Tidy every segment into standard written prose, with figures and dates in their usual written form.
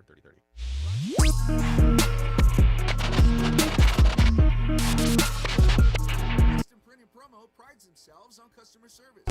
3030. Custom Print and Promo prides themselves on customer service.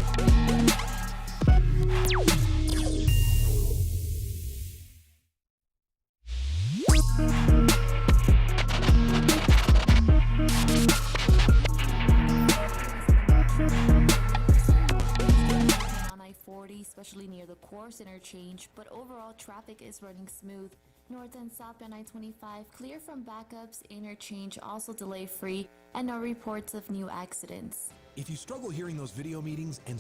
On I-40, especially near the course interchange, but overall traffic is running smooth. North and south on I-25 clear from backups, interchange also delay free, and no reports of new accidents. If you struggle hearing those video meetings and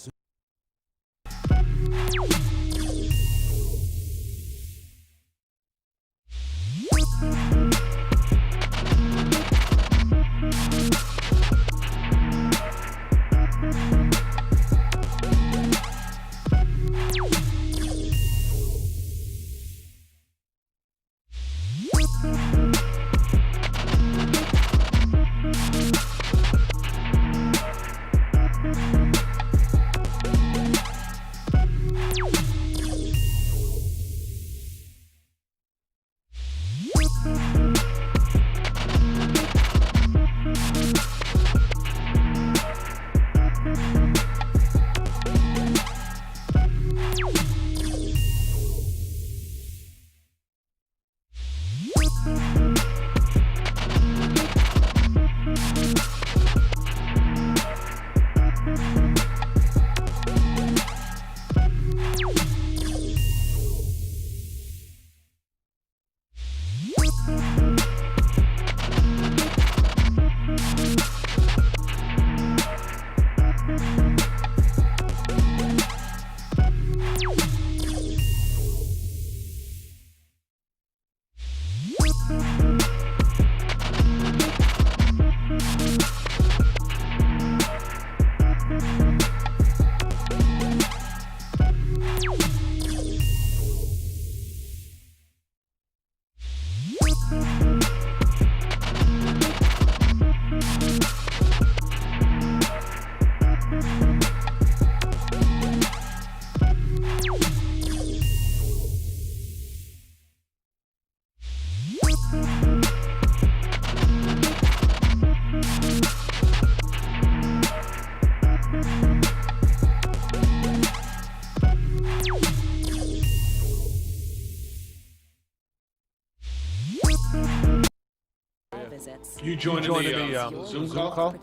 visits. You joining the Zoom call?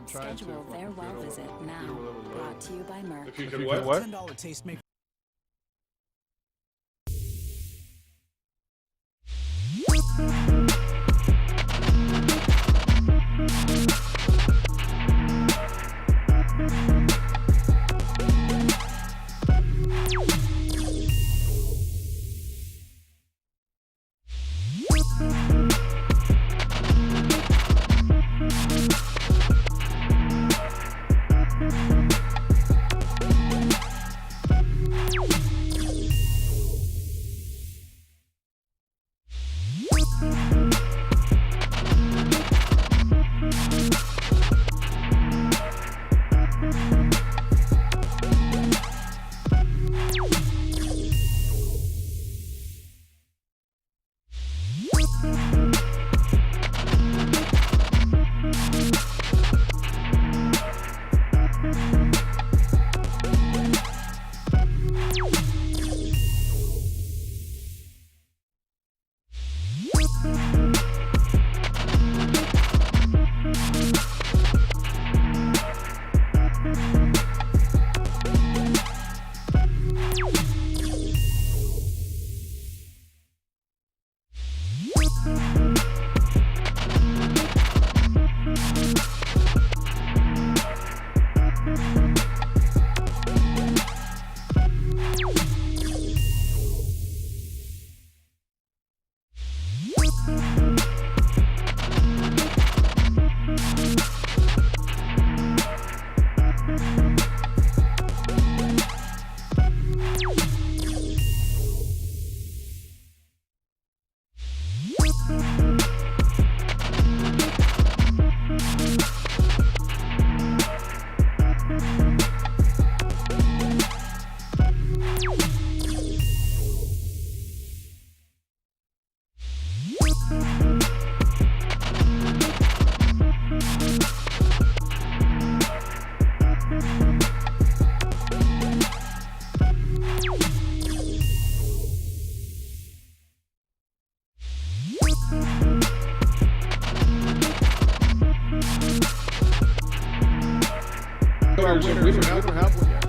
Schedule their well visit now. Brought to you by Merck. If you could what? $10 tastemaker. winners. We don't have one yet.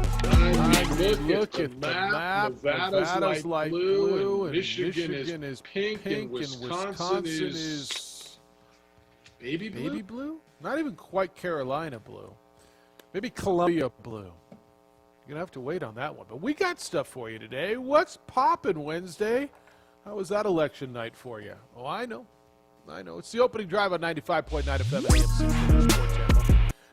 Look at the map. Nevada's light blue, and Michigan is pink, and Wisconsin is baby blue? Baby blue? Not even quite Carolina blue. Maybe Columbia blue. You're going to have to wait on that one. But we got stuff for you today. What's poppin' Wednesday? How was that election night for you? Oh, I know. It's the opening drive on 95.9 FM AM Sports Channel.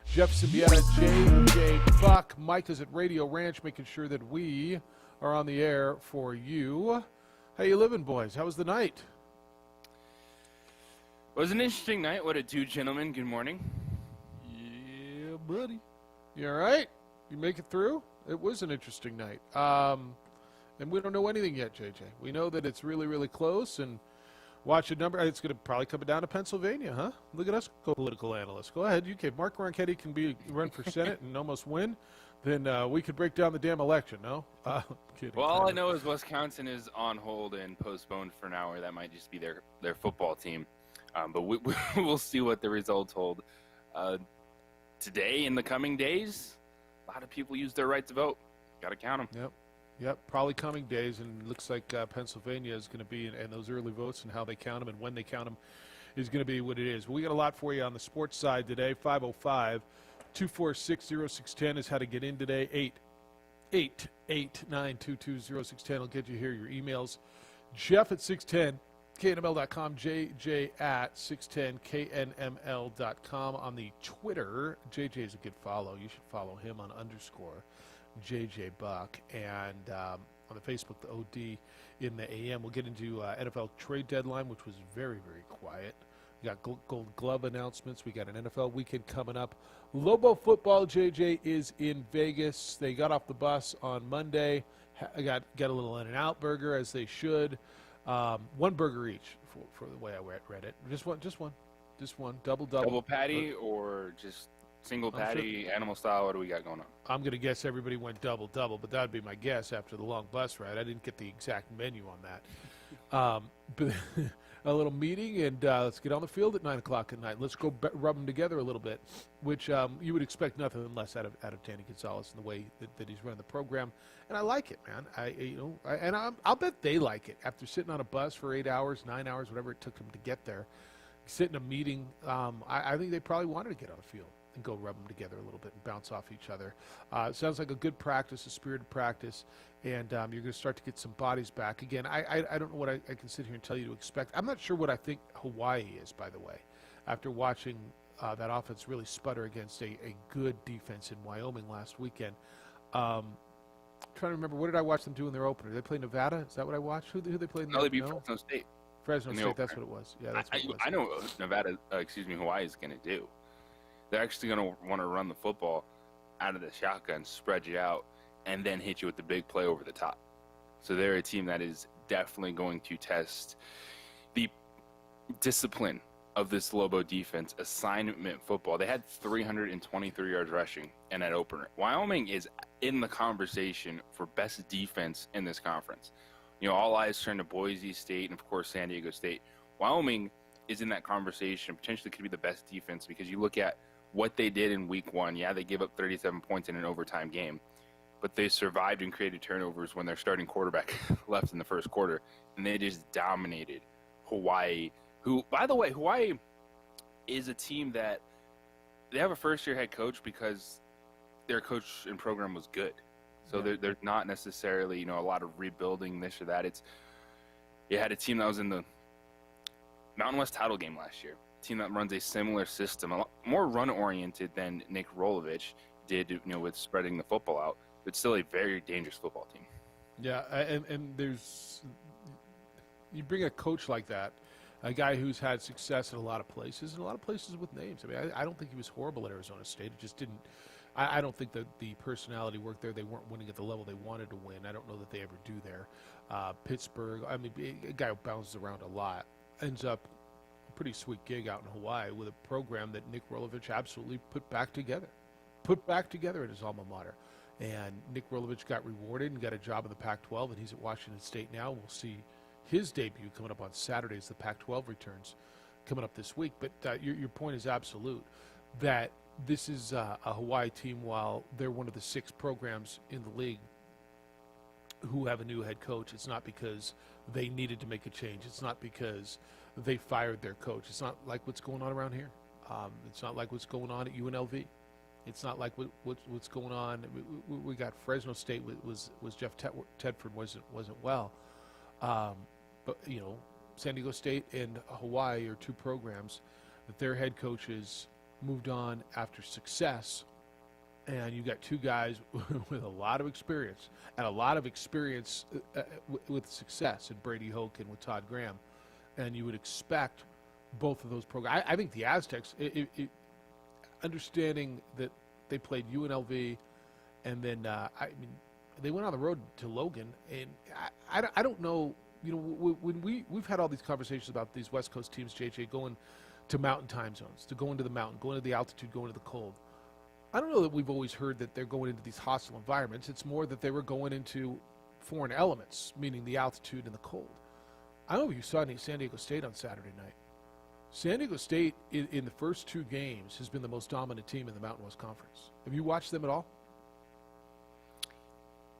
Jeff Siembieda, JJ Buck, Mike is at Radio Ranch, making sure that we are on the air for you. How you living, boys? How was the night? It was an interesting night. What a two gentlemen. Good morning. Yeah, buddy. You all right? You make it through? It was an interesting night. And we don't know anything yet, JJ. We know that it's really, really close, and watch a number. It's going to probably come down to Pennsylvania, huh? Look at us, political analysts. Go ahead. You can. Mark Ronchetti can run for Senate and almost win. Then we could break down the damn election, no? Kidding. Well, all I know is Wisconsin is on hold and postponed for now, or that might just be their football team. But we'll see what the results hold. Today, in the coming days, a lot of people use their right to vote. Got to count them. Yep, probably coming days, and it looks like Pennsylvania is going to be, and those early votes and how they count them and when they count them is going to be what it is. We got a lot for you on the sports side today. 505-246-0610 is how to get in today. 888-922-0610 will get you here. Your emails, Jeff at 610. KNML.com, JJ at 610KNML.com. On the Twitter, JJ is a good follow. You should follow him on _JJ Buck. And on the Facebook, the OD in the AM. We'll get into NFL trade deadline, which was very, very quiet. We got gold glove announcements. We got an NFL weekend coming up. Lobo football, JJ, is in Vegas. They got off the bus on Monday. Got a little In-N-Out burger, as they should. One burger each for the way I read it. Just one. Double. Double patty or just single patty, animal style? What do we got going on? I'm going to guess everybody went double, but that would be my guess after the long bus ride. I didn't get the exact menu on that. But a little meeting, and let's get on the field at 9 o'clock at night. Let's go rub them together a little bit, which you would expect nothing less out of Danny Gonzalez in the way that he's running the program. And I like it, man. I'll bet they like it. After sitting on a bus for 8 hours, 9 hours, whatever it took them to get there, sit in a meeting, I think they probably wanted to get on the field and go rub them together a little bit and bounce off each other. It sounds like a good practice, a spirited practice, and you're going to start to get some bodies back. Again, I don't know what I can sit here and tell you to expect. I'm not sure what I think Hawaii is, by the way, after watching that offense really sputter against a good defense in Wyoming last weekend. Trying to remember, what did I watch them do in their opener? Did they play Nevada? Is that what I watched? Who they played? No, they beat Fresno State. Fresno State, that's what it was. Yeah, that's what it was. I know what Hawaii is going to do. They're actually going to want to run the football out of the shotgun, spread you out, and then hit you with the big play over the top. So they're a team that is definitely going to test the discipline of this Lobo defense, assignment football. They had 323 yards rushing in that opener. Wyoming is in the conversation for best defense in this conference. You know, all eyes turn to Boise State and, of course, San Diego State. Wyoming is in that conversation, potentially could be the best defense because you look at what they did in week one. Yeah, they gave up 37 points in an overtime game, but they survived and created turnovers when their starting quarterback left in the first quarter, and they just dominated Hawaii, who, by the way, Hawaii is a team that they have a first-year head coach because their coach and program was good. So they're not necessarily, a lot of rebuilding this or that. You had a team that was in the Mountain West title game last year. Team that runs a similar system, a lot more run-oriented than Nick Rolovich did, with spreading the football out, but still a very dangerous football team. Yeah, and you bring a coach like that, a guy who's had success in a lot of places, and a lot of places with names. I mean, I don't think he was horrible at Arizona State. It just didn't. I don't think that the personality worked there. They weren't winning at the level they wanted to win. I don't know that they ever do there. Pittsburgh, I mean, a guy who bounces around a lot, ends up pretty sweet gig out in Hawaii with a program that Nick Rolovich absolutely put back together at his alma mater. And Nick Rolovich got rewarded and got a job in the Pac-12, and he's at Washington State now. We'll see his debut coming up on Saturday as the Pac-12 returns coming up this week. But your point is absolute, that this is a Hawaii team, while they're one of the 6 programs in the league who have a new head coach. It's not because they needed to make a change. It's not because they fired their coach. It's not like what's going on around here. It's not like what's going on at UNLV. It's not like what's going on. We got Fresno State was Jeff Tedford wasn't well, but San Diego State and Hawaii are 2 programs that their head coaches moved on after success, and you got 2 guys with a lot of experience with success in Brady Hoke and with Todd Graham, and you would expect both of those programs. I think the Aztecs, understanding that they played UNLV, and then they went on the road to Logan, and I don't know. When we've had all these conversations about these West Coast teams, JJ, going to mountain time zones, to go into the mountain, going to the altitude, going to the cold. I don't know that we've always heard that they're going into these hostile environments. It's more that they were going into foreign elements, meaning the altitude and the cold. I don't know if you saw San Diego State on Saturday night. San Diego State, in the first 2 games, has been the most dominant team in the Mountain West Conference. Have you watched them at all?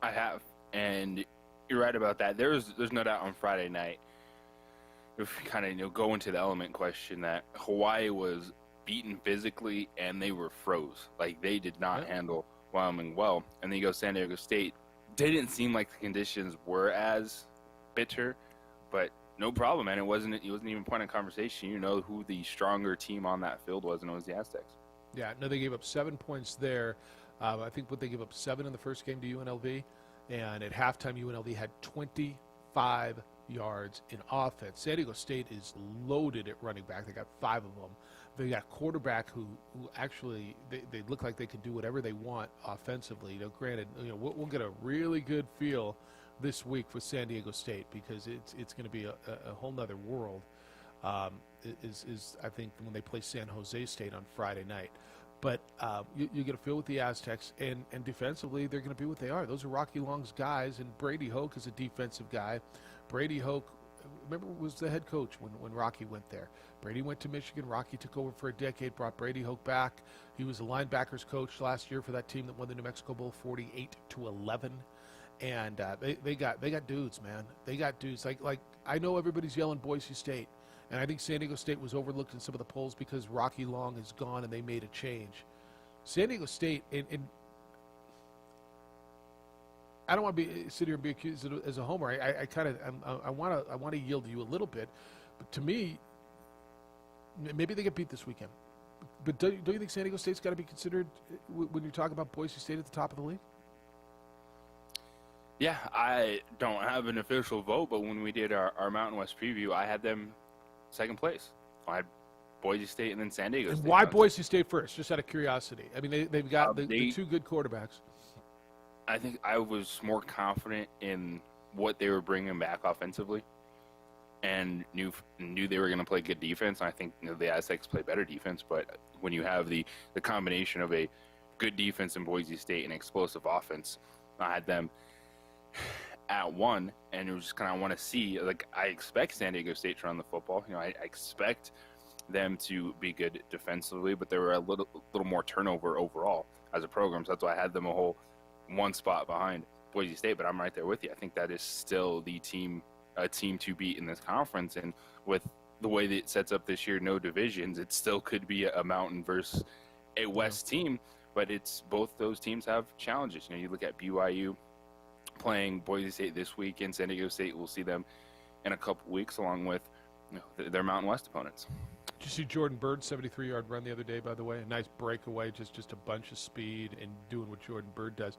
I have, and you're right about that. There's no doubt on Friday night, if we kind of go into the element question, that Hawaii was beaten physically and they were froze. Like, they did not handle Wyoming well. And then you go San Diego State. Didn't seem like the conditions were as bitter, but no problem, man. It wasn't even a point of conversation. You know who the stronger team on that field was, and it was the Aztecs. Yeah, no, they gave up 7 points there. I think they gave up 7 in the first game to UNLV, and at halftime UNLV had 25 yards in offense. San Diego State is loaded at running back. They got 5 of them. They got a quarterback who actually they look like they can do whatever they want offensively. Granted, we'll get a really good feel this week for San Diego State, because it's going to be a whole nother world. Is I think when they play San Jose State on Friday night. But you get a feel with the Aztecs, and defensively they're going to be what they are. Those are Rocky Long's guys, and Brady Hoke is a defensive guy. Brady Hoke, remember, was the head coach when Rocky went there. Brady went to Michigan. Rocky took over for a decade, brought Brady Hoke back. He was the linebackers coach last year for that team that won the New Mexico Bowl 48-11. And they got dudes, man. They got dudes. Like I know everybody's yelling Boise State, and I think San Diego State was overlooked in some of the polls because Rocky Long is gone and they made a change. San Diego State, and I don't want to sit here and be accused as a homer. I want to yield to you a little bit, but to me, maybe they get beat this weekend. But don't you think San Diego State's got to be considered when you talk about Boise State at the top of the league? Yeah, I don't have an official vote, but when we did our Mountain West preview, I had them second place. I had Boise State and then San Diego State. And why Boise State first? Just out of curiosity. I mean, they've got the 2 good quarterbacks. I think I was more confident in what they were bringing back offensively, and knew they were going to play good defense. And I think the Aztecs play better defense, but when you have the combination of a good defense in Boise State and explosive offense, I had them at 1, and it was just kind of, I want to see, like, I expect San Diego State to run the football. I expect them to be good defensively, but there were a little more turnover overall as a program, so that's why I had them a whole 1 spot behind Boise State. But I'm right there with you. I think that is still a team to beat in this conference, and with the way that it sets up this year, no divisions, it still could be a Mountain versus a West team, but it's both those teams have challenges. You look at BYU playing Boise State this week, and San Diego State, we'll see them in a couple weeks along with their Mountain West opponents. Did you see Jordan Bird's 73-yard run the other day, by the way? A nice breakaway, just a bunch of speed and doing what Jordan Bird does.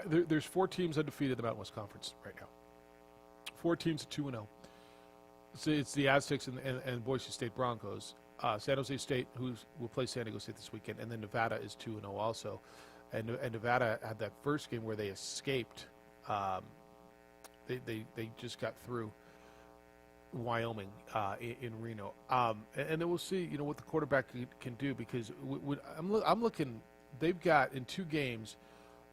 There's 4 teams undefeated in the Mountain West Conference right now. 4 teams at 2-0. It's the Aztecs and Boise State Broncos. San Jose State, who will play San Diego State this weekend, and then Nevada is 2-0 also. And Nevada had that first game where they escaped. They just got through Wyoming in Reno. And then we'll see, what the quarterback can do, because I'm looking. They've got in 2 games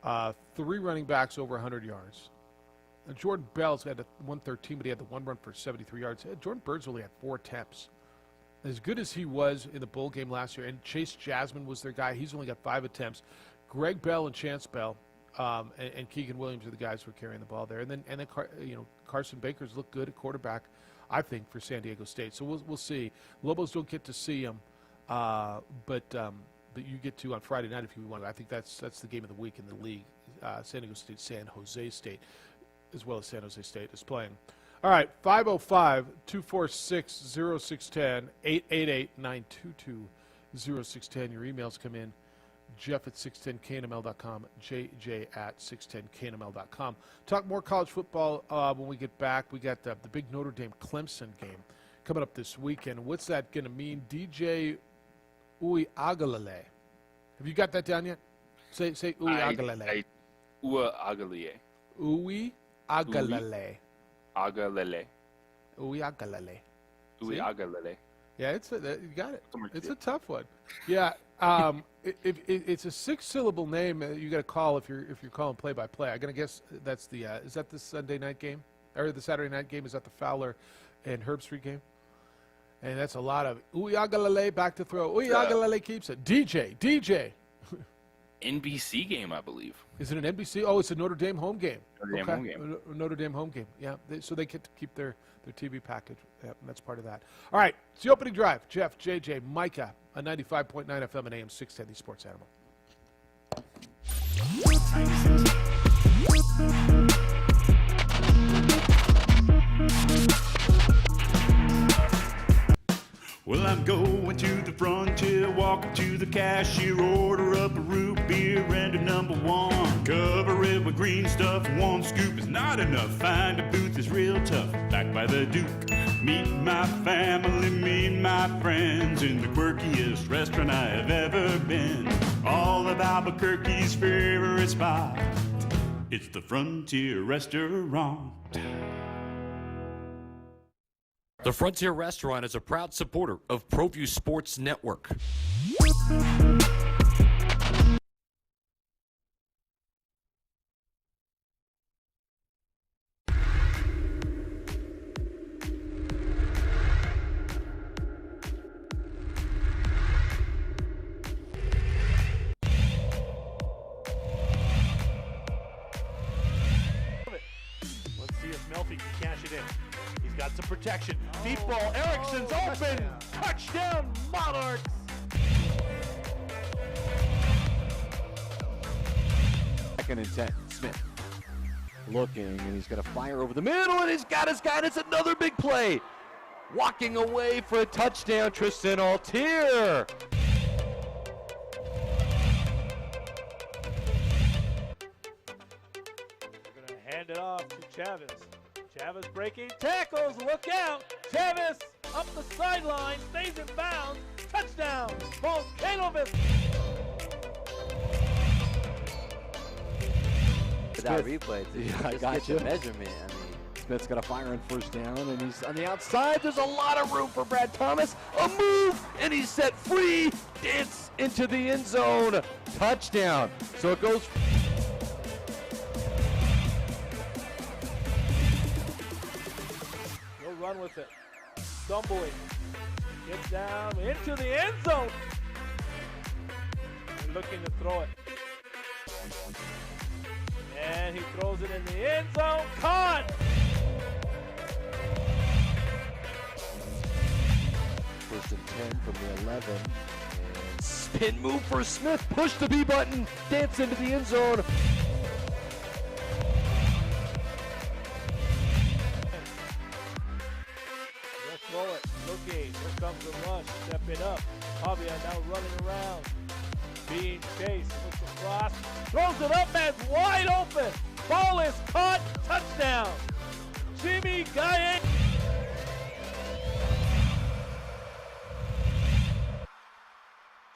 3 running backs over 100 yards. And Jordan Bell's had 113, but he had the 1 run for 73 yards. Jordan Bird's only had 4 attempts. as good as he was in the bowl game last year, and Chase Jasmine was their guy. He's only got 5 attempts. Greg Bell and Chance Bell and Keegan Williams are the guys who are carrying the ball there. And then Carson Baker's looked good at quarterback, I think, for San Diego State. So we'll see. Lobos don't get to see him, but you get to on Friday night if you want. I think that's the game of the week in the league. San Diego State, San Jose State, as well as San Jose State is playing. All right, 505-246-0610, 888-922-0610. Your emails come in, Jeff at 610knml.com, JJ at 610knml.com. Talk more college football when we get back. We got the big Notre Dame-Clemson game coming up this weekend. What's that going to mean? DJ Uiagalelei. Have you got that down yet? Say Uiagalelei. Uiagalelei. Uiagalelei. Agalele. Uiagalelei. Uiagalelei. Yeah, you got it. It's a tough one. Yeah, it's a 6-syllable name you got to call if you're calling play-by-play. I'm gonna guess that's the is that the Sunday night game or the Saturday night game? Is that the Fowler and Herb Street game? And that's a lot of Uiagalelei back to throw. Uiagalelei keeps it. DJ. NBC game, I believe. Is it an NBC? Oh, it's a Notre Dame home game. Notre Dame home game. Yeah. So they get to keep their TV package. Yeah, and that's part of that. All right, it's the opening drive. Jeff, JJ, Micah, on 95.9 FM and AM 610, the Sports Animal. Well, I'm going to the frontier, walking to the cashier, order up a root beer and a number 1. Cover it with green stuff, 1 scoop is not enough. Find a booth is real tough, back by the Duke. Meet my family, meet my friends in the quirkiest restaurant I have ever been. All of Albuquerque's favorite spot, it's the Frontier Restaurant. The Frontier Restaurant is a proud supporter of ProView Sports Network. Let's see if Melfi can cash it in. He's got some protection. Deep ball. Erickson's open. Touchdown, Monarchs. Second and 10. Smith looking, and he's going to fire over the middle, and he's got his guy, and it's another big play. Walking away for a touchdown, Tristan Altier. They're going to hand it off to Chavez. Chavez breaking tackles, look out! Chavez up the sideline, stays in bounds, touchdown, Volcanovic! That replay, I got you. Measurement. I mean, Smith's got a fire on first down, and he's on the outside. There's a lot of room for Brad Thomas. A move, and he's set free. Dance into the end zone. Touchdown. So it goes. He'll run with it. Stumbling. Gets down into the end zone. And looking to throw it. And he throws it in the end zone. Caught! First and 10 from the 11. And spin move for Smith. Push the B button. Dance into the end zone. He'll throw it. Looking. Here comes the rush. Stepping up. Javier now running around. Being chased. Looks across. Throws it up. Man's wide open. Ball is caught. Touchdown. Jimmy Gaye.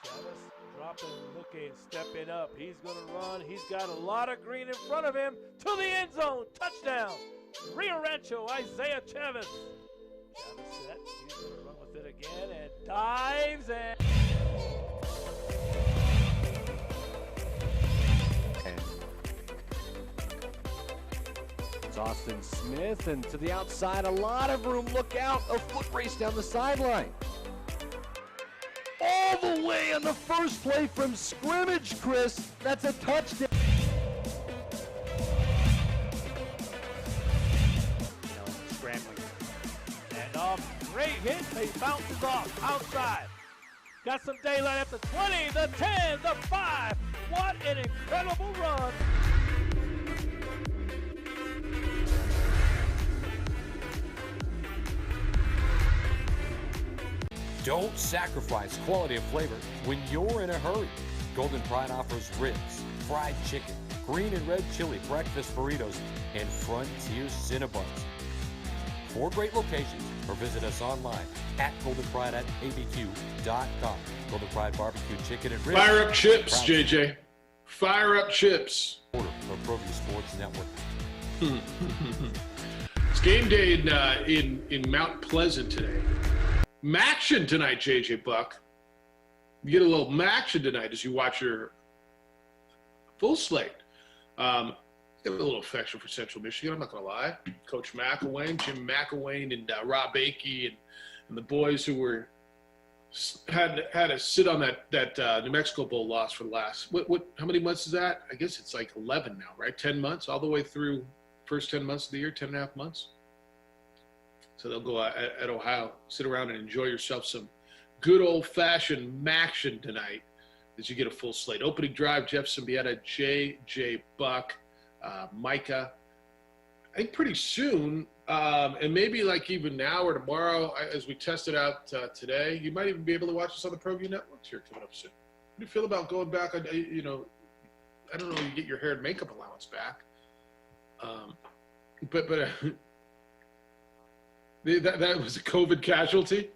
Chavez dropping, looking, stepping up. He's going to run. He's got a lot of green in front of him. To the end zone. Touchdown. Rio Rancho, Isaiah Chavez. Chavez set. He's going to run with it again and dives and... It's Austin Smith, and to the outside, a lot of room. Look out, a foot race down the sideline. all the way on the first play from scrimmage, Chris. That's a touchdown. Scrambling. And great hit. He bounces off outside. Got some daylight at the 20, the 10, the 5. What an incredible run. Don't sacrifice quality and flavor when you're in a hurry. Golden Pride offers ribs, fried chicken, green and red chili breakfast burritos, and Frontier Cinnabons. 4 great locations, or visit us online at goldenpride@abq.com. Golden Pride Barbecue Chicken and Ribs. Fire up chips, JJ. Fire up chips. Order of ProView Sports Network. It's game day in Mount Pleasant today. Maction tonight, JJ Buck. You get a little maction tonight as you watch your full slate. I have a little affection for Central Michigan, I'm not going to lie. Coach McElwain, Jim McElwain, and Rob Akey, and the boys who were had to sit on that New Mexico Bowl loss for the last, how many months is that? I guess it's like 11 now, right? 10 months, all the way through first 10 months of the year, 10 and a half months. So they'll go at Ohio, sit around and enjoy yourself some good old-fashioned maction tonight as you get a full slate. Opening drive, Jeff Siembieda, J.J. Buck, Micah. I think pretty soon, and maybe like even now or tomorrow, as we test it out today, you might even be able to watch us on the ProView Networks here coming up soon. What do you feel about going back? I don't know, you get your hair and makeup allowance back. But that was a COVID casualty.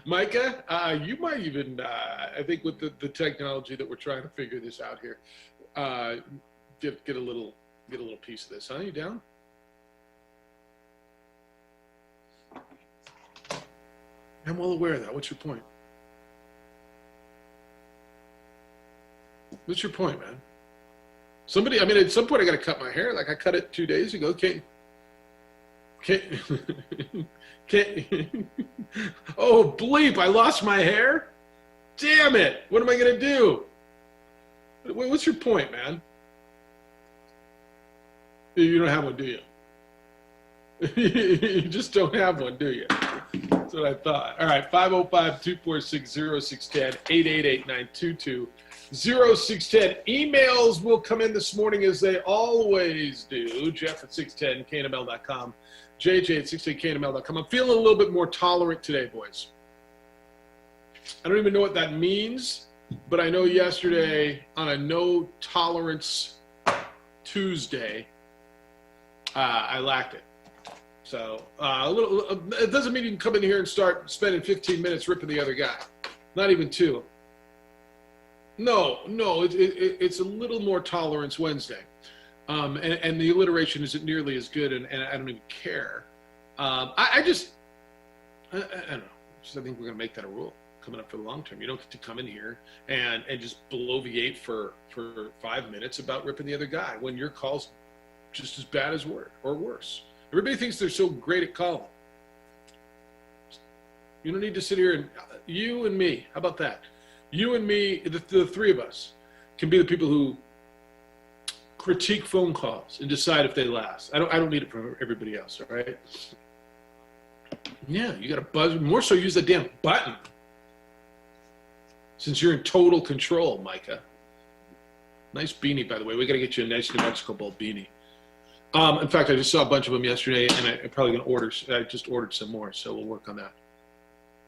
Micah, you might even, I think with the technology that we're trying to figure this out here, get a little piece of this. Huh? You down? I'm well aware of that. What's your point? What's your point, man? At some point I got to cut my hair. Like I cut it 2 days ago. Oh, bleep, I lost my hair? Damn it. What am I going to do? What's your point, man? You don't have one, do you? You just don't have one, do you? That's what I thought. All right, 505-246-0610, 888-922-0610. Emails will come in this morning as they always do. Jeff at 610knml.com. JJ at 610knml.com. I'm feeling a little bit more tolerant today, boys. I don't even know what that means, but I know yesterday on a no tolerance Tuesday, I lacked it. So it doesn't mean you can come in here and start spending 15 minutes ripping the other guy. Not even 2. No, it's a little more tolerance Wednesday. And the alliteration isn't nearly as good, and I don't even care. I don't know. I think we're going to make that a rule coming up for the long term. You don't get to come in here and just bloviate for 5 minutes about ripping the other guy when your call's just as bad as or worse. Everybody thinks they're so great at calling. You don't need to sit here and you and me. How about that? You and me, the three of us, can be the people who critique phone calls and decide if they last. I don't need it from everybody else, all right? Yeah, you got to buzz. More so use the damn button. Since you're in total control, Micah. Nice beanie, by the way. We got to get you a nice New Mexico Bowl beanie. In fact, I just saw a bunch of them yesterday, and I'm probably going to order. I just ordered some more, so we'll work on that.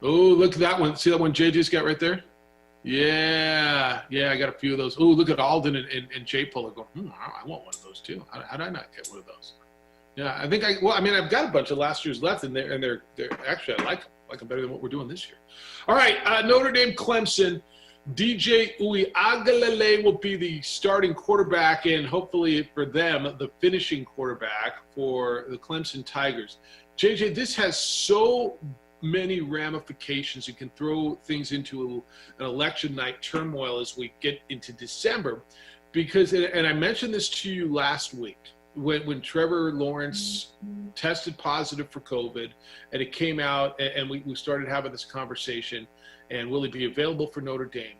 Oh, look at that one. See that one JJ's got right there? Yeah, I got a few of those. Oh, look at Alden and Jay Puller going, I want one of those too. How did I not get one of those? Yeah, I think I've got a bunch of last year's left, and they're actually, I like them better than what we're doing this year. All right, Notre Dame Clemson. DJ Uiagalelei will be the starting quarterback, and hopefully for them, the finishing quarterback for the Clemson Tigers. JJ, this has so many ramifications. You can throw things into an election night turmoil as we get into December, because, and I mentioned this to you last week, when Trevor Lawrence tested positive for COVID, and it came out, and we started having this conversation, and will he be available for Notre Dame?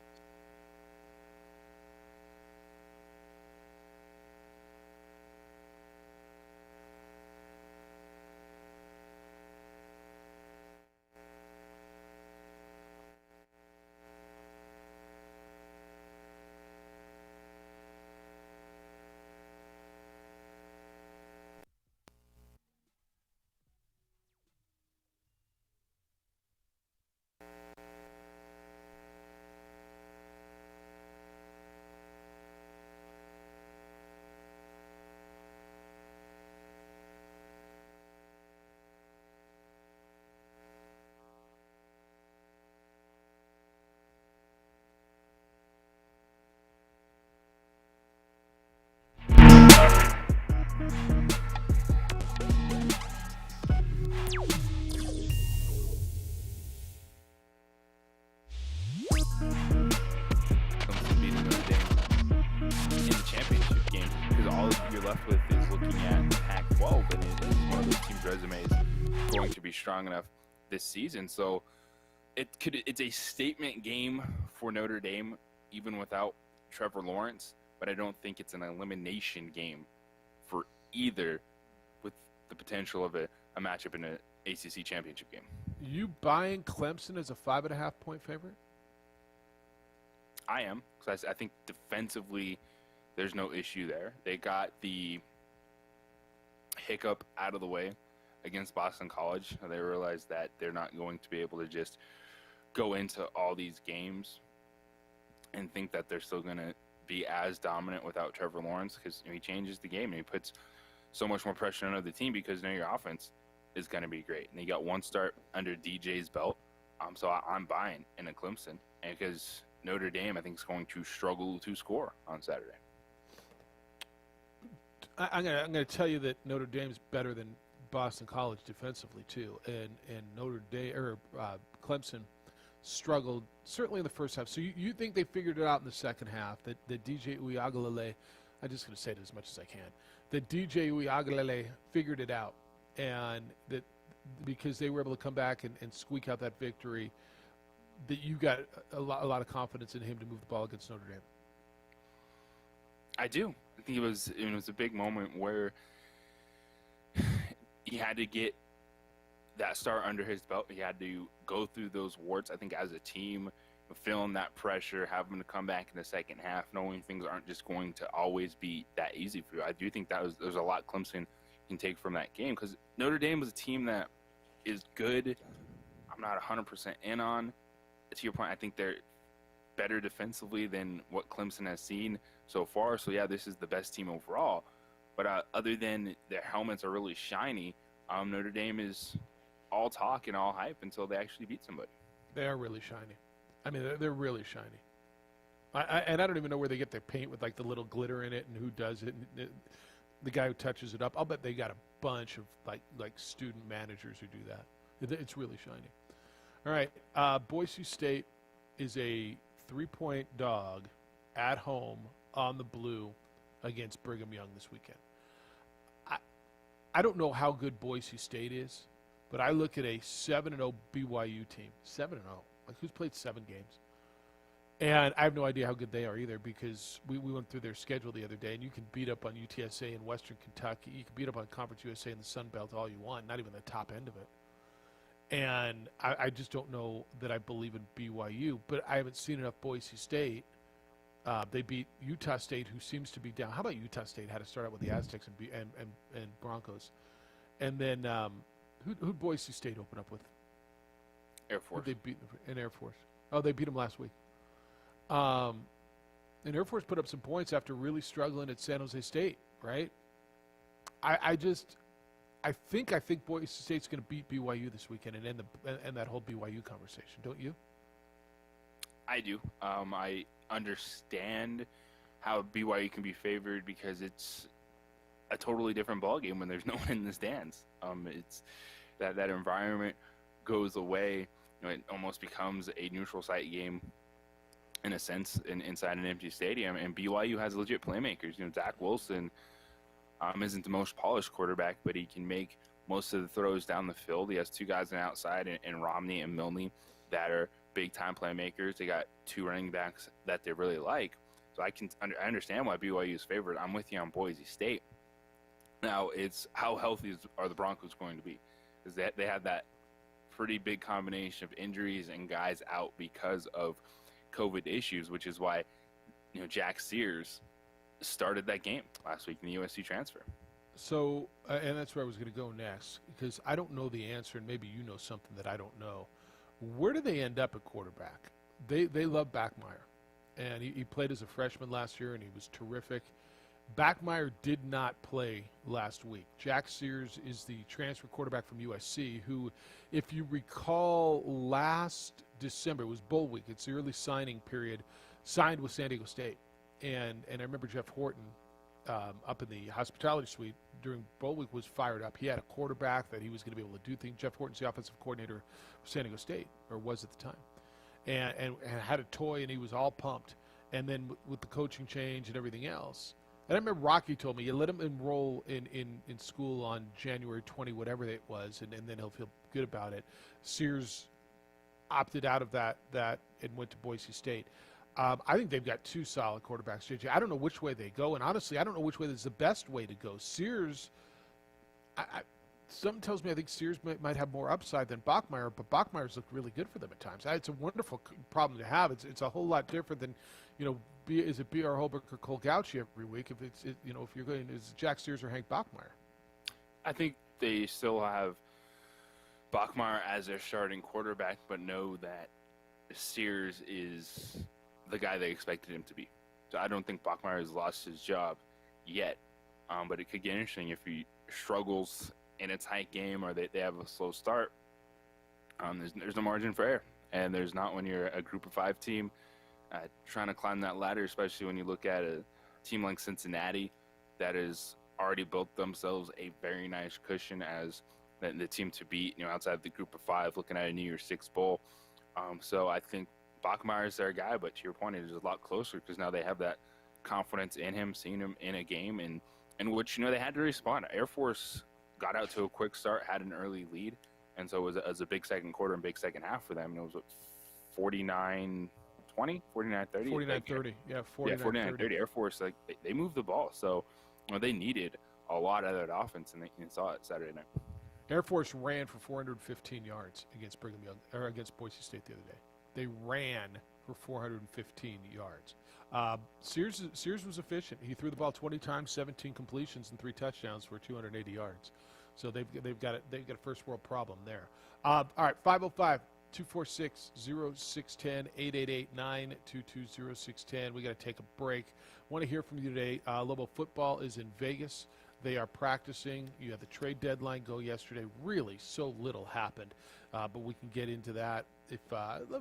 Clemson beating Notre Dame in the championship game, because all you're left with is looking at Pac-12, and it is one of those teams' resumes going to be strong enough this season. So it's a statement game for Notre Dame, even without Trevor Lawrence, but I don't think it's an elimination game for either, with the potential of a matchup in an ACC championship game. You buying Clemson as a 5.5 point favorite? I am, because I think defensively there's no issue there. They got the hiccup out of the way against Boston College. They realized that they're not going to be able to just go into all these games and think that they're still going to be as dominant without Trevor Lawrence, because he changes the game and he puts so much more pressure on the team, because now your offense is going to be great. And you got one start under DJ's belt. So I'm buying in a Clemson, and because Notre Dame, I think, is going to struggle to score on Saturday. I'm gonna tell you that Notre Dame's better than Boston College defensively too, and Notre Dame or Clemson struggled certainly in the first half. So you think they figured it out in the second half, that DJ Uiagalelei, I'm just going to say it as much as I can, that DJ Uiagalelei figured it out, and that because they were able to come back and squeak out that victory, that you got a lot of confidence in him to move the ball against Notre Dame. I do. I think it was a big moment where he had to get that start under his belt. He had to go through those warts, I think, as a team, feeling that pressure, having to come back in the second half, knowing things aren't just going to always be that easy for you. I do think there's a lot Clemson can take from that game, because Notre Dame was a team that is good. I'm not 100% in on. To your point, I think they're better defensively than what Clemson has seen so far. So, yeah, this is the best team overall. But other than their helmets are really shiny, Notre Dame is all talk and all hype until they actually beat somebody. They are really shiny. I mean, they're really shiny. And I don't even know where they get their paint with, like, the little glitter in it and who does it. And the guy who touches it up, I'll bet they got a bunch of, like student managers who do that. It's really shiny. All right, Boise State is a 3-point dog at home on the blue against Brigham Young this weekend. I don't know how good Boise State is, but I look at a 7-0 BYU team. 7-0. Like, who's played 7 games? And I have no idea how good they are either, because we went through their schedule the other day, and you can beat up on UTSA in Western Kentucky. You can beat up on Conference USA in the Sun Belt all you want, not even the top end of it. And I just don't know that I believe in BYU, but I haven't seen enough Boise State. They beat Utah State, who seems to be down. How about Utah State had to start out with the Aztecs and Broncos? And then who'd Boise State open up with? Air Force. Who'd they beat in Air Force? Oh, they beat them last week. And Air Force put up some points after really struggling at San Jose State, right? I think Boise State's going to beat BYU this weekend and end that whole BYU conversation. Don't you? I do. I understand how BYU can be favored, because it's a totally different ballgame when there's no one in the stands. It's that environment goes away. It almost becomes a neutral site game in a sense inside an empty stadium. And BYU has legit playmakers. Zach Wilson. isn't the most polished quarterback, but he can make most of the throws down the field. He has two guys on the outside in Romney and Milne that are big-time playmakers. They got two running backs that they really like. So I understand why BYU is favored. I'm with you on Boise State. Now, it's how healthy are the Broncos going to be? Is that they have that pretty big combination of injuries and guys out because of COVID issues, which is why Jack Sears started that game last week in the USC transfer. So, and that's where I was going to go next, because I don't know the answer, and maybe you know something that I don't know. Where do they end up at quarterback? They love Bachmeier, and he played as a freshman last year, and he was terrific. Bachmeier did not play last week. Jack Sears is the transfer quarterback from USC, who, if you recall, last December, it was bowl week, it's the early signing period, signed with San Diego State. And I remember Jeff Horton up in the hospitality suite during bowl week was fired up. He had a quarterback that he was going to be able to do things. Jeff Horton's the offensive coordinator for San Diego State, or was at the time, and had a toy, and he was all pumped. And then with the coaching change and everything else, and I remember Rocky told me, you let him enroll in school on January 20, whatever it was, and then he'll feel good about it. Sears opted out of that and went to Boise State. I think they've got two solid quarterbacks, JJ. I don't know which way they go, and honestly, I don't know which way is the best way to go. Sears, something tells me I think Sears might have more upside than Bachmeier, but Bachmeier's looked really good for them at times. It's a wonderful problem to have. It's a whole lot different than, is it B.R. Holbrook or Cole Gauchi every week? If if you're going, is it Jack Sears or Hank Bachmeier? I think they still have Bachmeier as their starting quarterback, but know that Sears is the guy they expected him to be. So I don't think Bachmeier has lost his job yet, but it could get interesting if he struggles in a tight game or they have a slow start. There's no margin for error, and there's not when you're a group of 5 team trying to climb that ladder, especially when you look at a team like Cincinnati that has already built themselves a very nice cushion as the team to beat, outside the group of 5, looking at a New Year's Six bowl. So I think Bachmeier is their guy, but to your point, it is a lot closer because now they have that confidence in him, seeing him in a game, in which they had to respond. Air Force got out to a quick start, had an early lead, and so it was a big second quarter and big second half for them. And it was 49-20, 49-30? 49-30, yeah, 49-30. Air Force, they moved the ball, so they needed a lot out of that offense, and they saw it Saturday night. Air Force ran for 415 yards against against Boise State the other day. They ran for 415 yards. Sears was efficient. He threw the ball 20 times, 17 completions, and 3 touchdowns for 280 yards. So they've got a first world problem there. All right, 505-246-0610, 888-922-0610. We got to take a break. Want to hear from you today. Lobo football is in Vegas. They are practicing. You had the trade deadline go yesterday. Really, so little happened, but we can get into that. If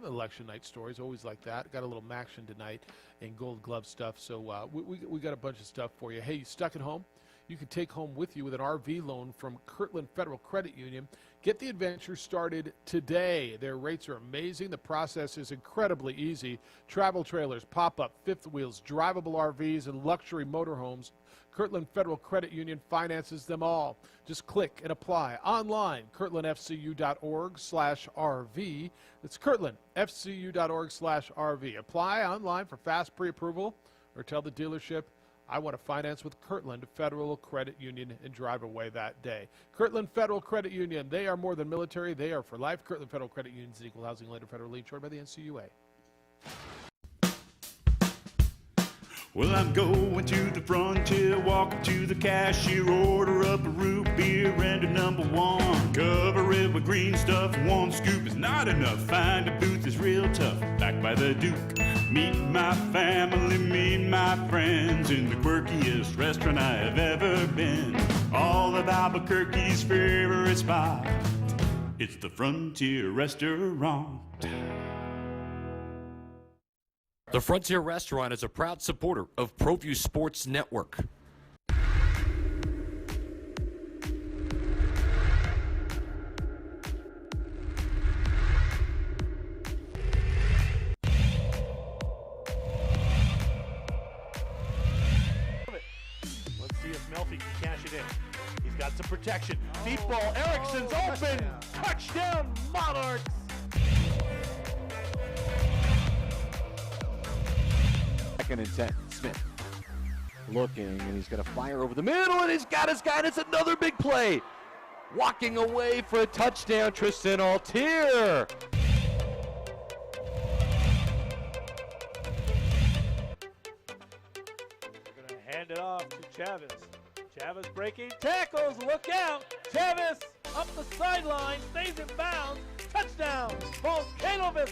election night stories, always like that. Got a little action tonight and Gold Glove stuff. So we got a bunch of stuff for you. Hey, you stuck at home? You can take home with you with an RV loan from Kirtland Federal Credit Union. Get the adventure started today. Their rates are amazing. The process is incredibly easy. Travel trailers, pop-up, fifth wheels, drivable RVs, and luxury motorhomes. Kirtland Federal Credit Union finances them all. Just click and apply online, kirtlandfcu.org/RV. It's kirtlandfcu.org/RV. Apply online for fast pre-approval or tell the dealership, I want to finance with Kirtland Federal Credit Union and drive away that day. Kirtland Federal Credit Union, they are more than military. They are for life. Kirtland Federal Credit Union is an equal housing lender federally insured by the NCUA. Well, I'm going to the frontier, walking to the cashier, order up a root beer and a number 1. Cover it with green stuff, 1 scoop is not enough. Find a booth is real tough, back by the Duke. Meet my family, meet my friends in the quirkiest restaurant I have ever been. All of Albuquerque's favorite spot, it's the Frontier Restaurant. The Frontier Restaurant is a proud supporter of ProView Sports Network. Let's see if Melfi can cash protection. Deep ball. Erickson's open. Touchdown, Monarchs. Second and 10. Smith looking, and he's going to fire over the middle, and he's got his guy, and it's another big play. Walking away for a touchdown, Tristan Altier. They're going to hand it off to Chavez. Chavez breaking tackles. Look out. Chavez up the sideline. Stays in bounds. Touchdown. Volcanovic.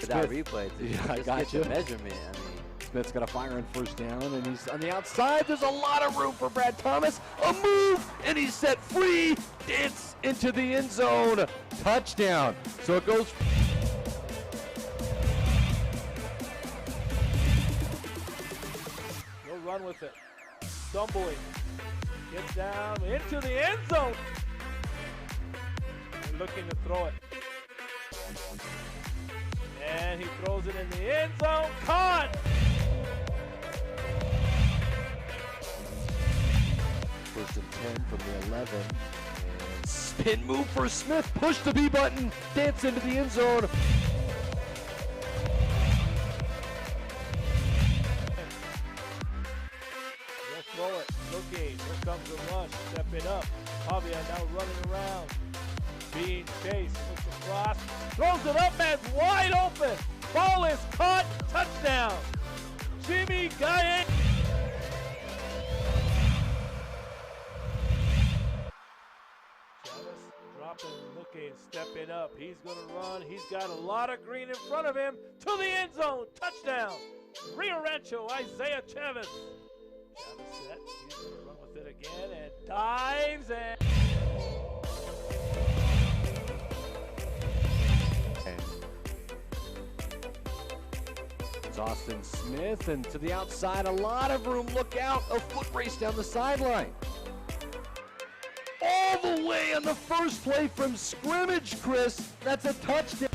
That replay, I got you. Measurement. I mean, Smith's got a fire on first down, and he's on the outside. There's a lot of room for Brad Thomas. A move, and he's set free. Dance into the end zone. Touchdown. So it goes. He'll run with it. Stumbling. Gets down into the end zone. And looking to throw it. And he throws it in the end zone. Caught! First and 10 from the 11. And spin move for Smith. Push the B button. Dance into the end zone. He'll throw it. Looking. Here comes the rush. Stepping up. Javier now running around. Being chased. Looks across. Throws it up. Man's wide open. Ball is caught. Touchdown. Siembieda. Chavez dropping, looking, stepping up. He's going to run. He's got a lot of green in front of him. To the end zone. Touchdown. Rio Rancho, Isaiah Chavez. Chavez set. He's going to run with it again and dives and... It's Austin Smith, and to the outside, a lot of room. Look out, a foot race down the sideline. All the way on the first play from scrimmage, Chris. That's a touchdown.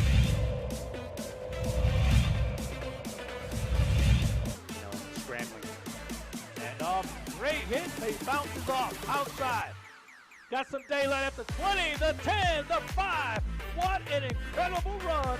Scrambling. And off, great hit. He bounces off, outside. Got some daylight at the 20, the 10, the 5. What an incredible run.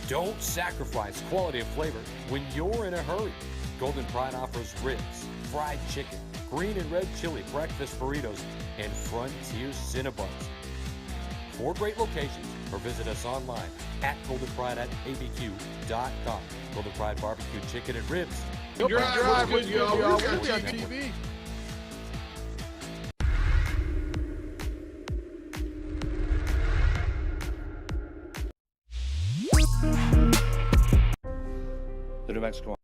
Don't sacrifice quality and flavor when you're in a hurry. Golden Pride offers ribs, fried chicken, green and red chili breakfast burritos, and Frontier Cinnabons. 4 great locations, or visit us online at goldenpride@abq.com. Golden Pride Barbecue Chicken and Ribs. Good drive, good y'all. We got TV. The New Mexico.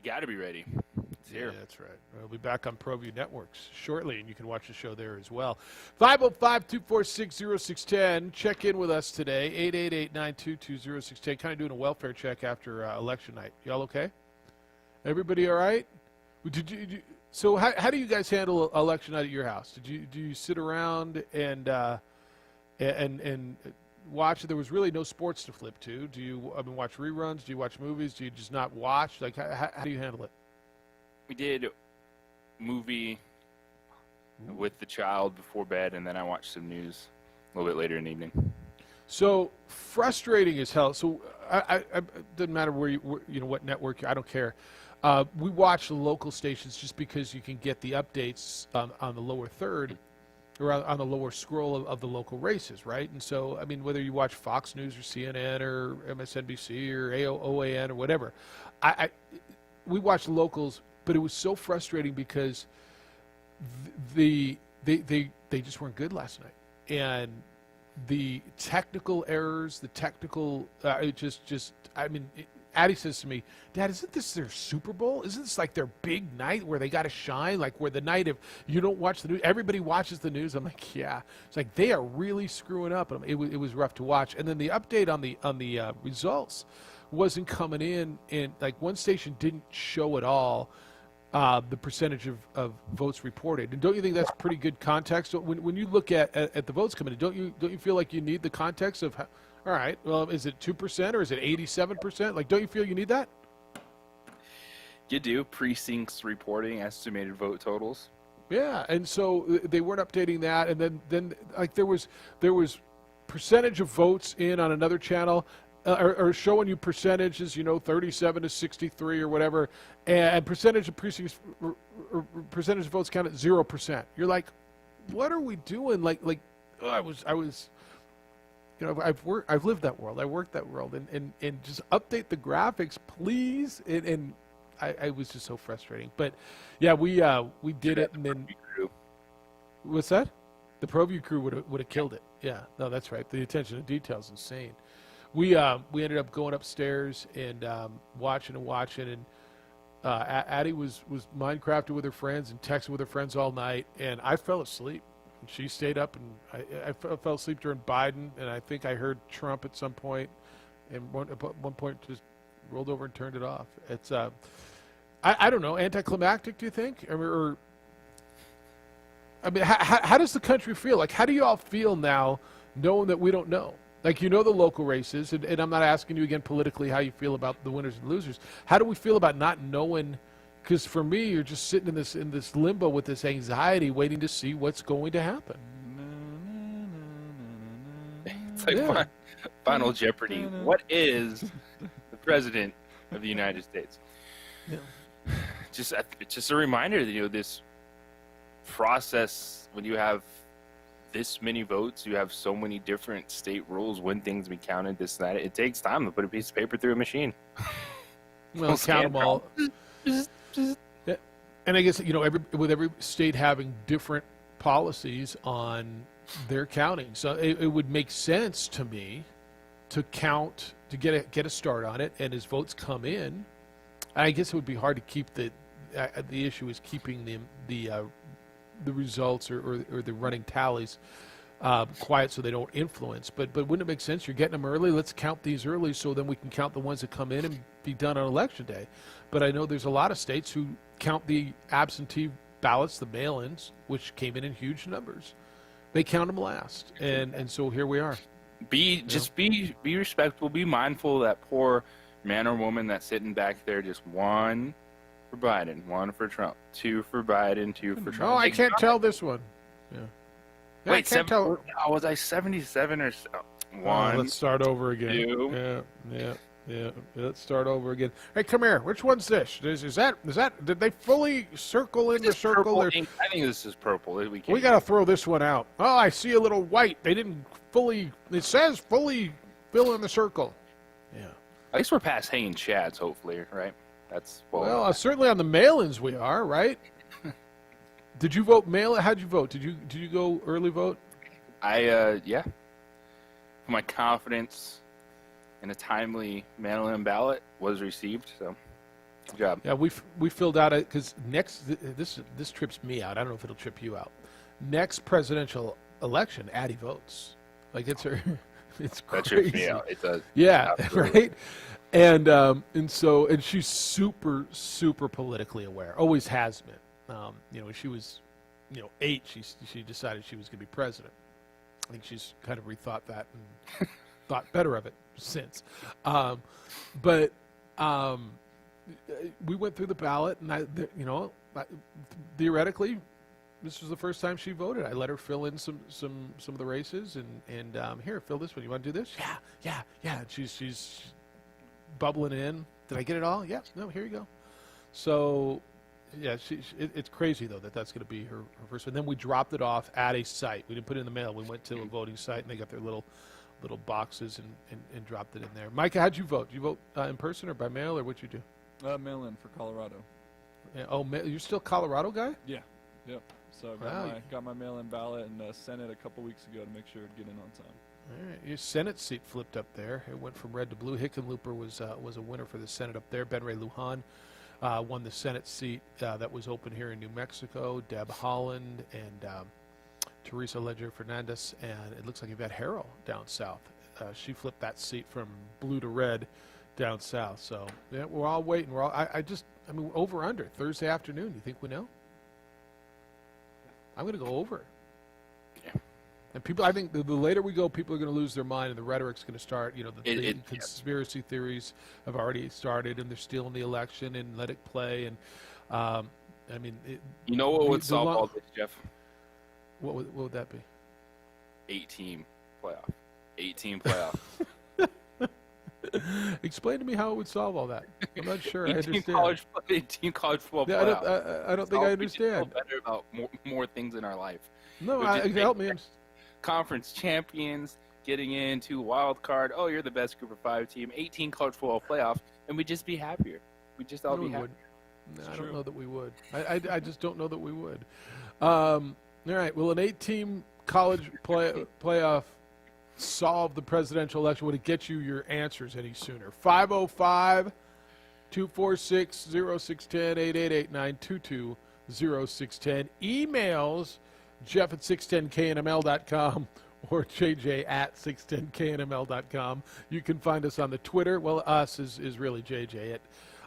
Got to be ready. It's here. Yeah, that's right. We'll be back on ProView Networks shortly, and you can watch the show there as well. 505-246-0610. Check in with us today, 888-922-0610. Kind of doing a welfare check after election night. Y'all okay? Everybody all right? So how do you guys handle election night at your house? Do you sit around and watch? There was really no sports to flip to. Do you watch reruns? Do you watch movies? Do you just not watch? Like how do you handle it? We did movie with the child before bed, and then I watched some news a little bit later in the evening. So frustrating as hell. So I doesn't matter where what network. I don't care. We watch the local stations just because you can get the updates on the lower third or on the lower scroll of the local races, right? And so, I mean, whether you watch Fox News or CNN or MSNBC or OAN or whatever, we watch the locals, but it was so frustrating because they just weren't good last night. And the technical errors, Addie says to me, Dad, isn't this their Super Bowl? Isn't this like their big night where they got to shine? Like where the night if you don't watch the news, everybody watches the news. I'm like, yeah. It's like they are really screwing up. And it was rough to watch. And then the update on the results wasn't coming in. And like one station didn't show it all. the percentage of votes reported. And don't you think that's pretty good context? So when you look at the votes coming in, don't you feel like you need the context of, all right, well, is it 2% or is it 87%? Like, don't you feel you need that? You do. Precincts reporting estimated vote totals. Yeah, and so they weren't updating that, and then like there was percentage of votes in on another channel, or showing you percentages, 37 to 63 or whatever, and percentage of precincts or percentage of votes counted 0%. You're like, what are we doing? Like I was. I've lived that world. I worked that world, and just update the graphics, please. And I was just so frustrating. But yeah, we did it, and then what's that? The ProView crew would have killed it. Yeah, no, that's right. The attention to detail is insane. We ended up going upstairs and watching, and Addie was Minecrafting with her friends and texting with her friends all night, and I fell asleep. And she stayed up, and I fell asleep during Biden, and I think I heard Trump at some point, and at one point just rolled over and turned it off. It's I don't know, anticlimactic, do you think? How does the country feel? Like, how do you all feel now knowing that we don't know? Like, the local races, and I'm not asking you again politically how you feel about the winners and losers. How do we feel about not knowing? Because for me, you're just sitting in this limbo with this anxiety, waiting to see what's going to happen. It's like Final Jeopardy. What is the president of the United States? Yeah. Just a reminder that this process, when you have this many votes, you have so many different state rules when things be counted, this and that. It takes time to put a piece of paper through a machine. Well, count them all. Yeah. And I guess with every state having different policies on their counting, so it would make sense to me to count, to get a start on it, and as votes come in, I guess it would be hard to keep the issue is keeping the results or the running tallies quiet so they don't influence. But wouldn't it make sense? You're getting them early. Let's count these early so then we can count the ones that come in and be done on election day. But I know there's a lot of states who count the absentee ballots, the mail-ins, which came in huge numbers. They count them last, and so here we are. Be respectful. Be mindful of that poor man or woman that's sitting back there, just one for Biden, one for Trump, two for Biden, two for Trump. Oh, I can't tell this one. Yeah. Wait, I can't tell. Was I 77 or so? One. Let's start over again. Two. Yeah. Let's start over again. Hey, come here. Which one's this? Is that? Did they fully circle in the circle? I think this is purple. We got to throw this one out. Oh, I see a little white. They didn't fully. It says fully fill in the circle. Yeah. At least we're past hanging chads, hopefully, right? That's certainly on the mail-ins we are, right? Did you vote mail? How'd you vote? Did you go early vote? Yeah. My confidence in a timely mail-in ballot was received, so good job. Yeah, we filled out it because this trips me out. I don't know if it'll trip you out. Next presidential election, Addie votes. Like it's crazy. That trips me out. It does. Yeah, right. And she's super politically aware. Always has been. She was, 8. She decided she was going to be president. I think she's kind of rethought that and thought better of it since. But we went through the ballot, and theoretically, this was the first time she voted. I let her fill in some of the races, and here, fill this one. You want to do this? Yeah. And she's bubbling in. Did I get it all? Yeah. No, here you go. So, yeah, it's crazy though that's going to be her first one. Then we dropped it off at a site. We didn't put it in the mail. We went to a voting site, and they got their little boxes and dropped it in there. Micah, how'd you vote? Did you vote in person or by mail, or what'd you do? Mail in for Colorado. Yeah, you're still a Colorado guy? Yeah. Yep. So I got my mail-in ballot and sent it a couple weeks ago to make sure it'd get in on time. All right, your Senate seat flipped up there. It went from red to blue. Hickenlooper was a winner for the Senate up there. Ben Ray Lujan won the Senate seat that was open here in New Mexico. Deb Holland and Teresa Ledger Fernandez, and it looks like Yvette Harrell down south. She flipped that seat from blue to red down south. So yeah, we're all waiting. I mean, over under Thursday afternoon. You think we know? I'm going to go over. Yeah. And people, I think the later we go, people are going to lose their mind, and the rhetoric's going to start. You know, the conspiracy theories have already started, and they're still in the election, and let it play. And I mean, you know what would solve all this, Jeff? What would that be? 8-team playoff. 8-team playoff. Explain to me how it would solve all that. I'm not sure I understand. 18 college football playoff. I don't think I understand. Feel better about more things in our life. No, help me. Conference champions, getting into wild card. Oh, you're the best group of 5 team. 18 college football playoff, and we'd just be happier. We'd just all be happier. No, I don't know that we would. I just don't know that we would. All right. Will an 8-team college playoff solve the presidential election? Would it get you your answers any sooner? 505-246-0610, 888-922-0610. Emails, Jeff at 610knml.com or JJ at 610knml.com. You can find us on the Twitter. Well, us is really JJ at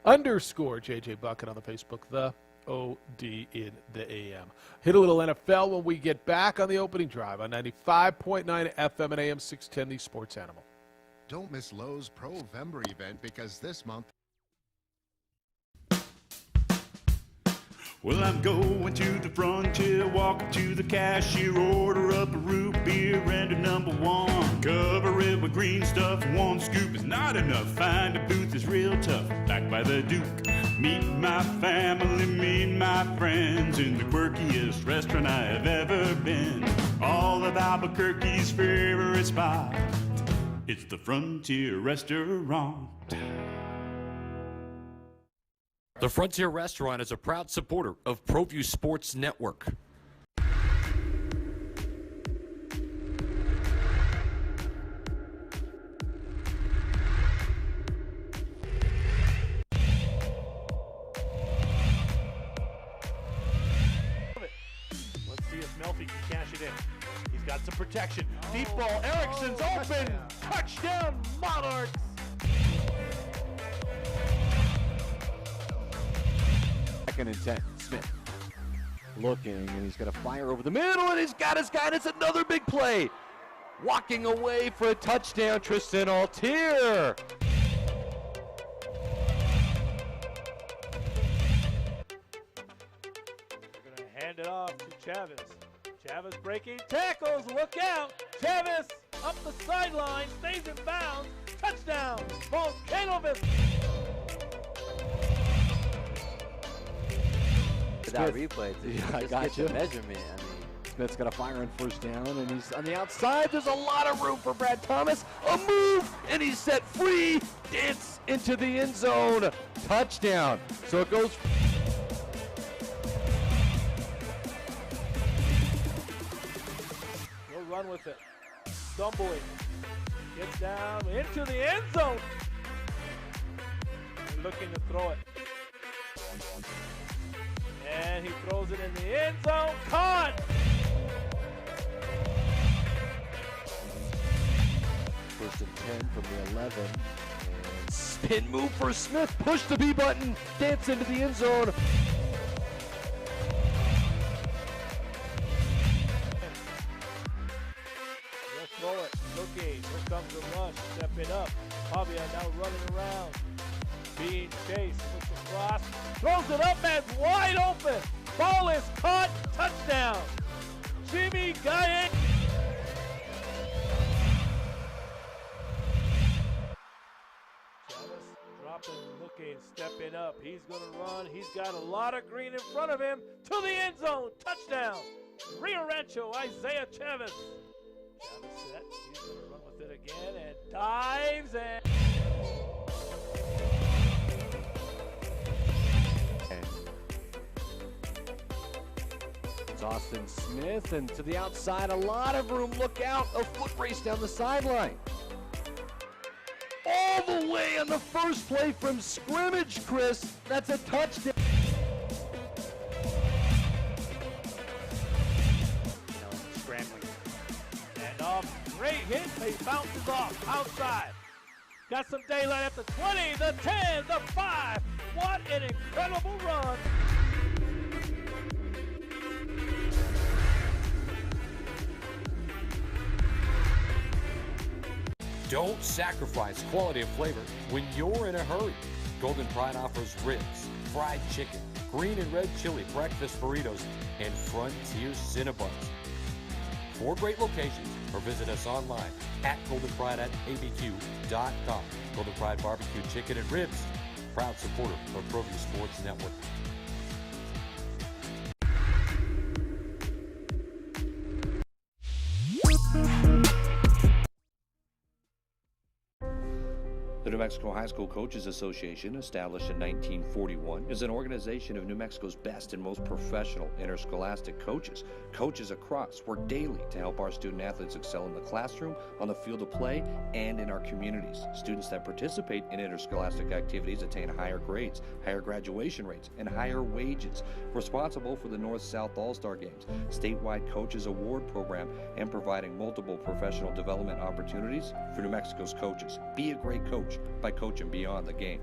_JJ Bucket on the Facebook, the OD in the AM. Hit a little NFL when we get back on the opening drive on 95.9 FM and AM 610, the Sports Animal. Don't miss Lowe's Pro-Vember event because this month. Well, I'm going to the frontier, walking to the cashier, order up a root beer and a number 1. Cover it with green stuff, 1 scoop is not enough. Find a booth is real tough, back by the Duke. Meet my family, meet my friends in the quirkiest restaurant I have ever been. All of Albuquerque's favorite spot, it's the Frontier Restaurant. The Frontier Restaurant is a proud supporter of ProView Sports Network. Let's see if Melfi can cash it in. He's got some protection. Deep ball. Erickson's open. Touchdown, Monarchs. Second and 10. Smith looking, and he's going to fire over the middle, and he's got his guy, and it's another big play. Walking away for a touchdown, Tristan Altier. They're going to hand it off to Chavez. Chavez breaking tackles. Look out. Chavez up the sideline. Stays in bounds. Touchdown. Volcanovic. That replay to get the measurement. I mean, Smith's got a fire on first down, and he's on the outside. There's a lot of room for Brad Thomas. A move, and he's set free. It's into the end zone. Touchdown. So it goes. He'll run with it. Stumbling. Gets down into the end zone. And looking to throw it. And he throws it in the end zone. Caught! First and 10 from the 11. And spin move for Smith. Push the B button. Dance into the end zone. He'll throw it. Looking. Here comes the rush. Stepping up. Pavia now running around. Being chased. Looks across. Throws it up and wide open. Ball is caught. Touchdown. Jimmy Gaye. Chavez dropping, looking, stepping up. He's going to run. He's got a lot of green in front of him. To the end zone. Touchdown. Rio Rancho, Isaiah Chavez. Chavez set. He's going to run with it again and dives and... It's Austin Smith, and to the outside, a lot of room. Look out, a foot race down the sideline. All the way on the first play from scrimmage, Chris. That's a touchdown. Scrambling. And off, great hit. He bounces off outside. Got some daylight at the 20, the 10, the 5. What an incredible run! Don't sacrifice quality and flavor when you're in a hurry. Golden Pride offers ribs, fried chicken, green and red chili breakfast burritos, and Frontier Cinnabons. 4 great locations, or visit us online at goldenpride@abq.com. Golden Pride Barbecue Chicken and Ribs, proud supporter of ProView Sports Network. The New Mexico High School Coaches Association, established in 1941, is an organization of New Mexico's best and most professional interscholastic coaches. Coaches across work daily to help our student athletes excel in the classroom, on the field of play, and in our communities. Students that participate in interscholastic activities attain higher grades, higher graduation rates, and higher wages. Responsible for the North-South All-Star Games, statewide Coaches Award Program, and providing multiple professional development opportunities for New Mexico's coaches. Be a great coach by coaching beyond the game.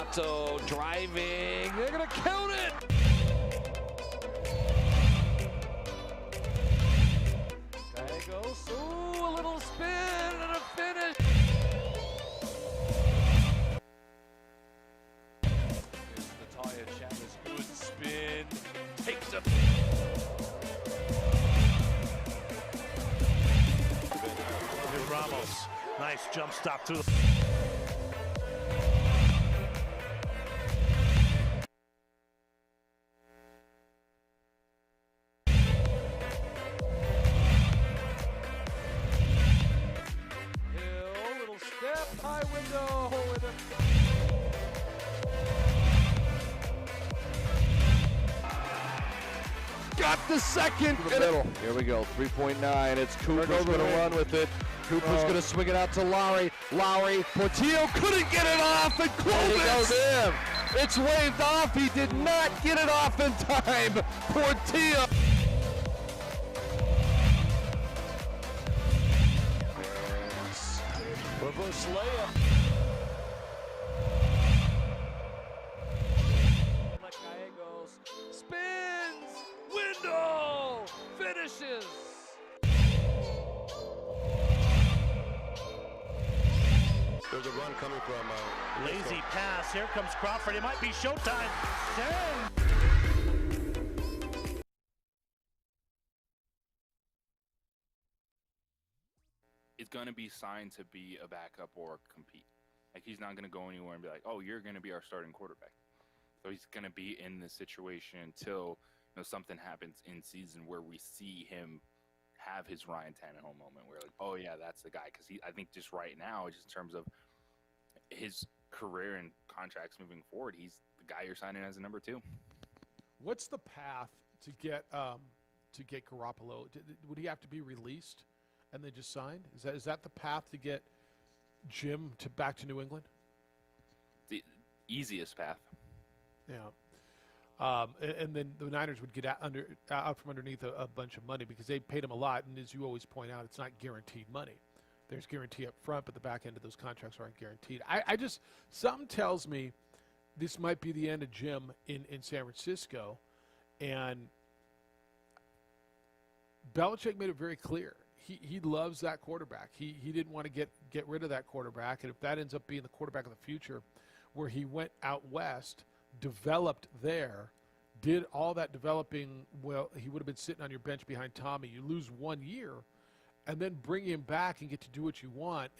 Otto driving. They're going to count it. Gallegos. Ooh, a little spin and a finish. Here's Natalia Chavez. Good spin. Takes a. Ramos. Nice jump stop through the. Little step, high window with a. Got the second. In the middle. Here we go. 3.9. It's Cooper's going to run with it. Cooper's going to swing it out to Lowry. Lowry. Portillo couldn't get it off, and Clovis goes in. It's waved off. He did not get it off in time. Portillo. Reverse layup. Gallegos spins, window, finishes. There's a run coming from lazy pass. Here comes Crawford. It might be showtime. It's going to be signed to be a backup or compete. Like, he's not going to go anywhere and be like, oh, you're going to be our starting quarterback. So he's going to be in this situation until something happens in season where we see him have his Ryan Tannehill moment where, like, oh, yeah, that's the guy. Because I think just right now, just in terms of his career and contracts moving forward, he's the guy you're signing as a number 2. What's the path to get Garoppolo? Would he have to be released and then just signed? Is that the path to get Jim back to New England? The easiest path. Yeah. And then the Niners would get out from underneath a bunch of money because they paid him a lot. And as you always point out, it's not guaranteed money. There's guarantee up front, but the back end of those contracts aren't guaranteed. Something tells me this might be the end of Jim in San Francisco. And Belichick made it very clear. He loves that quarterback. He didn't want to get rid of that quarterback. And if that ends up being the quarterback of the future, where he went out west, developed there, did all that developing, well, he would have been sitting on your bench behind Tommy. You lose 1 year, and then bring him back and get to do what you want.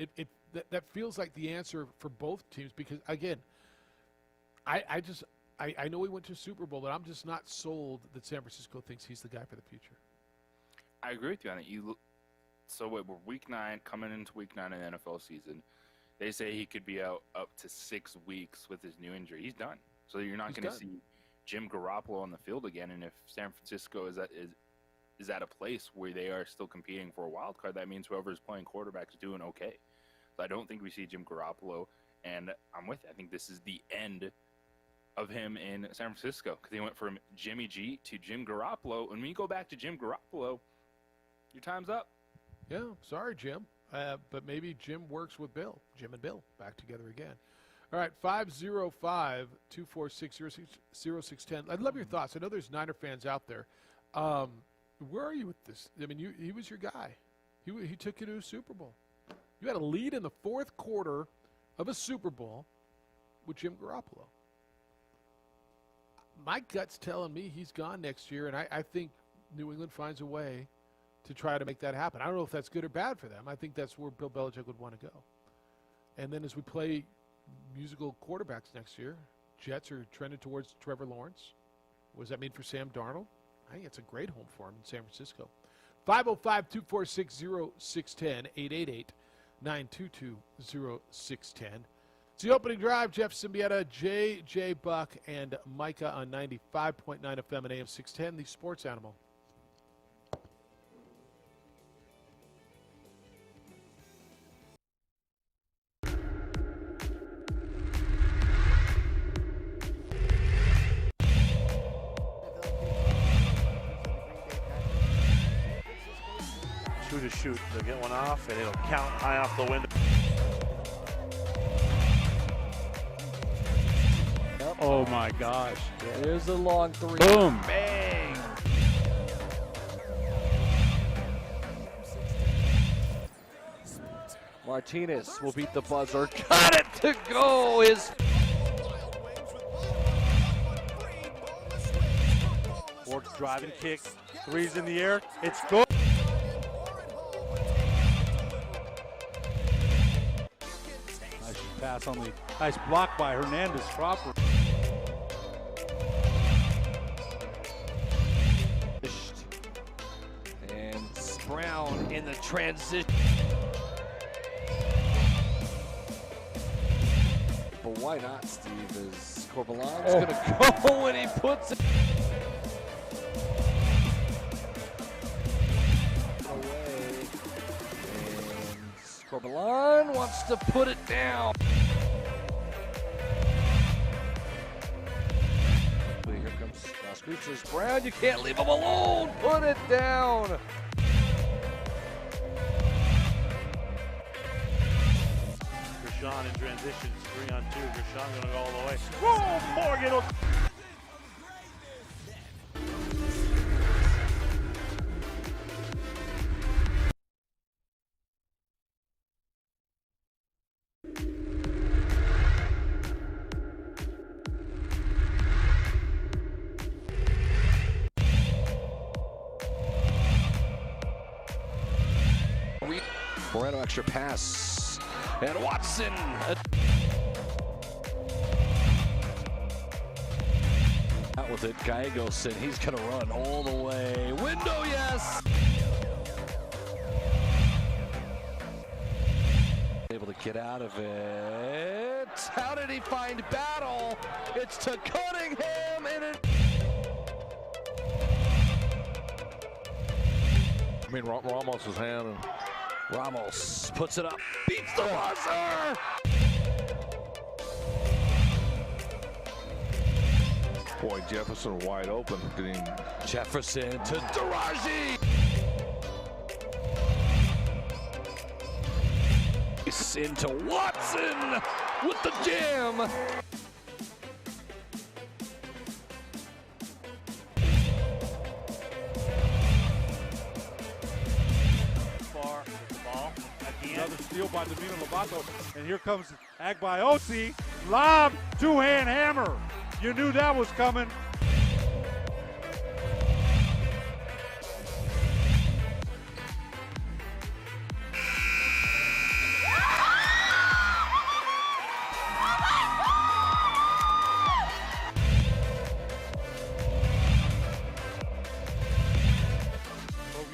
That feels like the answer for both teams because, again, I know he went to a Super Bowl, but I'm just not sold that San Francisco thinks he's the guy for the future. I agree with you on it. So we're week 9, coming into week 9 in the NFL season. They say he could be out up to 6 weeks with his new injury. He's done. So you're not going to see Jim Garoppolo on the field again. And if San Francisco is at a place where they are still competing for a wild card, that means whoever's playing quarterback is doing okay. So I don't think we see Jim Garoppolo. And I'm with you. I think this is the end of him in San Francisco because he went from Jimmy G to Jim Garoppolo. And when you go back to Jim Garoppolo, your time's up. Yeah, sorry, Jim. But maybe Jim works with Bill. Jim and Bill back together again. All right, 505-246-0610. I'd love your thoughts. I know there's Niner fans out there. Where are you with this? I mean, he was your guy. He took you to a Super Bowl. You had a lead in the fourth quarter of a Super Bowl with Jim Garoppolo. My gut's telling me he's gone next year, and I think New England finds a way to try to make that happen. I don't know if that's good or bad for them. I think that's where Bill Belichick would want to go. And then as we play musical quarterbacks next year, Jets are trending towards Trevor Lawrence. What does that mean for Sam Darnold? I think it's a great home for him in San Francisco. 505-246-0610, 888-922-0610. It's the opening drive. Jeff Siembieda, J.J. Buck, and Micah on 95.9 FM and AM 610, the Sports Animal. Shoot. They'll get one off, and it'll count high off the window. Oh my gosh. There's a long three. Boom. Bang. Martinez will beat the buzzer. Got it to go. Bork's driving kick. Three's in the air. It's good. Nice pass on the nice block by Hernandez Cropper. And Brown in the transition. But why not, Steve? Is Corbalan's going to go and he puts it away. And Corbalan wants to put it down. Here comes Screechers. Brown, you can't leave him alone. Put it down. Gershon in transition. 3-on-2. Gershon going to go all the way. Whoa, Morgan. Moreno extra pass. And Watson. Out with it, Gallegos, and he's going to run all the way. Window, yes! Able to get out of it. How did he find Battle? It's to Cunningham, and it... I mean, Ramos' hand. And Ramos puts it up, beats the buzzer! Boy, Jefferson wide open. Jefferson to Daraji! Into Watson with the jam! Another steal by Domino Lobato, and here comes Agbaiosi. Lob, two-hand hammer. You knew that was coming.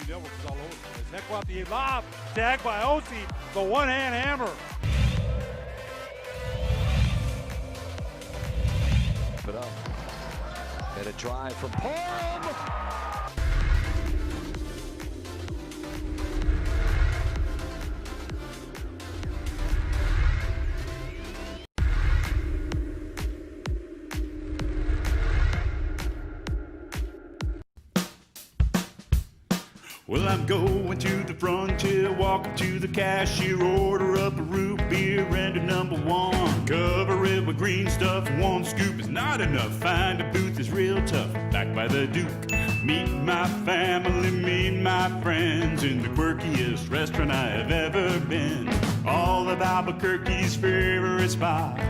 Network is all over the place. Heck about the lob to Agbaiosi, the one-hand hammer. Put up. And a drive from Parham. Well, I'm going to the frontier, walking to the cashier, order up a root beer and a number one. Cover it with green stuff, one scoop is not enough. Find a booth is real tough, back by the Duke. Meet my family, meet my friends in the quirkiest restaurant I have ever been. All of Albuquerque's favorite spot.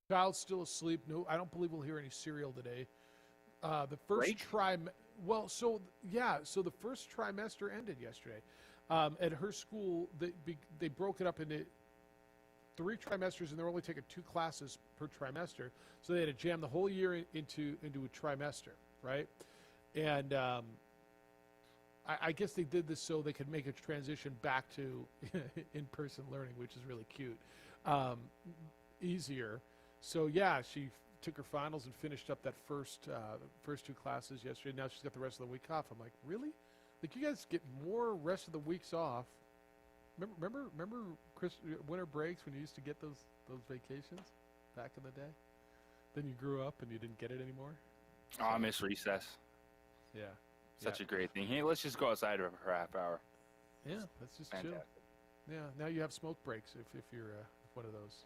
Child's still asleep. No, I don't believe we'll hear any cereal today. The first so the first trimester ended yesterday. At her school, they broke it up into 3 trimesters, and they're only taking 2 classes per trimester. So they had to jam the whole year into a trimester, right? And I guess they did this so they could make a transition back to in-person learning, which is really cute, easier. So yeah, she took her finals and finished up that first 2 classes yesterday. Now she's got the rest of the week off. I'm like, really? Like, you guys get more rest of the weeks off. Remember winter breaks when you used to get those vacations back in the day? Then you grew up and you didn't get it anymore? Oh, I miss recess. Yeah. Such a great thing. Hey, let's just go outside for a half hour. Yeah, let's just Fantastic. chill. Yeah, now you have smoke breaks if you're one of those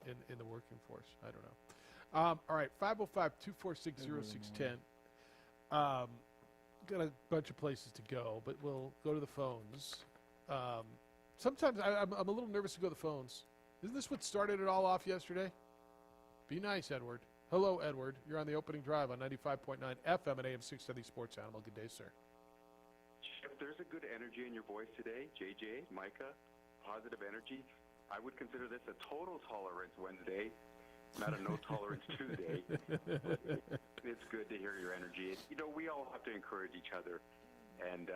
in the working force. I don't know. All right, 505-246-0610. Got a bunch of places to go, but we'll go to the phones. Sometimes I'm a little nervous to go to the phones. Isn't this what started it all off yesterday? Be nice, Edward. Hello, Edward. You're on the opening drive on 95.9 FM and AM 670 Sports Animal. Good day, sir. If there's a good energy in your voice today, JJ, Micah, positive energy, I would consider this a total tolerance Wednesday, not a no tolerance Tuesday. It's good to hear your energy. You know, we all have to encourage each other and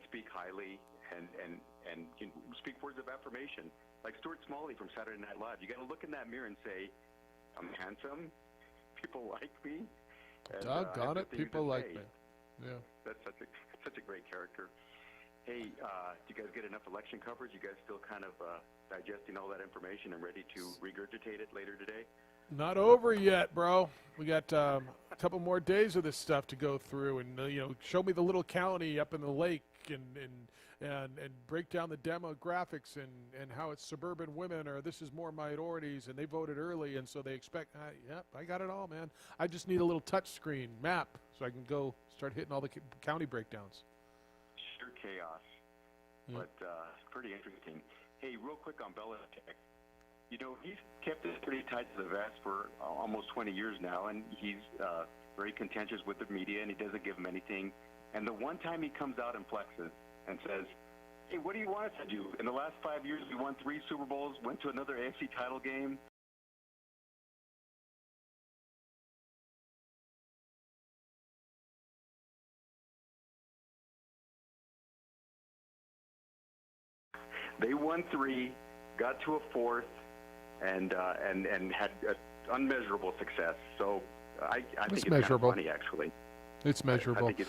speak highly and you know, speak words of affirmation. Like Stuart Smalley from Saturday Night Live, you got to look in that mirror and say, "I'm handsome. People like me." Doggone it, people like me. Yeah, that's such a great character. Hey, do you guys get enough election coverage? You guys still kind of digesting all that information and ready to regurgitate it later today? Not over yet, bro. We got a couple more days of this stuff to go through, and show me the little county up in the lake, and break down the demographics and how it's suburban women, or this is more minorities, and they voted early, and so they expect. Yep, I got it all, man. I just need a little touch screen map so I can go start hitting all the county breakdowns. Sure chaos, but pretty interesting. Hey, real quick on Belichick. You know, he's kept it pretty tight to the vest for almost 20 years now, and he's very contentious with the media, and he doesn't give them anything. And the one time he comes out and flexes and says, "Hey, what do you want us to do? In the last 5 years, we won 3 Super Bowls, went to another AFC title game." They won 3, got to a 4th, and had unmeasurable success. So I think it's measurable. Kind of funny, actually. It's measurable. I think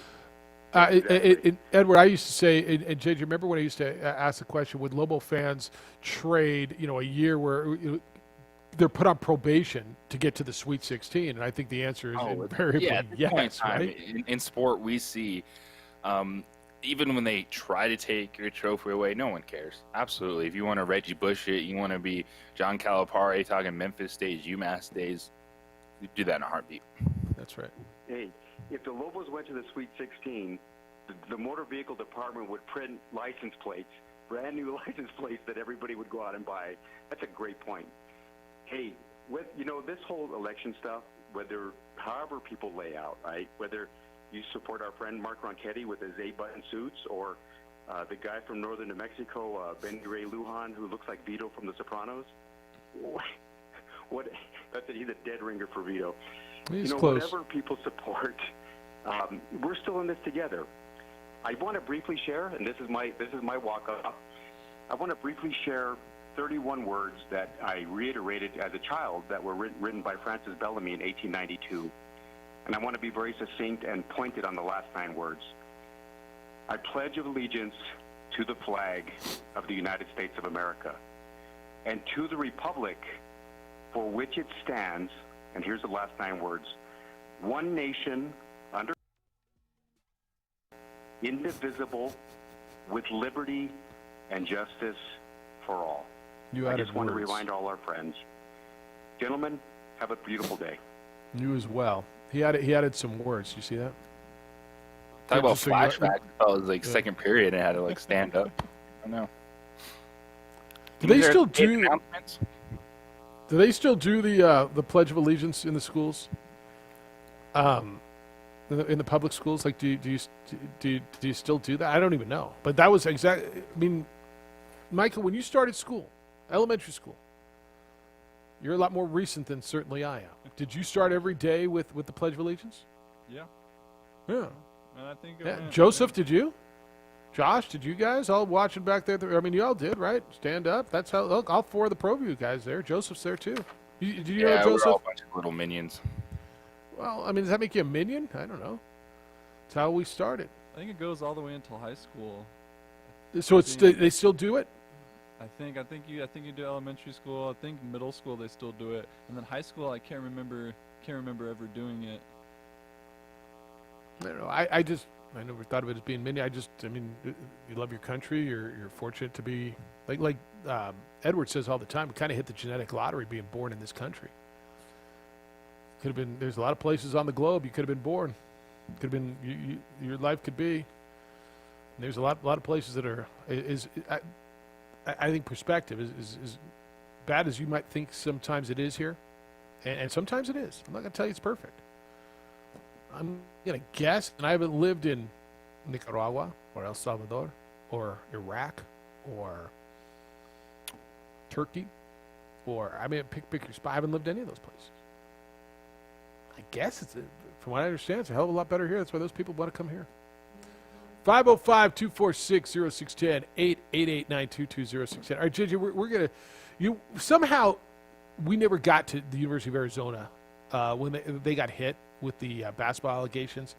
it's Edward, I used to say, and Jay, do you remember when I used to ask the question, would Lobo fans trade, a year where they're put on probation to get to the Sweet 16? And I think the answer is invariably yes, right? In sport, we see, even when they try to take your trophy away, no one cares. Absolutely. If you want to Reggie Bush it, you want to be John Calipari talking Memphis days, UMass days, you do that in a heartbeat. That's right. Hey, if the Lobos went to the Sweet 16, the motor vehicle department would print license plates, brand new license plates that everybody would go out and buy. That's a great point. Hey, this whole election stuff, however people lay out, right? Whether you support our friend Mark Ronchetti with his 8-button suits, or the guy from northern New Mexico, Benny Ray Lujan, who looks like Vito from The Sopranos. He's a dead ringer for Vito. He's close. Whatever people support, we're still in this together. I want to briefly share, and this is my walk-up. I want to briefly share 31 words that I reiterated as a child that were written by Francis Bellamy in 1892. And I want to be very succinct and pointed on the last 9 words. I pledge allegiance to the flag of the United States of America and to the republic for which it stands, and here's the last 9 words, one nation under indivisible with liberty and justice for all. I just want to remind all our friends. Gentlemen, have a beautiful day. You as well. He added some words. You see that? Talk about flashback. It was like second period and I had to stand up. I don't know. Do they still do? Do they still do the Pledge of Allegiance in the schools? In the public schools, like do you still do that? I don't even know. But that was exactly. I mean, Michael, when you started school, elementary school, you're a lot more recent than certainly I am. Did you start every day with the Pledge of Allegiance? Yeah. Yeah. And I think Joseph, did you? Josh, did you guys all watching back there? I mean, you all did, right? Stand up. That's how. Look, all 4 of the ProView guys there. Joseph's there too. Do you know Joseph? We're all a bunch of little minions. Well, I mean, does that make you a minion? I don't know. It's how we started. I think it goes all the way until high school. So they still do it? I think you do elementary school. I think middle school they still do it, and then high school I can't remember ever doing it. I don't know. I never thought of it as being mini. I mean, you love your country. You're fortunate to be like Edward says all the time. We kind of hit the genetic lottery being born in this country. Could have been. There's a lot of places on the globe you could have been born. Could have been. Your life could be. And there's a lot of places that are. I think perspective is bad as you might think. Sometimes it is here, and sometimes it is. I'm not gonna tell you it's perfect. I'm gonna guess, and I haven't lived in Nicaragua or El Salvador or Iraq or Turkey or pick your spot. I haven't lived any of those places. I guess from what I understand, it's a hell of a lot better here. That's why those people want to come here. 505-246-0610, 888-922-0610. All right, JJ, we're going to – somehow we never got to the University of Arizona when they got hit with the basketball allegations.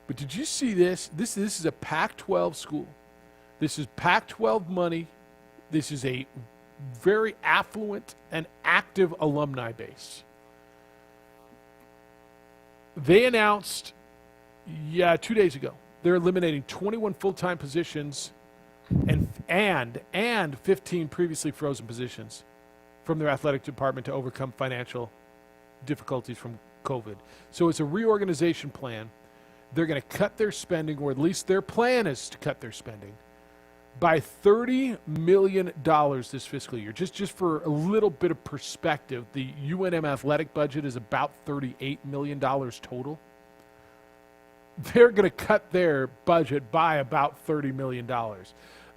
But did you see this? This is a Pac-12 school. This is Pac-12 money. This is a very affluent and active alumni base. They announced, 2 days ago, they're eliminating 21 full-time positions and 15 previously frozen positions from their athletic department to overcome financial difficulties from COVID. So it's a reorganization plan. They're going to cut their spending, or at least their plan is to cut their spending, by $30 million this fiscal year. Just for a little bit of perspective, the UNM athletic budget is about $38 million total. They're going to cut their budget by about $30 million.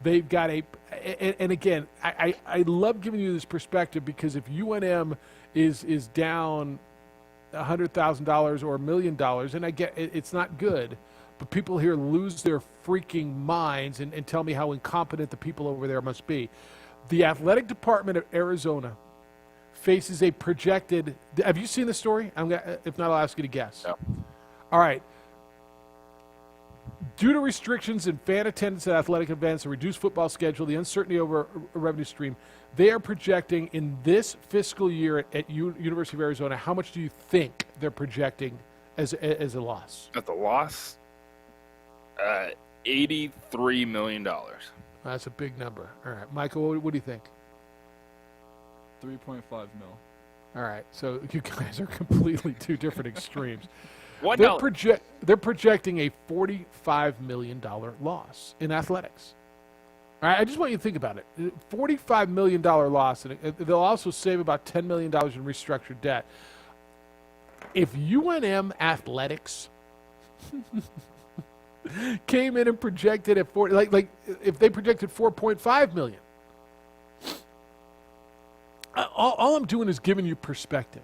They've got and again, I love giving you this perspective, because if UNM is down $100,000 or $1 million, and I get it's not good, but people here lose their freaking minds and tell me how incompetent the people over there must be. The athletic department of Arizona faces a projected. Have you seen the story? If not, I'll ask you to guess. No. All right. Due to restrictions in fan attendance at athletic events, a reduced football schedule, the uncertainty over a revenue stream, they are projecting in this fiscal year at University of Arizona. How much do you think they're projecting as a loss? At the loss, $83 million. That's a big number. All right, Michael, what do you think? 3.5 mil. All right, so you guys are completely two different extremes. They're projecting a $45 million loss in athletics. All right, I just want you to think about it. $45 million loss, and they'll also save about $10 million in restructured debt. If UNM athletics came in and projected at if they projected $4.5 million, all I'm doing is giving you perspective.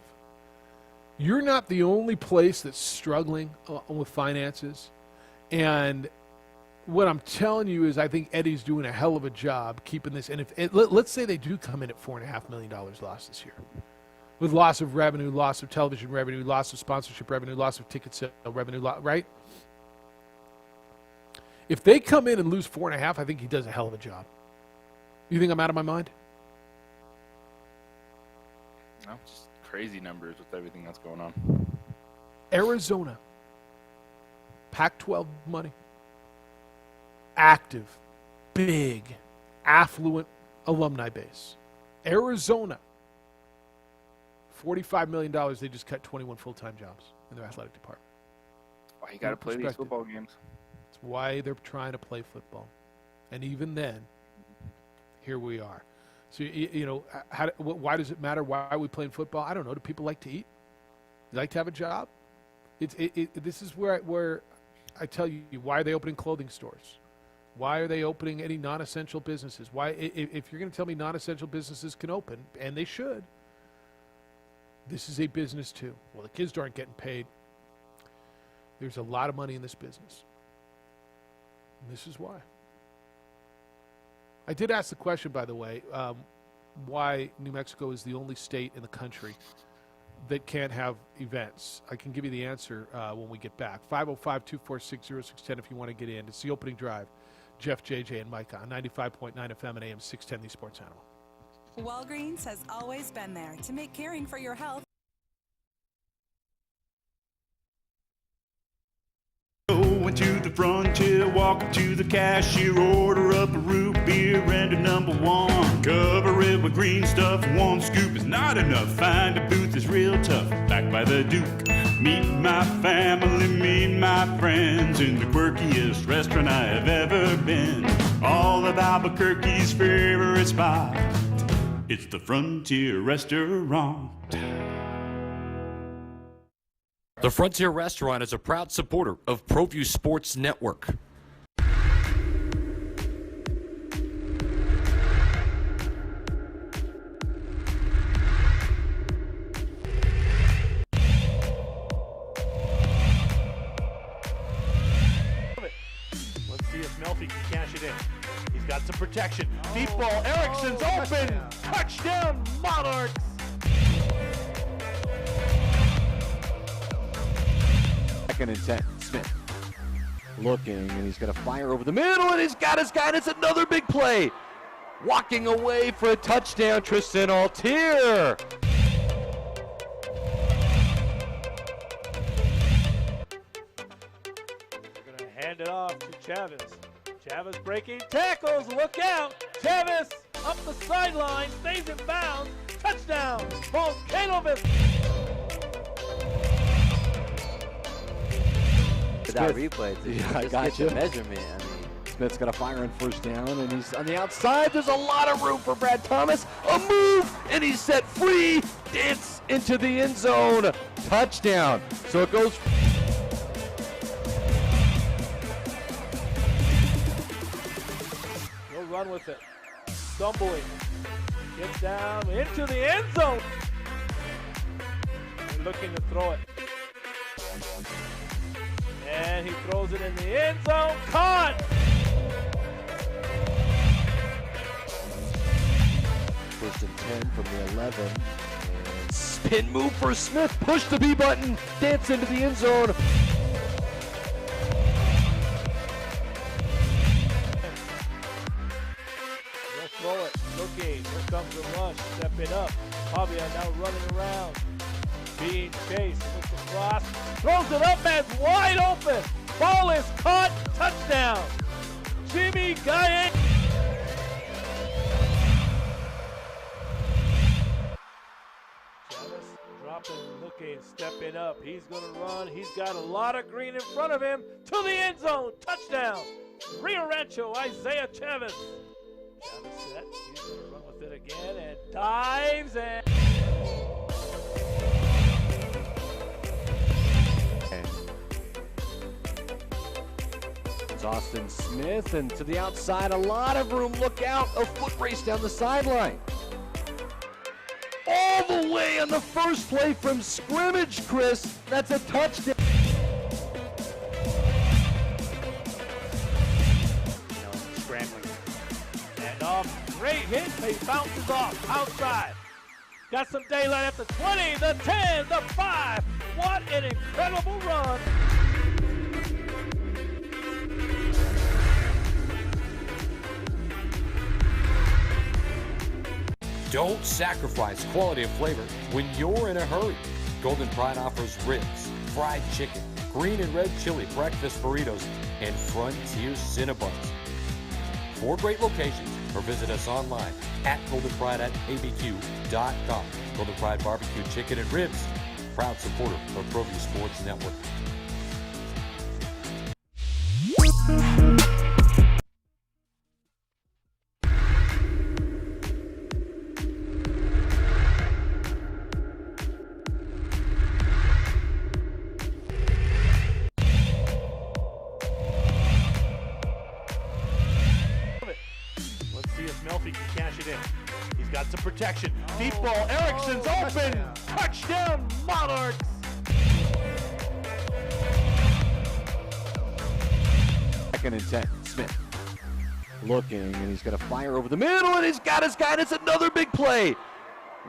You're not the only place that's struggling with finances. And what I'm telling you is I think Eddie's doing a hell of a job keeping this. And let's say they do come in at $4.5 million loss this year, with loss of revenue, loss of television revenue, loss of sponsorship revenue, loss of ticket sale revenue, right? If they come in and lose 4.5, I think he does a hell of a job. You think I'm out of my mind? No, just crazy numbers with everything that's going on. Arizona, Pac-12 money, active, big, affluent alumni base. Arizona, $45 million. They just cut 21 full-time jobs in their athletic department. Why you got to play these football games? That's why they're trying to play football. And even then, here we are. So, why does it matter? Why are we playing football? I don't know. Do people like to eat? They like to have a job? This is where I tell you, why are they opening clothing stores? Why are they opening any non-essential businesses? Why, if you're going to tell me non-essential businesses can open, and they should, this is a business too. Well, the kids aren't getting paid. There's a lot of money in this business. And this is why. I did ask the question, by the way, why New Mexico is the only state in the country that can't have events. I can give you the answer when we get back. 505-246-0610 if you want to get in. It's the opening drive. Jeff, JJ, and Micah on 95.9 FM and AM 610, the Sports Animal. Walgreens has always been there to make caring for your health. Going to the frontier. walk up to the cashier, order up a root beer and a number one. Cover it with green stuff, one scoop is not enough. Find a booth that's real tough, back by the Duke. Meet my family, meet my friends in the quirkiest restaurant I have ever been. All of Albuquerque's favorite spot, it's the Frontier Restaurant. The Frontier Restaurant is a proud supporter of ProView Sports Network. Let's see if Melfi can cash it in. He's got some protection. Deep ball. Erickson's open. Touchdown, Monarchs. Second and 10. Smith looking, and he's going to fire over the middle, and he's got his guy, and it's another big play. Walking away for a touchdown, Tristan Altier. They're going to hand it off to Chavez. Chavez breaking tackles. Look out. Chavez up the sideline. Stays in bounds. Touchdown. Volcanovic. That replay, I got you. Measurement. I mean, Smith's got a fire on first down, and he's on the outside. There's a lot of room for Brad Thomas. A move, and he's set free. Dance into the end zone. Touchdown. So it goes. He'll run with it. Stumbling. Gets down into the end zone. And looking to throw it. And he throws it in the end zone. Caught! First and 10 from the 11. And spin move for Smith. Push the B button. Dance into the end zone. He'll throw it. Looking. Here comes the rush. Stepping up. Javier now running around. Being chased. Looks across. Throws it up. Man's wide open. Ball is caught. Touchdown. Jimmy Gaye. Chavez dropping, looking, stepping up. He's going to run. He's got a lot of green in front of him. To the end zone. Touchdown. Rio Rancho, Isaiah Chavez. Chavez set. He's going to run with it again and dives and... It's Austin Smith, and to the outside, a lot of room. Look out, a foot race down the sideline. All the way on the first play from scrimmage, Chris. That's a touchdown. Scrambling. And off, great hit. He bounces off outside. Got some daylight at the 20, the 10, the 5. What an incredible run. Don't sacrifice quality of flavor when you're in a hurry. Golden Pride offers ribs, fried chicken, green and red chili breakfast burritos, and Frontier Cinnabons. 4 great locations, or visit us online at goldenpride@abq.com. Golden Pride Barbecue Chicken and Ribs, proud supporter of ProView Sports Network. Melfi can cash it in. He's got some protection. Deep ball. Erickson's open. Touchdown, Monarchs. Second and 10. Smith looking, and he's going to fire over the middle, and he's got his guy, and it's another big play.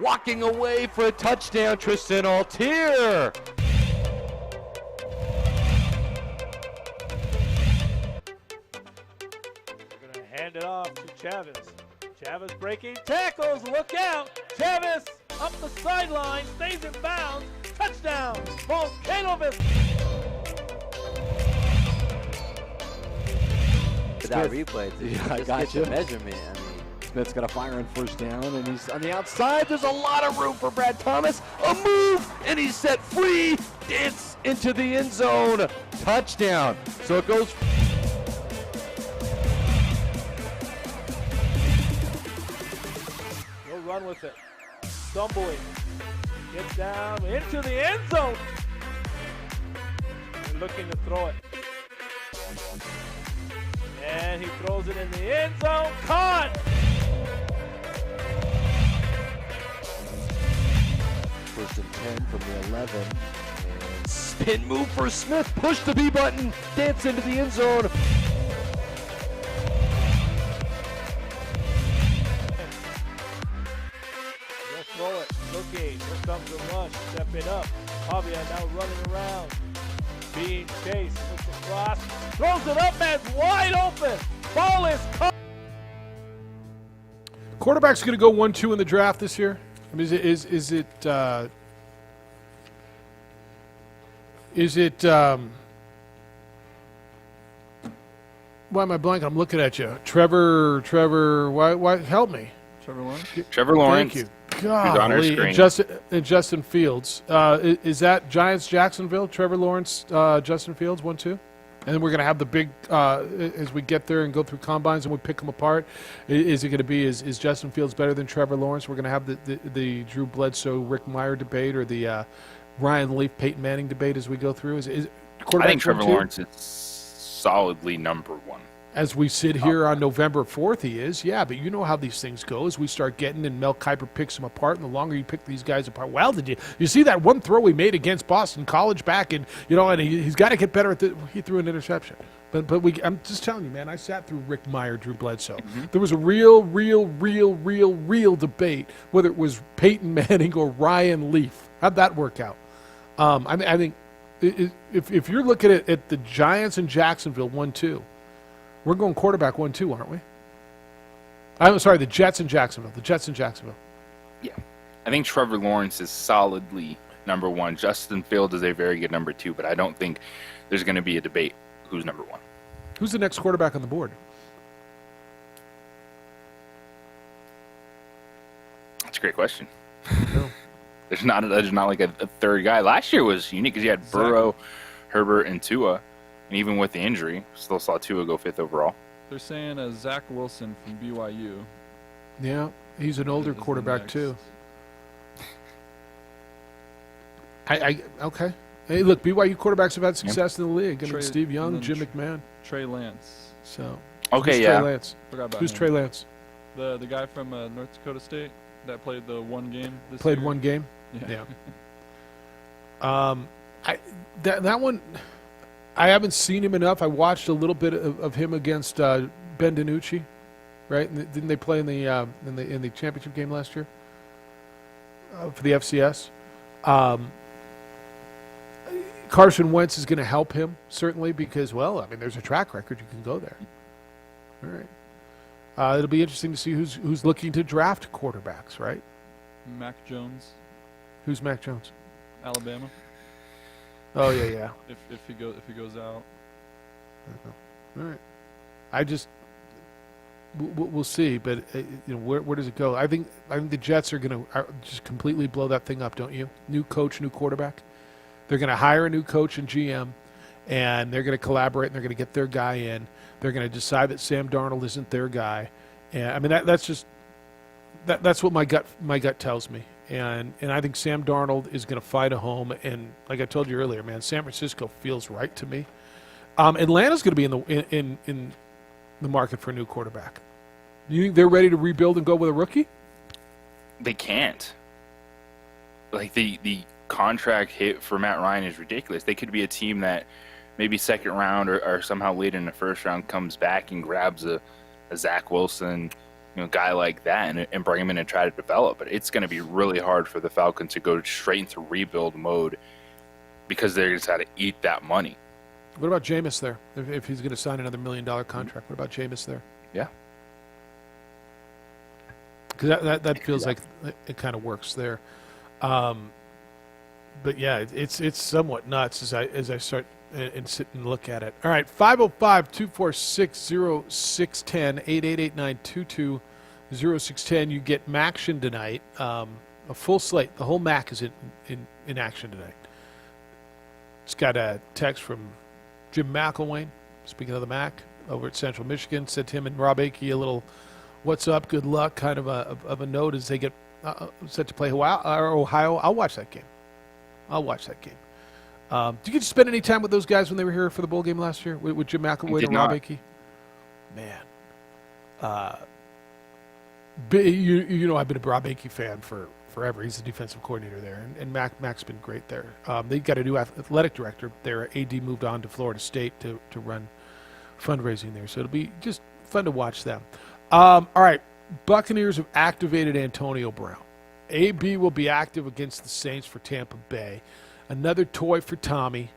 Walking away for a touchdown, Tristan Altier. Hand it off to Chavez. Chavez breaking tackles. Look out. Chavez up the sideline. Stays in bounds. Touchdown. Volcanovic. that replay. I got you. Measurement. I mean, Smith's going to fire on first down, and he's on the outside. There's a lot of room for Brad Thomas. A move, and he's set free. It's into the end zone. Touchdown. So it goes. He'll run with it. Stumbling. Gets down into the end zone. And looking to throw it. And he throws it in the end zone. Caught! First and 10 from the 11. And spin move for Smith. Push the B button. Dance into the end zone. He'll throw it. Looking. Here comes the rush. Step it up. Pavia now running around. Being chased. Looks across. Throws it up. Man's wide open. Ball is caught. Quarterback's going to go 1-2 in the draft this year. I mean, is it why am I blanking? I'm looking at you. Trevor, why help me? Trevor Lawrence? Trevor Lawrence. Thank you. Golly, and Justin Fields. Is that Giants Jacksonville? Trevor Lawrence, Justin Fields, 1-2? And then we're going to have the big, as we get there and go through combines and we pick them apart, is it going to be, is Justin Fields better than Trevor Lawrence? We're going to have the Drew Bledsoe, Rick Meyer debate, or the Ryan Leaf, Peyton Manning debate as we go through? I think Trevor Lawrence is solidly number one. As we sit here on November 4th, he is. Yeah, but you know how these things go. As we start getting, and Mel Kiper picks them apart, and the longer you pick these guys apart, well, did you see that one throw he made against Boston College back, and and he's got to get better at he threw an interception. But I'm just telling you, man, I sat through Rick Meyer, Drew Bledsoe. Mm-hmm. There was a real debate whether it was Peyton Manning or Ryan Leaf. How'd that work out? I think if you're looking at the Giants and Jacksonville 1-2, we're going quarterback 1-2, aren't we? I'm sorry, the Jets and Jacksonville. Yeah. I think Trevor Lawrence is solidly number one. Justin Fields is a very good number two, but I don't think there's going to be a debate who's number one. Who's the next quarterback on the board? That's a great question. There's not like a third guy. Last year was unique because you had Burrow, Herbert, and Tua. And even with the injury, still saw Tua go 5th overall. They're saying Zach Wilson from BYU. Yeah, he's an older quarterback too. Okay. Hey, look, BYU quarterbacks have had success in the league. I mean, Steve Young, Jim McMahon, Trey Lance. So okay, who's yeah. Trey Lance? Forgot about who's him. Trey Lance? The guy from North Dakota State that played the one game. Played year. one game. Yeah. That one. I haven't seen him enough. I watched a little bit of him against Ben DiNucci, right? Didn't they play in the championship game last year for the FCS? Carson Wentz is going to help him certainly because, there's a track record. You can go there. All right. It'll be interesting to see who's looking to draft quarterbacks, right? Mac Jones. Who's Mac Jones? Alabama. Oh yeah. If he goes out. All right. We'll see, but where does it go? I think the Jets are going to just completely blow that thing up, don't you? New coach, new quarterback. They're going to hire a new coach and GM, and they're going to collaborate and they're going to get their guy in. They're going to decide that Sam Darnold isn't their guy, and that's what my gut tells me. And I think Sam Darnold is going to fight a home. And like I told you earlier, man, San Francisco feels right to me. Atlanta's going to be in the market for a new quarterback. You think they're ready to rebuild and go with a rookie? They can't. Like the contract hit for Matt Ryan is ridiculous. They could be a team that maybe second round or somehow late in the first round comes back and grabs a Zach Wilson, guy like that and bring him in and try to develop. But it's going to be really hard for the Falcons to go straight into rebuild mode because they're just had to eat that money. What about Jameis there? If he's going to sign another $1 million contract, what about Jameis there? Yeah. Because that feels like it kind of works there. But yeah, it's somewhat nuts as I start and sit and look at it. All right, 505-246-0610, 888-922-0610. You get Maction tonight. A full slate. The whole MAC is in action tonight. It's got a text from Jim McElwain, speaking of the MAC, over at Central Michigan. Sent him and Rob Akey a little what's up, good luck kind of a note as they get set to play Ohio. I'll watch that game. Did you get to spend any time with those guys when they were here for the bowl game last year with Jim McElwain and Rob Akey? Man. You know I've been a Rob Akey fan forever. He's the defensive coordinator there, and Mac's been great there. They got a new athletic director. Their AD moved on to Florida State to run fundraising there, so it'll be just fun to watch them. All right, Buccaneers have activated Antonio Brown. AB will be active against the Saints for Tampa Bay. Another toy for Tommy.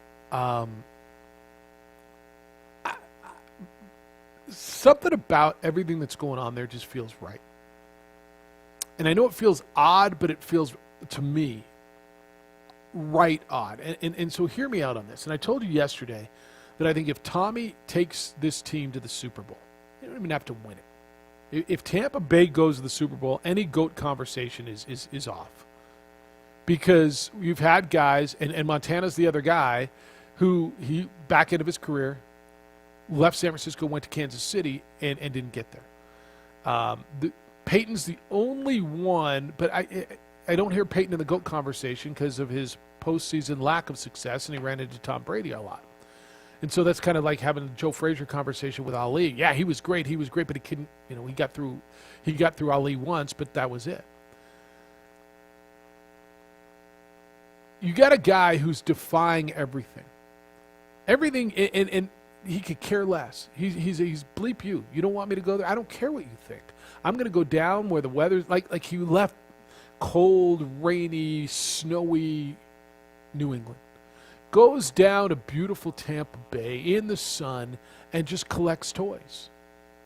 Something about everything that's going on there just feels right. And I know it feels odd, but it feels, to me, right odd. And so hear me out on this. And I told you yesterday that I think if Tommy takes this team to the Super Bowl, they don't even have to win it. If Tampa Bay goes to the Super Bowl, any GOAT conversation is off. Because you've had guys, and Montana's the other guy, who he, back end of his career, left San Francisco, went to Kansas City, and didn't get there. Peyton's the only one, but I don't hear Peyton in the GOAT conversation because of his postseason lack of success, and he ran into Tom Brady a lot. And so that's kind of like having a Joe Frazier conversation with Ali. Yeah, he was great, but he couldn't, he got through Ali once, but that was it. You got a guy who's defying everything. Everything, and he could care less. He's bleep you. You don't want me to go there? I don't care what you think. I'm going to go down where the weather's like he left cold, rainy, snowy New England. Goes down to beautiful Tampa Bay in the sun and just collects toys.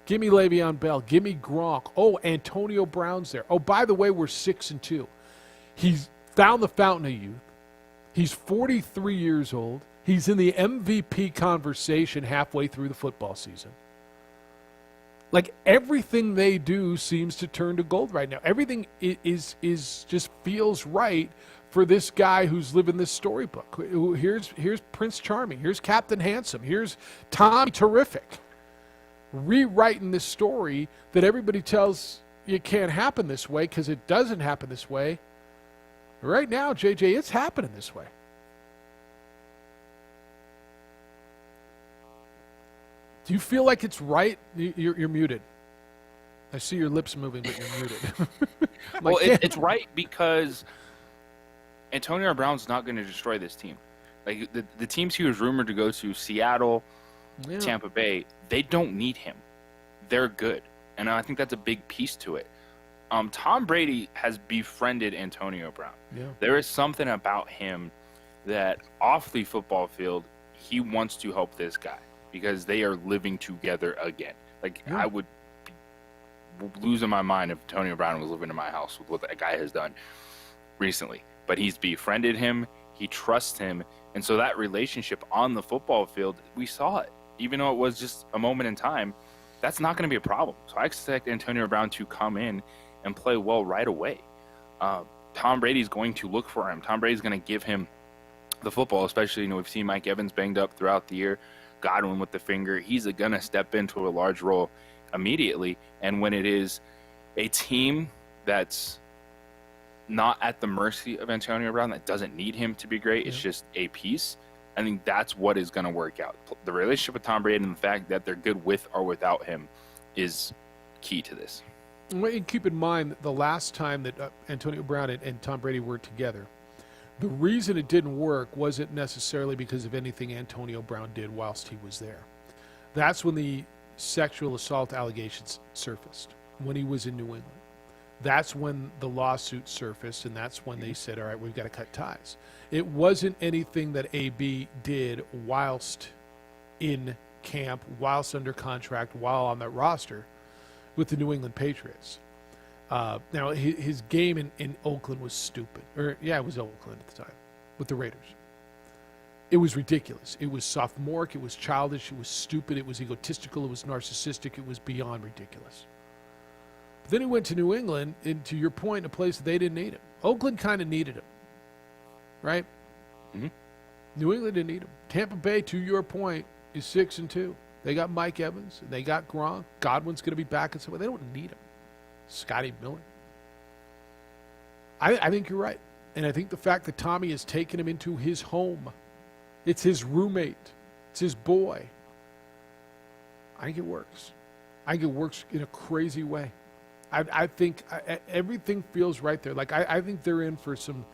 Give me Le'Veon Bell. Give me Gronk. Oh, Antonio Brown's there. Oh, by the way, we're 6-2. He's found the fountain of youth. He's 43 years old. He's in the MVP conversation halfway through the football season. Like, everything they do seems to turn to gold right now. Everything is just feels right for this guy who's living this storybook. Here's Prince Charming. Here's Captain Handsome. Here's Tommy Terrific. Rewriting this story that everybody tells you it can't happen this way because it doesn't happen this way. Right now, JJ, it's happening this way. Do you feel like it's right? You're muted. I see your lips moving, but you're muted. Well, it's right because Antonio Brown's not going to destroy this team. Like the teams he was rumored to go to, Seattle, Tampa Bay, they don't need him. They're good. And I think that's a big piece to it. Tom Brady has befriended Antonio Brown. Yeah. There is something about him that off the football field, he wants to help this guy because they are living together again. Like, I would be losing my mind if Antonio Brown was living in my house with what that guy has done recently. But he's befriended him. He trusts him. And so that relationship on the football field, we saw it. Even though it was just a moment in time, that's not going to be a problem. So I expect Antonio Brown to come in and play well right away. Tom Brady's going to look for him. Tom Brady's going to give him the football, especially, we've seen Mike Evans banged up throughout the year, Godwin with the finger. He's going to step into a large role immediately. And when it is a team that's not at the mercy of Antonio Brown, that doesn't need him to be great, it's just a piece, I think that's what is going to work out. The relationship with Tom Brady and the fact that they're good with or without him is key to this. And keep in mind that the last time that Antonio Brown and Tom Brady were together, the reason it didn't work wasn't necessarily because of anything Antonio Brown did whilst he was there. That's when the sexual assault allegations surfaced, when he was in New England. That's when the lawsuit surfaced, and that's when they said, all right, we've got to cut ties. It wasn't anything that AB did whilst in camp, whilst under contract, while on that roster with the New England Patriots. Now, his game in Oakland was stupid. It was Oakland at the time with the Raiders. It was ridiculous. It was sophomoric. It was childish. It was stupid. It was egotistical. It was narcissistic. It was beyond ridiculous. But then he went to New England, and to your point, a place that they didn't need him. Oakland kind of needed him, right? Mm-hmm. New England didn't need him. Tampa Bay, to your point, is 6-2. They got Mike Evans. And they got Gronk. Godwin's going to be back in some way. They don't need him. Scotty Miller. I think you're right. And I think the fact that Tommy has taken him into his home, it's his roommate, it's his boy, I think it works. I think it works in a crazy way. I think everything feels right there. Like, I think they're in for some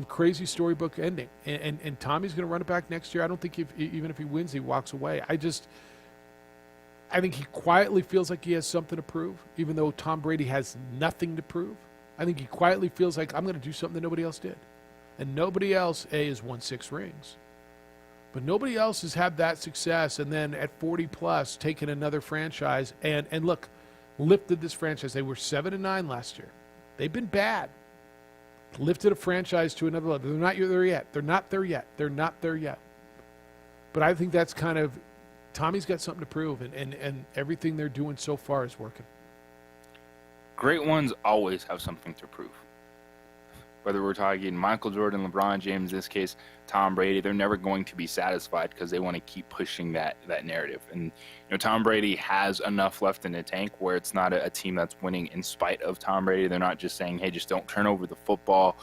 crazy storybook ending. And Tommy's going to run it back next year. I don't think even if he wins, he walks away. I think he quietly feels like he has something to prove, even though Tom Brady has nothing to prove. I think he quietly feels like, I'm going to do something that nobody else did. And nobody else, has won 6 rings. But nobody else has had that success and then at 40-plus taken another franchise and look, lifted this franchise. They were 7-9 last year. They've been bad. Lifted a franchise to another level. They're not there yet. They're not there yet. They're not there yet. But I think that's kind of, Tommy's got something to prove, and everything they're doing so far is working. Great ones always have something to prove. Whether we're talking Michael Jordan, LeBron James, in this case, Tom Brady, they're never going to be satisfied because they want to keep pushing that narrative. And Tom Brady has enough left in the tank where it's not a team that's winning in spite of Tom Brady. They're not just saying, hey, just don't turn over the football.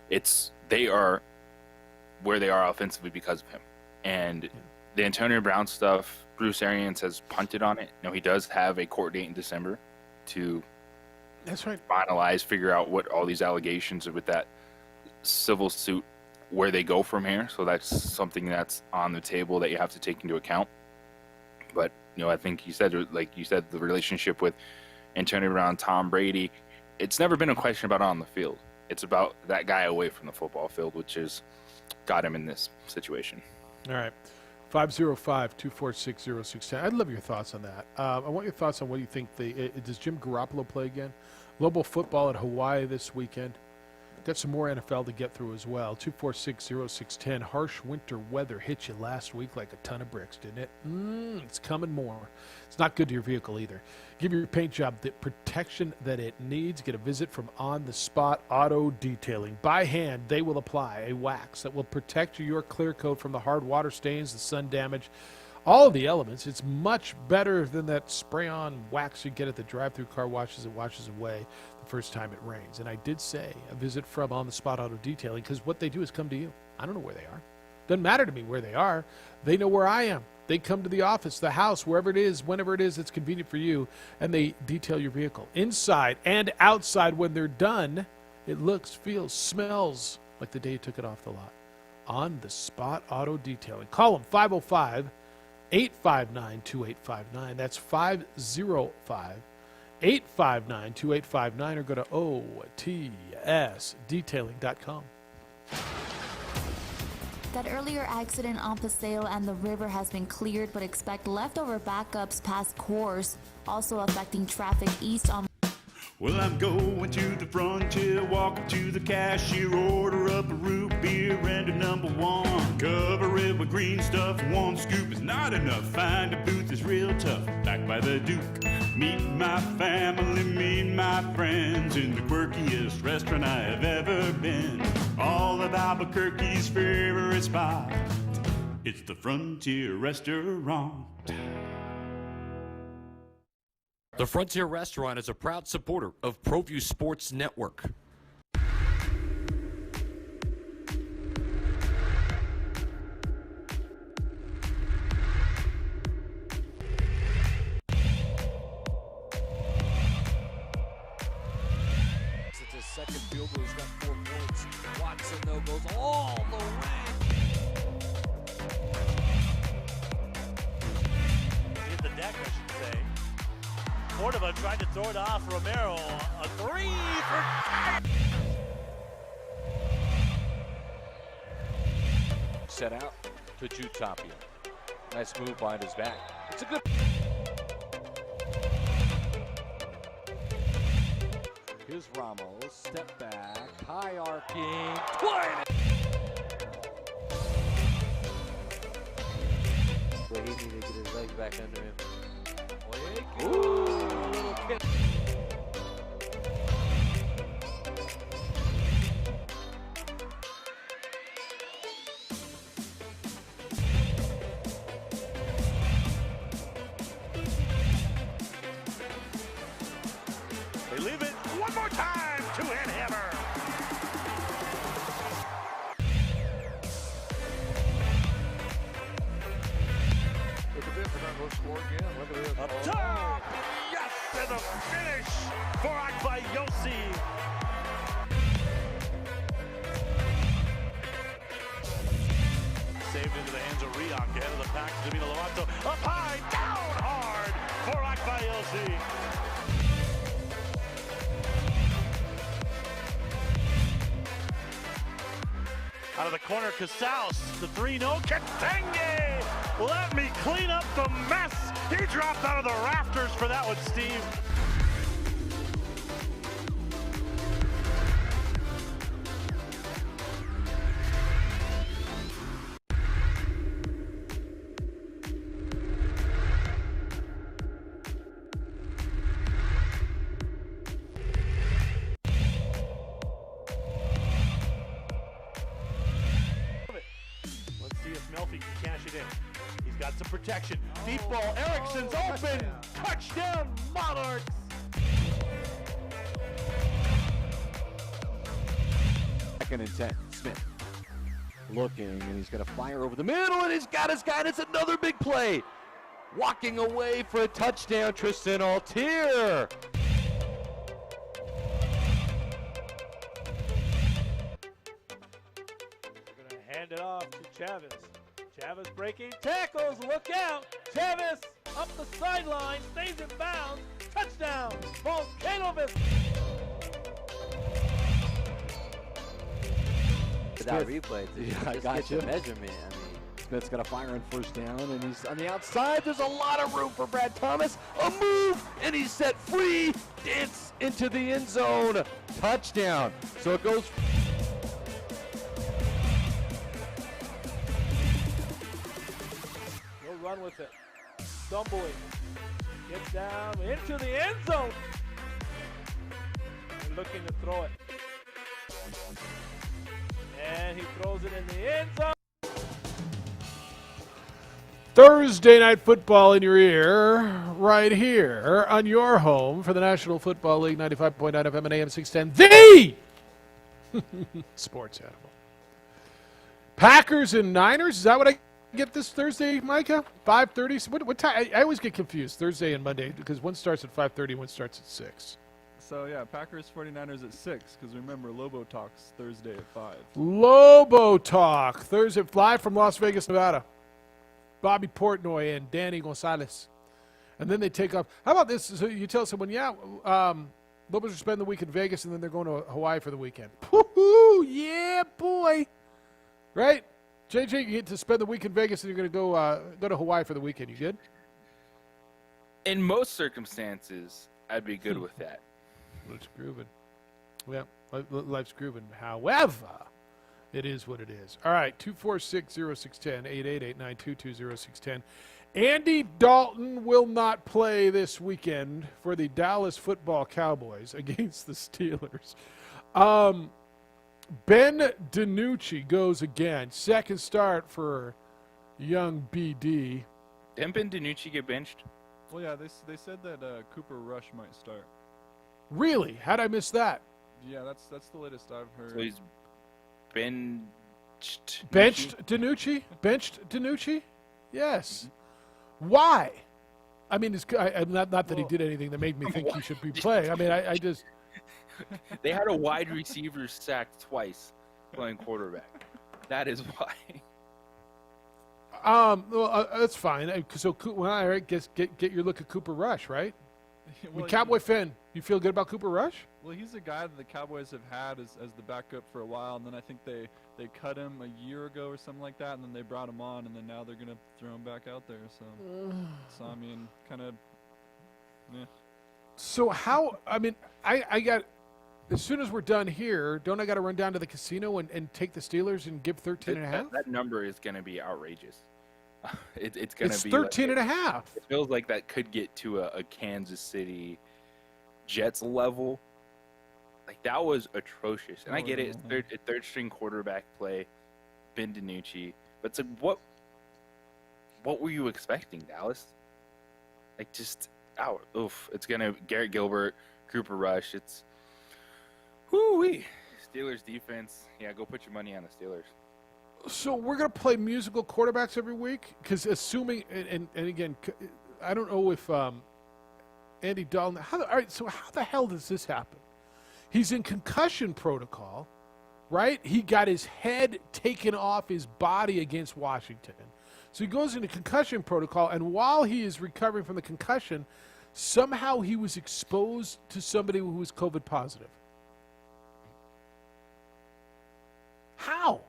They are where they are offensively because of him. And the Antonio Brown stuff, Bruce Arians has punted on it. He does have a court date in December to That's right. finalize, figure out what all these allegations with that civil suit, where they go from here. So that's something that's on the table that you have to take into account. But, I think like you said, the relationship with Antonio Brown, Tom Brady, it's never been a question about on the field. It's about that guy away from the football field, which has got him in this situation. All right. 505-246-0610. I'd love your thoughts on that. I want your thoughts on what you think. Does Jim Garoppolo play again? Global football at Hawaii this weekend. Got some more NFL to get through as well. 246-0610. Harsh winter weather hit you last week like a ton of bricks, didn't it? It's coming more. It's not good to your vehicle either. Give your paint job the protection that it needs. Get a visit from On the Spot Auto Detailing. By hand, they will apply a wax that will protect your clear coat from the hard water stains, the sun damage, all of the elements. It's much better than that spray-on wax you get at the drive-through car washes. It washes away the first time it rains. And I did say a visit from On the Spot Auto Detailing, because what they do is come to you. I don't know where they are. Doesn't matter to me where they are. They know where I am. They come to the office, the house, wherever it is, whenever it is that's convenient for you, and they detail your vehicle inside and outside. When they're done, it looks, feels, smells like the day you took it off the lot. On the Spot Auto Detailing. Call them 505-859-2859. That's 505-859-2859, or go to otsdetailing.com. That earlier accident on Paseo and the river has been cleared, but expect leftover backups past course, also affecting traffic east on. Well, I'm going to the frontier, walking to the cashier, order up a root beer and a number one. Cover it with green stuff, one scoop is not enough. Find a booth is real tough, back by the Duke. Meet my family, meet my friends in the quirkiest restaurant I have ever been. All of Albuquerque's favorite spot, it's the Frontier Restaurant. The Frontier Restaurant is a proud supporter of ProView Sports Network. It's his second field goal. He's got 4 points. Watson, though, goes all the way. Hit the deck, I should say. Cordova tried to throw it off. Romero, a 3 for... Set out to Jutapia. Nice move behind his back. It's a good... Here's Ramos. Step back. High arcing. But he needed to get his legs back under him. Ooh, a little kick. They leave it one more time to Hammer. Look at this. They're not going to score again. Look at this. Up top! Yes! And the finish for Akbayosi. Saved into the hands of Riak ahead of the pack to Davina Lovato. Up high, down hard for Akbayosi. Out of the corner, Casals, the 3-0, Katenge! Let me clean up the mess! He dropped out of the rafters for that one, Steve. Let's see if Melfi can cash it in. He's got some protection. Deep ball. Ericsson's open. Touchdown, Monarchs. Second and 10. Smith looking, and he's going to fire over the middle, and he's got his guy. It's another big play. Walking away for a touchdown, Tristan Altier. They're going to hand it off to Chavez. Chavez breaking tackles. Look out. Chavez up the sideline. Stays in bounds. Touchdown. Volcanovic. That replay, I got you. Measurement. I mean, Smith's got a fire on first down, and he's on the outside. There's a lot of room for Brad Thomas. A move, and he's set free. Dance into the end zone. Touchdown. So it goes. He'll run with it. Stumbling. Gets down into the end zone. And looking to throw it. And he throws it in the end zone. Thursday night football in your ear, right here on your home for the National Football League, 95.9 FM and AM 610, the sports animal. Packers and Niners, is that what I get this Thursday, Micah? 5:30? What time? I always get confused, Thursday and Monday, because one starts at 5:30, one starts at 6. So, yeah, Packers 49ers at 6, because remember, Lobo Talks Thursday at 5. Lobo Talk, Thursday, live from Las Vegas, Nevada. Bobby Portnoy and Danny Gonzalez. And then they take off. How about this? So you tell someone, yeah, Lobos are spending the week in Vegas, and then they're going to Hawaii for the weekend. Woo-hoo, yeah, boy. Right? JJ, you get to spend the week in Vegas, and you're going to go to Hawaii for the weekend. You good? In most circumstances, I'd be good with that. Life's grooving. Yeah, life's grooving. However, it is what it is. All right, 246-0610, 888-922-0610. Andy Dalton will not play this weekend for the Dallas Football Cowboys against the Steelers. Ben DiNucci goes again. Second start for young BD. Didn't Ben DiNucci get benched? Well, yeah, they said that Cooper Rush might start. Really? How'd I miss that? Yeah, that's the latest I've heard. So he's benched DiNucci? Benched DiNucci? Yes. Mm-hmm. Why? I mean, not that he did anything that made me think he should be playing. I mean, I just... They had a wide receiver sacked twice playing quarterback. That is why. Well, that's fine. So, well, all right, get your look at Cooper Rush, right? Well, Cowboy fan, you feel good about Cooper Rush? Well, he's a guy that the Cowboys have had as the backup for a while, and then I think they cut him a year ago or something like that, and then they brought him on, and then now they're going to throw him back out there. So I mean, kind of, yeah. So how, I mean, I got, as soon as we're done here, don't I got to run down to the casino and take the Steelers and give 13 and a half? That number is going to be outrageous. It's going to It's be 13 like, and a half. It feels like that could get to a Kansas City Jets level. Like, that was atrocious. And I get it. It's third string quarterback play, Ben DiNucci. But it's like, what were you expecting, Dallas? Like, just, oof. It's going to, Garrett Gilbert, Cooper Rush. It's, whoo-wee. Steelers defense. Yeah, go put your money on the Steelers. So we're going to play musical quarterbacks every week? Because assuming, and again, I don't know if Andy Dalton, all right, so how the hell does this happen? He's in concussion protocol, right? He got his head taken off his body against Washington. So he goes into concussion protocol, and while he is recovering from the concussion, somehow he was exposed to somebody who was COVID positive. How?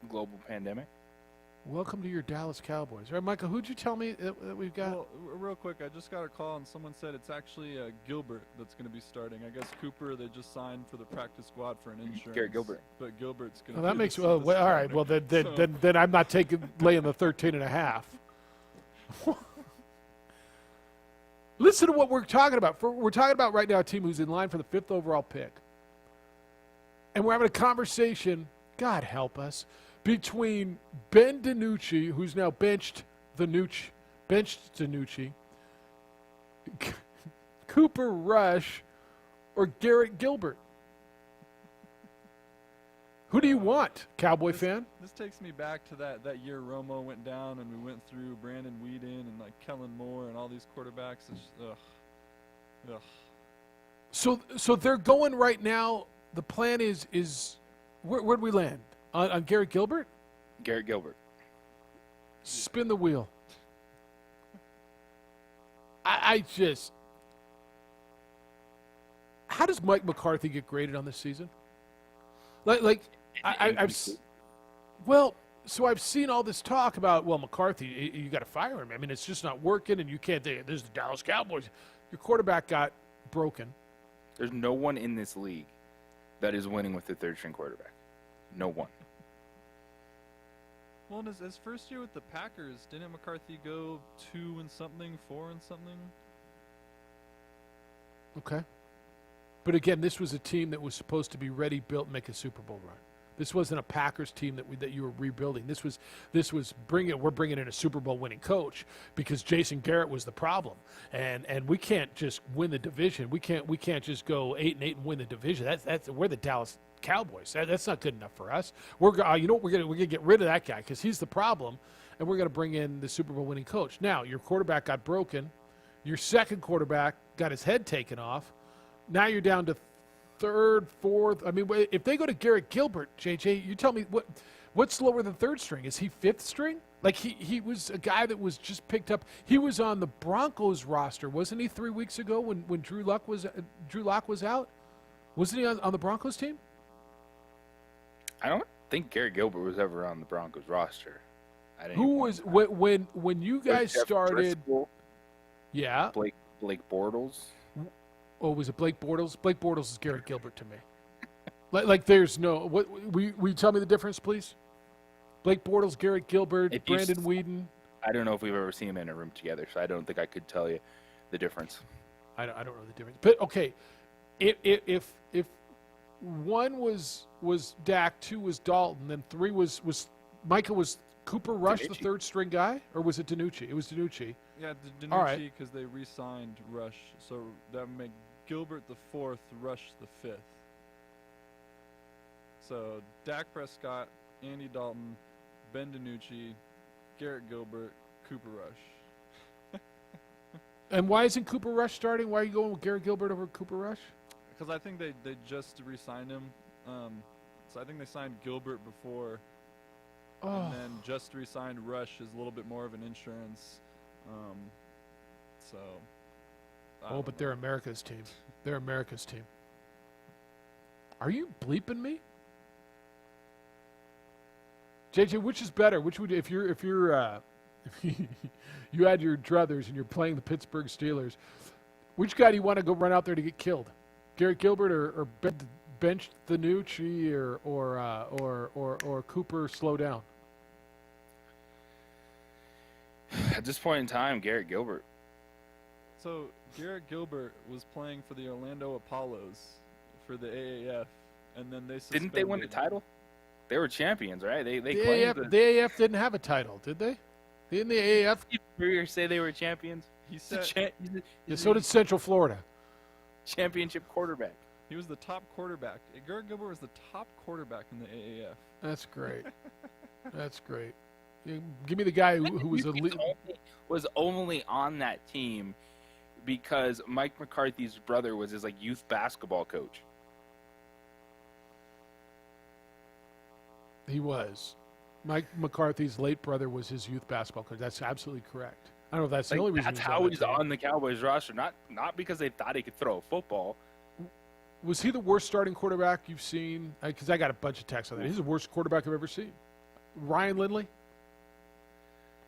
Global pandemic. Welcome to your Dallas Cowboys. All right, Michael, who'd you tell me that we've got? Well, real quick, I just got a call and someone said it's actually Gilbert that's going to be starting. I guess Cooper, they just signed for the practice squad for an insurance. Garrett Gilbert. But Gilbert's going Well, to that makes all right. Well, then I'm not laying the 13 and a half. Listen to what we're talking about. We're talking about right now a team who's in line for the 5th overall pick. And we're having a conversation, God help us, between Ben DiNucci, who's now benched DiNucci, Cooper Rush, or Garrett Gilbert. Who do you want, Cowboy fan? This takes me back to that year Romo went down and we went through Brandon Weeden and like Kellen Moore and all these quarterbacks. It's just, ugh. So they're going right now. The plan is where'd we land? On Garrett Gilbert? Garrett Gilbert. Spin the wheel. I just... How does Mike McCarthy get graded on this season? I've seen all this talk about, well, McCarthy, you got to fire him. I mean, it's just not working, and you can't. There's the Dallas Cowboys. Your quarterback got broken. There's no one in this league that is winning with the third-string quarterback. No one. Well, in his first year with the Packers, didn't McCarthy go 2 and something, 4 and something? Okay. But again, this was a team that was supposed to be ready, built, make a Super Bowl run. This wasn't a Packers team that you were rebuilding. This was we're bringing in a Super Bowl winning coach because Jason Garrett was the problem, and we can't just win the division. We can't just go 8-8 and win the division. We're the Dallas Cowboys. That's not good enough for us. We're gonna get rid of that guy because he's the problem, and we're gonna bring in the Super Bowl winning coach. Now your quarterback got broken, your second quarterback got his head taken off. Now you're down to third, fourth. I mean, if they go to Garrett Gilbert, JJ, you tell me what's lower than third string? Is he 5th string? Like he was a guy that was just picked up. He was on the Broncos roster, wasn't he? 3 weeks ago when Drew Lock was out, wasn't he on the Broncos team? I don't think Garrett Gilbert was ever on the Broncos roster. Who was when you guys started? Driscoll, yeah, Blake Bortles. Oh, was it Blake Bortles? Blake Bortles is Garrett Gilbert to me. like there's no. Will you tell me the difference, please? Blake Bortles, Garrett Gilbert, Brandon Weeden. I don't know if we've ever seen them in a room together, so I don't think I could tell you the difference. I don't know the difference. But okay, if one was Dak, 2 was Dalton, then 3 was Micah. Was Cooper Rush DiNucci. the third string guy, or was it DiNucci? It was DiNucci. Yeah, DiNucci right. because they re-signed Rush, so that would make Gilbert the 4th, Rush the 5th. So Dak Prescott, Andy Dalton, Ben DiNucci, Garrett Gilbert, Cooper Rush. And why isn't Cooper Rush starting? Why are you going with Garrett Gilbert over Cooper Rush? Because I think they just re-signed him. So I think they signed Gilbert before, and then just re-signed Rush is a little bit more of an insurance. But they're America's team. They're America's team. Are you bleeping me? JJ, which is better? Which would if you had your druthers and you're playing the Pittsburgh Steelers, which guy do you want to go run out there to get killed? Garrett Gilbert or bench DiNucci or Cooper slow down? At this point in time, Garrett Gilbert. So Garrett Gilbert was playing for the Orlando Apollos for the AAF, and then they suspended. Didn't they win the title? They were champions, right? They The claimed AAF, the AAF didn't have a title, did they? Didn't the AAF? Did say they were champions? He said. Yeah, so did Central Florida. Championship quarterback. He was the top quarterback. Garrett Gilbert was the top quarterback in the AAF. That's great. That's great. Give me the guy who was was only on that team because Mike McCarthy's brother was his youth basketball coach. He was. Mike McCarthy's late brother was his youth basketball coach. That's absolutely correct. I don't know if that's the only reason. That's how he's on the Cowboys roster. Not because they thought he could throw a football. Was he the worst starting quarterback you've seen? Because I got a bunch of texts on that. He's the worst quarterback I've ever seen. Ryan Lindley?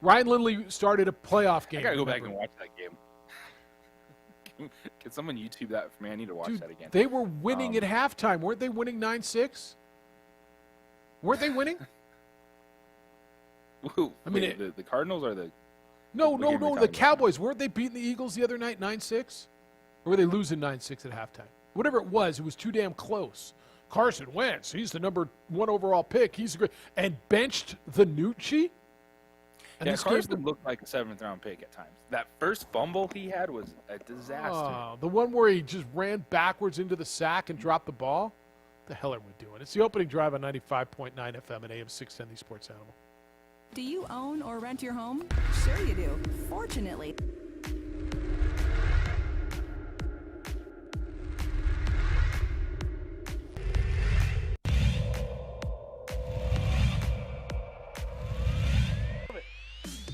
Ryan Lindley started a playoff game. I gotta go back and watch that game. Can someone YouTube that for me? I need to watch that again. They were winning at halftime. Weren't they winning 9-6? Weren't they winning? I mean, the Cardinals or the... No, the Cowboys. Weren't they beating the Eagles the other night 9-6? Or were they losing 9-6 at halftime? Whatever it was too damn close. Carson Wentz, he's the number 1 overall pick. He's great. And benched the Nucci? And Carson looked like a 7th-round pick at times. That first fumble he had was a disaster. Oh, the one where he just ran backwards into the sack and dropped the ball? What the hell are we doing? It's the opening drive on 95.9 FM and AM 610, the Sports Animal. Do you own or rent your home? Sure you do. Fortunately.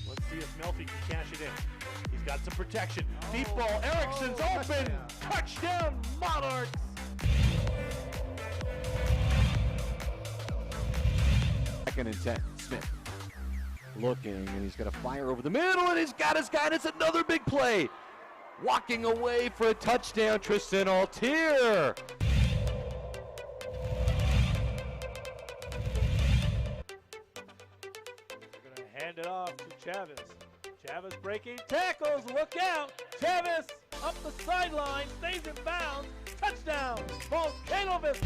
Let's see if Melfi can cash it in. He's got some protection. Deep ball. Erickson's open. Touchdown, Monarchs. Second and 10. Smith looking, and he's going to fire over the middle, and he's got his guy, and it's another big play. Walking away for a touchdown, Tristan Altier. Going to hand it off to Chavez. Chavez breaking tackles. Look out. Chavez up the sideline. Stays in bounds. Touchdown. Volcanovic.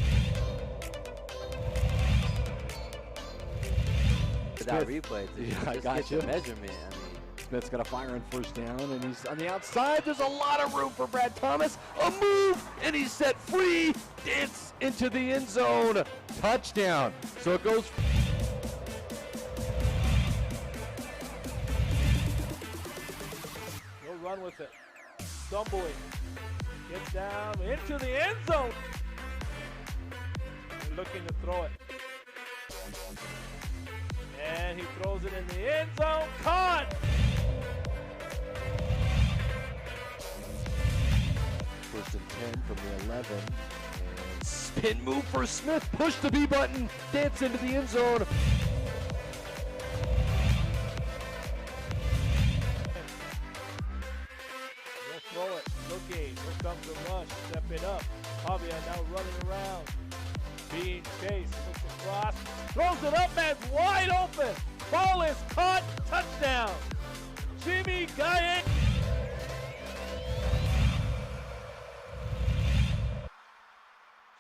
That replay, I got you. Measurement. I mean, Smith's got a fire on first down, and he's on the outside. There's a lot of room for Brad Thomas. A move, and he's set free. Dance into the end zone. Touchdown. So it goes. He'll run with it. Stumbling. Gets down into the end zone. They're looking to throw it. And he throws it in the end zone. Caught! First and 10 from the 11. And spin move for Smith. Push the B button. Dance into the end zone. They'll throw it. Looking. Here comes the rush. Stepping up. Pavia now running around. Being chased. Looks across. Throws it up, man's wide open. Ball is caught. Touchdown. Jimmy Guyette.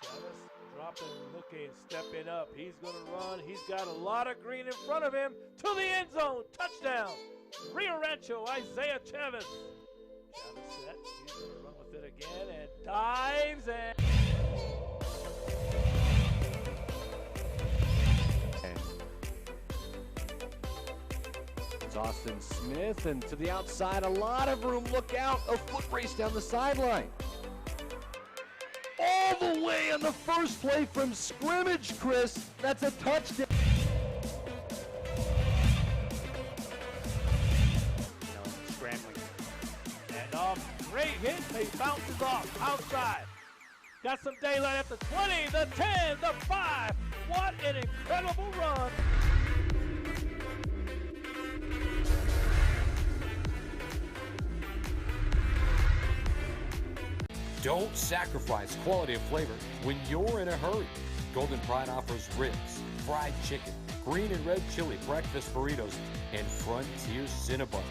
Chavez dropping, looking, stepping up. He's going to run. He's got a lot of green in front of him. To the end zone. Touchdown. Rio Rancho, Isaiah Chavez. Chavez set. He's going to run with it again and dives and... It's Austin Smith, and to the outside, a lot of room. Look out, a foot race down the sideline. All the way on the first play from scrimmage, Chris. That's a touchdown. Scrambling. And off, great hit. He bounces off outside. Got some daylight at the 20, the 10, the 5. What an incredible run. Don't sacrifice quality and flavor when you're in a hurry. Golden Pride offers ribs, fried chicken, green and red chili breakfast burritos, and Frontier Cinnabons.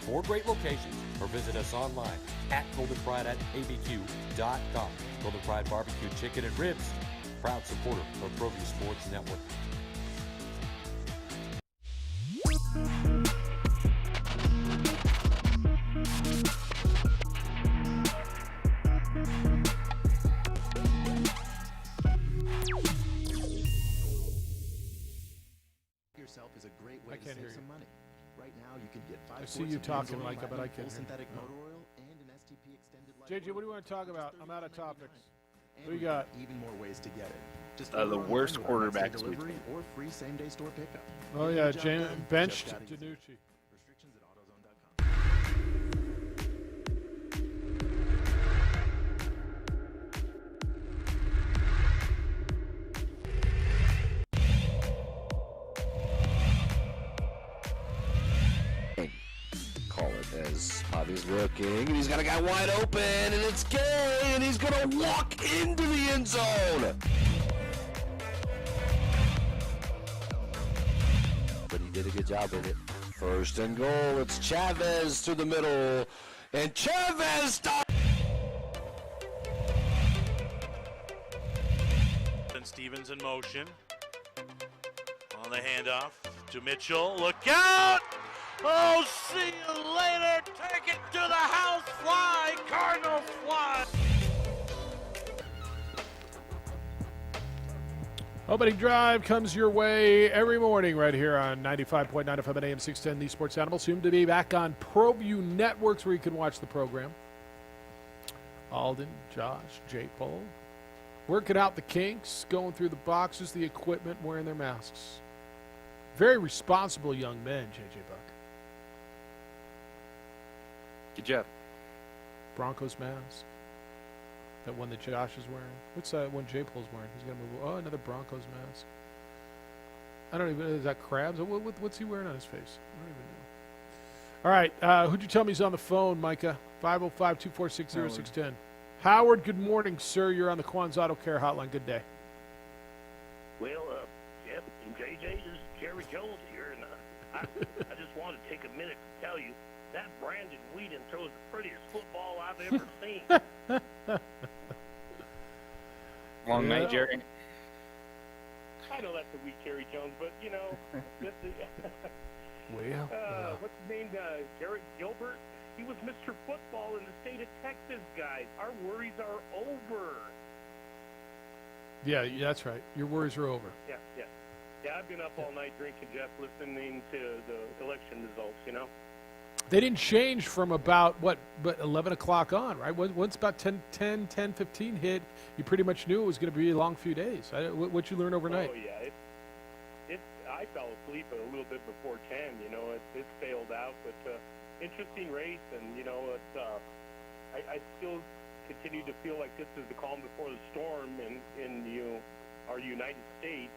4 great locations, or visit us online at goldenpride@abq.com. Golden Pride Barbecue Chicken and Ribs, proud supporter of ProView Sports Network. Yourself is a great way I to can't save hear some you. money. Right now, you can get 5 I see quarts you of talking, Benzoyl Micah, but I Platinum can't full hear. synthetic Oh. motor oil and an STP extended life JJ, oil what do you want to talk for about? just I'm out of $31.99. topics. And What do you we've got? Even more ways to get it. Just The order online worst with our next day quarterbacks we've delivery or free same-day store pickup. Oh, Getting yeah, the job done benched just got easier. Danucci. Restrictions at AutoZone.com. Call it as Javi's looking, and he's got a guy wide open, and it's Gay, and he's going to walk into the end zone. But he did a good job with it. First and goal, it's Chavez to the middle, and Chavez stops. And Stevens in motion. On the handoff to Mitchell. Look out! Oh, see you later. Take it to the house. Fly. Cardinals fly. Opening Drive comes your way every morning right here on 95.9 FM and AM 610, the Sports Animal. Soon to be back on ProView Networks where you can watch the program. Alden, Josh, Jay Paul, working out the kinks, going through the boxes, the equipment, wearing their masks. Very responsible young men, JJ Buck. Good job. Broncos mask. That one that Josh is wearing. What's that one J Paul's wearing? He's going to move. Oh, another Broncos mask. I don't even know. Is that Krabs? What's he wearing on his face? I don't even know. All right. Who'd you tell me is on the phone, Micah? 505-246-0610. Howard, good morning, sir. You're on the Quan's Auto Care Hotline. Good day. Well, Jeff and JJ, this is Jerry Jones here, and I just want to take a minute to tell you that Brandon Whedon throws the prettiest football I've ever seen. Long night, Jerry. I know that's a weak Jerry Jones, but, you know, this is, what's his name, Garrett Gilbert? He was Mr. Football in the state of Texas, guys. Our worries are over. Yeah, that's right. Your worries are over. Yeah. Yeah, I've been up all night drinking, Jeff, listening to the election results, you know? They didn't change from about, 11 o'clock on, right? Once about 10:15 hit, you pretty much knew it was going to be a long few days. What'd you learn overnight? Oh, yeah. I fell asleep a little bit before 10, you know. It sailed out, but interesting race, and, you know, I still continue to feel like this is the calm before the storm in our United States,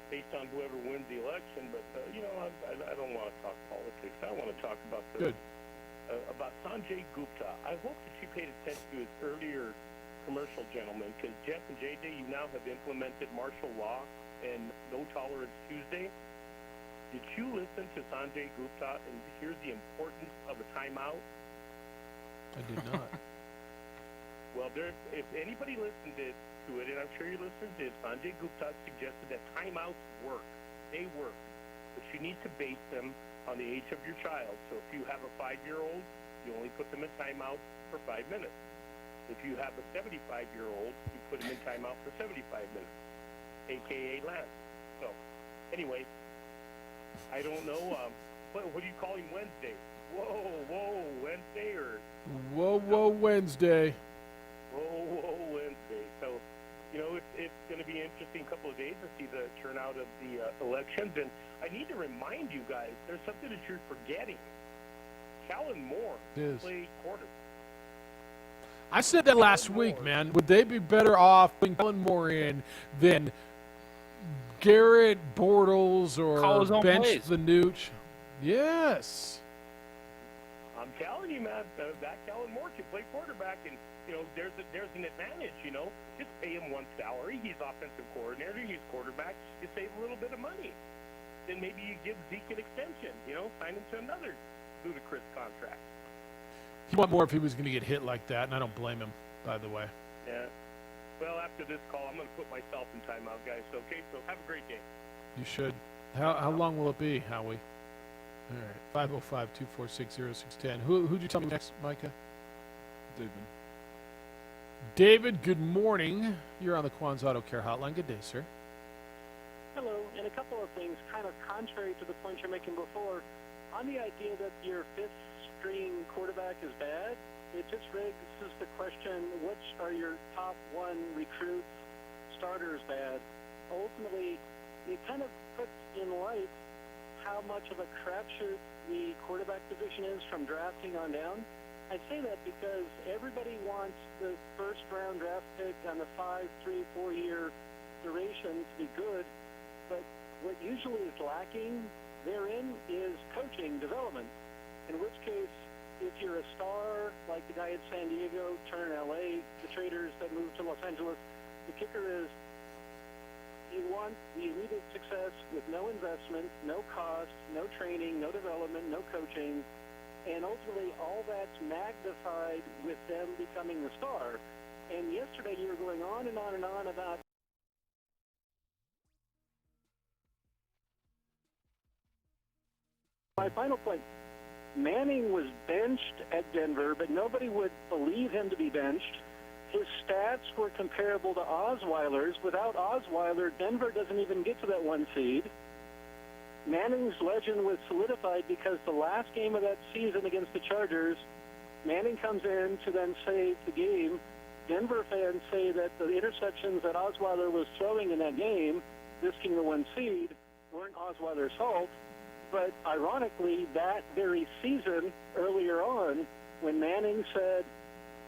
based on whoever wins the election. But you know, I don't want to talk politics. I want to talk about about Sanjay Gupta. I hope that you paid attention to his earlier commercial, gentlemen, because Jeff and JJ, you now have implemented martial law and No Tolerance Tuesday. Did you listen to Sanjay Gupta and hear the importance of a timeout? I did not. Well, if anybody listened to it, and I'm sure you listened to it, Sanjay Gupta suggested that timeouts work. They work. But you need to base them on the age of your child. So if you have a 5-year-old, you only put them in timeout for 5 minutes. If you have a 75-year-old, you put them in timeout for 75 minutes, a.k.a. less. So, anyway, I don't know. What do you call him Wednesday? Whoa, Wednesday or? Whoa, Wednesday. Whoa, Wednesday. So, you know, it's going to be an interesting couple of days to see the turnout of the elections. And I need to remind you guys, there's something that you're forgetting. Callan Moore played quarterback. I said that last week, man. Would they be better off putting Callan Moore in than Garrett Bortles or bench the Nooch? Yes. I'm telling you, man, that Callan Moore can play quarterback, and you know there's an advantage. You know, just pay him one salary. He's offensive coordinator. He's quarterback. You save a little bit of money. Then maybe you give Zeke an extension. You know, sign him to another ludicrous contract. He'd want more if he was going to get hit like that, and I don't blame him, by the way. Yeah. Well, after this call, I'm going to put myself in timeout, guys. Okay, so have a great game. You should. How long will it be, Howie? All right, 505-246-0610. Who'd you tell me next, Micah? David. David, good morning. You're on the Quan's Auto Care Hotline. Good day, sir. Hello, and a couple of things, kind of contrary to the point you're making before. On the idea that your fifth-string quarterback is bad, it just raises the question, which are your top one recruits, starters bad? Ultimately, it kind of puts in light how much of a crapshoot the quarterback position is from drafting on down. I say that because everybody wants the first-round draft pick on the 5, 3, 4-year duration to be good, but what usually is lacking therein is coaching development, in which case, if you're a star like the guy at San Diego, turn L.A., the traders that moved to Los Angeles, the kicker is you want the immediate success with no investment, no cost, no training, no development, no coaching, and ultimately all that's magnified with them becoming the star. And yesterday you were going on and on and on about my final point. Manning was benched at Denver, but nobody would believe him to be benched. His stats were comparable to Osweiler's. Without Osweiler, Denver doesn't even get to that 1 seed. Manning's legend was solidified because the last game of that season against the Chargers, Manning comes in to then save the game. Denver fans say that the interceptions that Osweiler was throwing in that game, risking the 1 seed, weren't Osweiler's fault. But ironically, that very season, earlier on, when Manning said,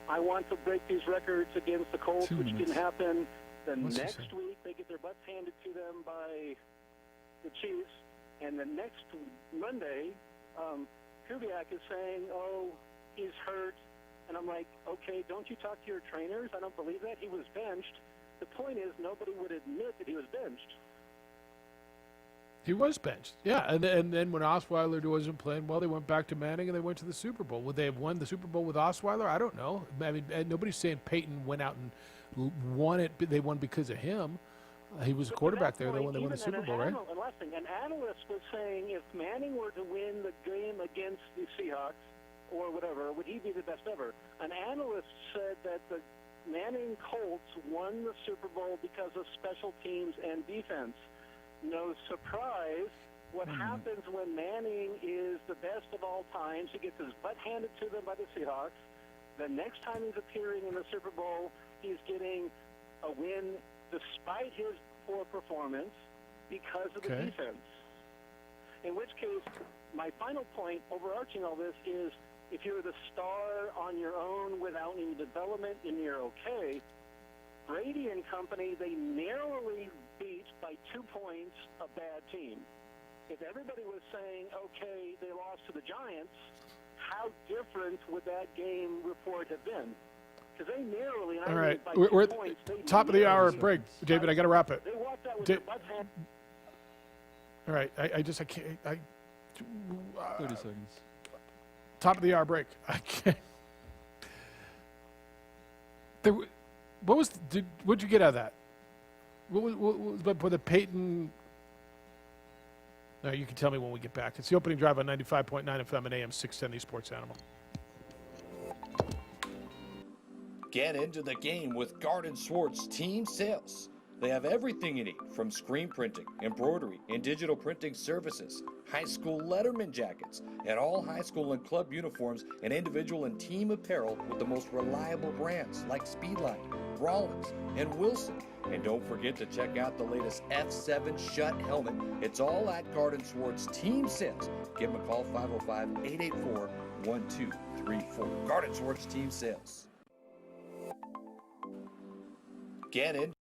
I want to break these records against the Colts, which didn't happen, the next week they get their butts handed to them by the Chiefs, and the next Monday, Kubiak is saying, oh, he's hurt. And I'm like, okay, don't you talk to your trainers? I don't believe that. He was benched. The point is, nobody would admit that he was benched. He was benched, yeah. And then when Osweiler wasn't playing well, they went back to Manning and they went to the Super Bowl. Would they have won the Super Bowl with Osweiler? I don't know. I mean, nobody's saying Peyton went out and won it. They won because of him. He was a quarterback there. They won the Super Bowl, right? And last thing, an analyst was saying if Manning were to win the game against the Seahawks or whatever, would he be the best ever? An analyst said that the Manning Colts won the Super Bowl because of special teams and defense. No surprise, what happens when Manning is the best of all times, he gets his butt handed to them by the Seahawks. The next time he's appearing in the Super Bowl, he's getting a win despite his poor performance because of the defense. In which case, my final point, overarching all this, is if you're the star on your own without any development and you're okay, Brady and company, they narrowly beat by 2 points a bad team. If everybody was saying, okay, they lost to the Giants, how different would that game report have been? Because they narrowly, and all I right, by we're 2 points, they top of the hour break. David, I got to wrap it. They walked out with their butts handed. All right, I can't. 30 seconds. Top of the hour break. I can't. What'd you get out of that? What was the Peyton? No, you can tell me when we get back. It's the opening drive on 95.9 FM and AM 610, the Sports Animal. Get into the game with Garden Swartz Team Sales. They have everything you need, from screen printing, embroidery, and digital printing services, high school letterman jackets, and all high school and club uniforms and individual and team apparel with the most reliable brands like Speedline, Rollins, and Wilson. And don't forget to check out the latest F7 Shut helmet. It's all at Garden Swartz Team Sales. Give them a call, 505-884-1234. Garden Swartz Team Sales. Get in.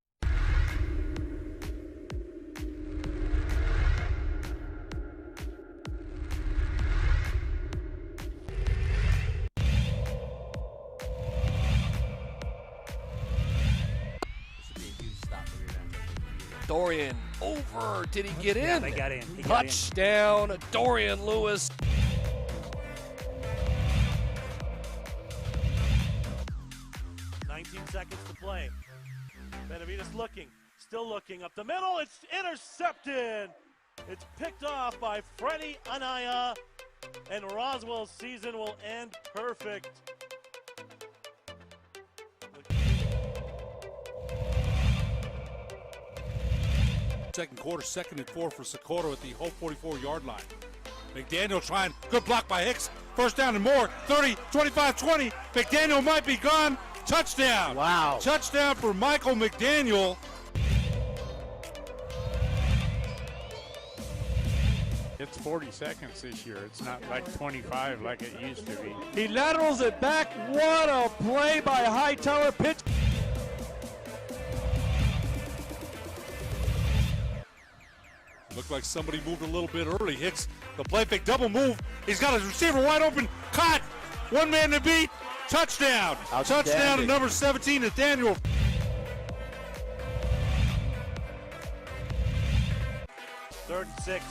Dorian over. Did he get in? Yeah, they got in. He got in. Touchdown, Dorian Lewis. 15 seconds to play. Benavides looking, still looking up the middle. It's intercepted. It's picked off by Freddie Anaya, and Roswell's season will end perfect. Second quarter, 2nd and 4 for Socorro at the whole 44-yard line. McDaniel trying, good block by Hicks. First down and more, 30, 25, 20. McDaniel might be gone. Touchdown. Wow. Touchdown for Michael McDaniel. It's 40 seconds this year. It's not like 25 like it used to be. He laterals it back. What a play by Hightower. Pitch. Looked like somebody moved a little bit early. Hicks, the play fake double move. He's got his receiver wide open. Caught. One man to beat. Touchdown. Touchdown to number 17, Nathaniel. Third and 6.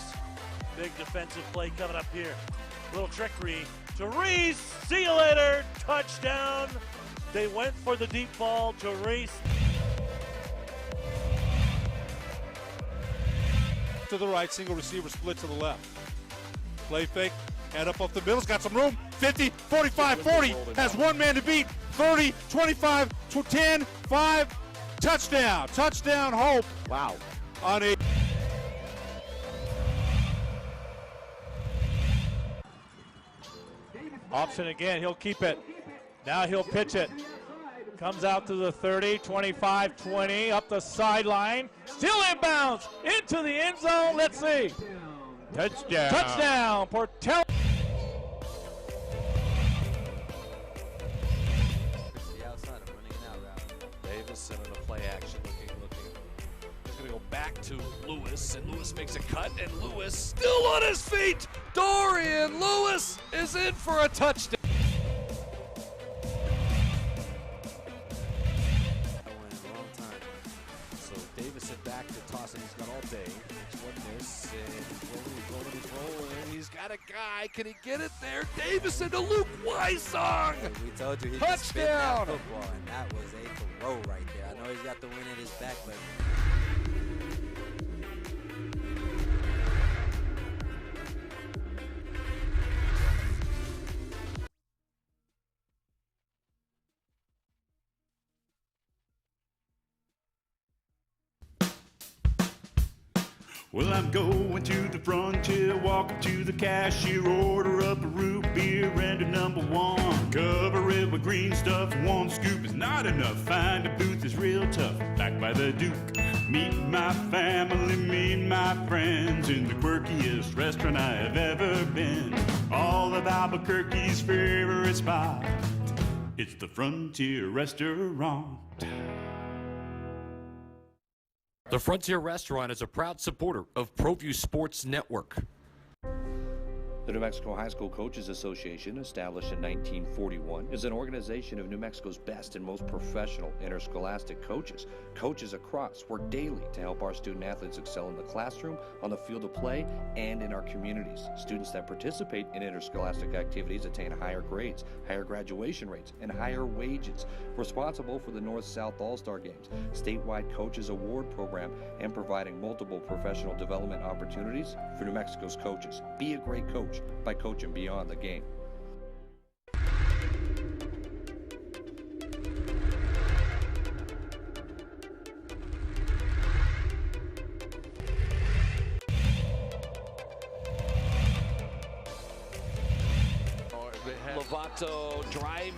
Big defensive play coming up here. Little trickery to Reese. See you later. Touchdown. They went for the deep ball to Reese. To the right, single receiver split to the left. Play fake, head up off the middle, it's got some room. 50, 45, 40, has one man to beat. 30, 25, 10, 5, touchdown. Touchdown, Hope. Wow. On a Option again, he'll keep it. Now he'll pitch it. Comes out to the 30, 25, 20, up the sideline. Still inbounds, into the end zone. Let's see. Touchdown. Touchdown, Portel. The outside, I'm running an out route. Davis in a play action, looking. He's going to go back to Lewis, and Lewis makes a cut, and Lewis still on his feet. Dorian Lewis is in for a touchdown. Back to tossing, he's got all day. It's one miss, and he's rolling. He's got a guy. Can he get it there? Davison to Luke Weissong. We told you he touchdown. Could spin that football, and that was a throw right there. I know he's got the wind at his back, but. Well, I'm going to the frontier, walking to the cashier, order up a root beer and a number one. Cover it with green stuff, one scoop is not enough. Find a booth is real tough, back by the Duke. Meet my family, meet my friends in the quirkiest restaurant I have ever been. All of Albuquerque's favorite spot, it's the Frontier Restaurant. The Frontier Restaurant is a proud supporter of ProView Sports Network. The New Mexico High School Coaches Association, established in 1941, is an organization of New Mexico's best and most professional interscholastic coaches. Coaches across work daily to help our student athletes excel in the classroom, on the field of play, and in our communities. Students that participate in interscholastic activities attain higher grades, higher graduation rates, and higher wages. Responsible for the North-South All-Star Games, statewide Coaches Award Program, and providing multiple professional development opportunities for New Mexico's coaches. Be a great coach by coaching beyond the game. Lovato drive.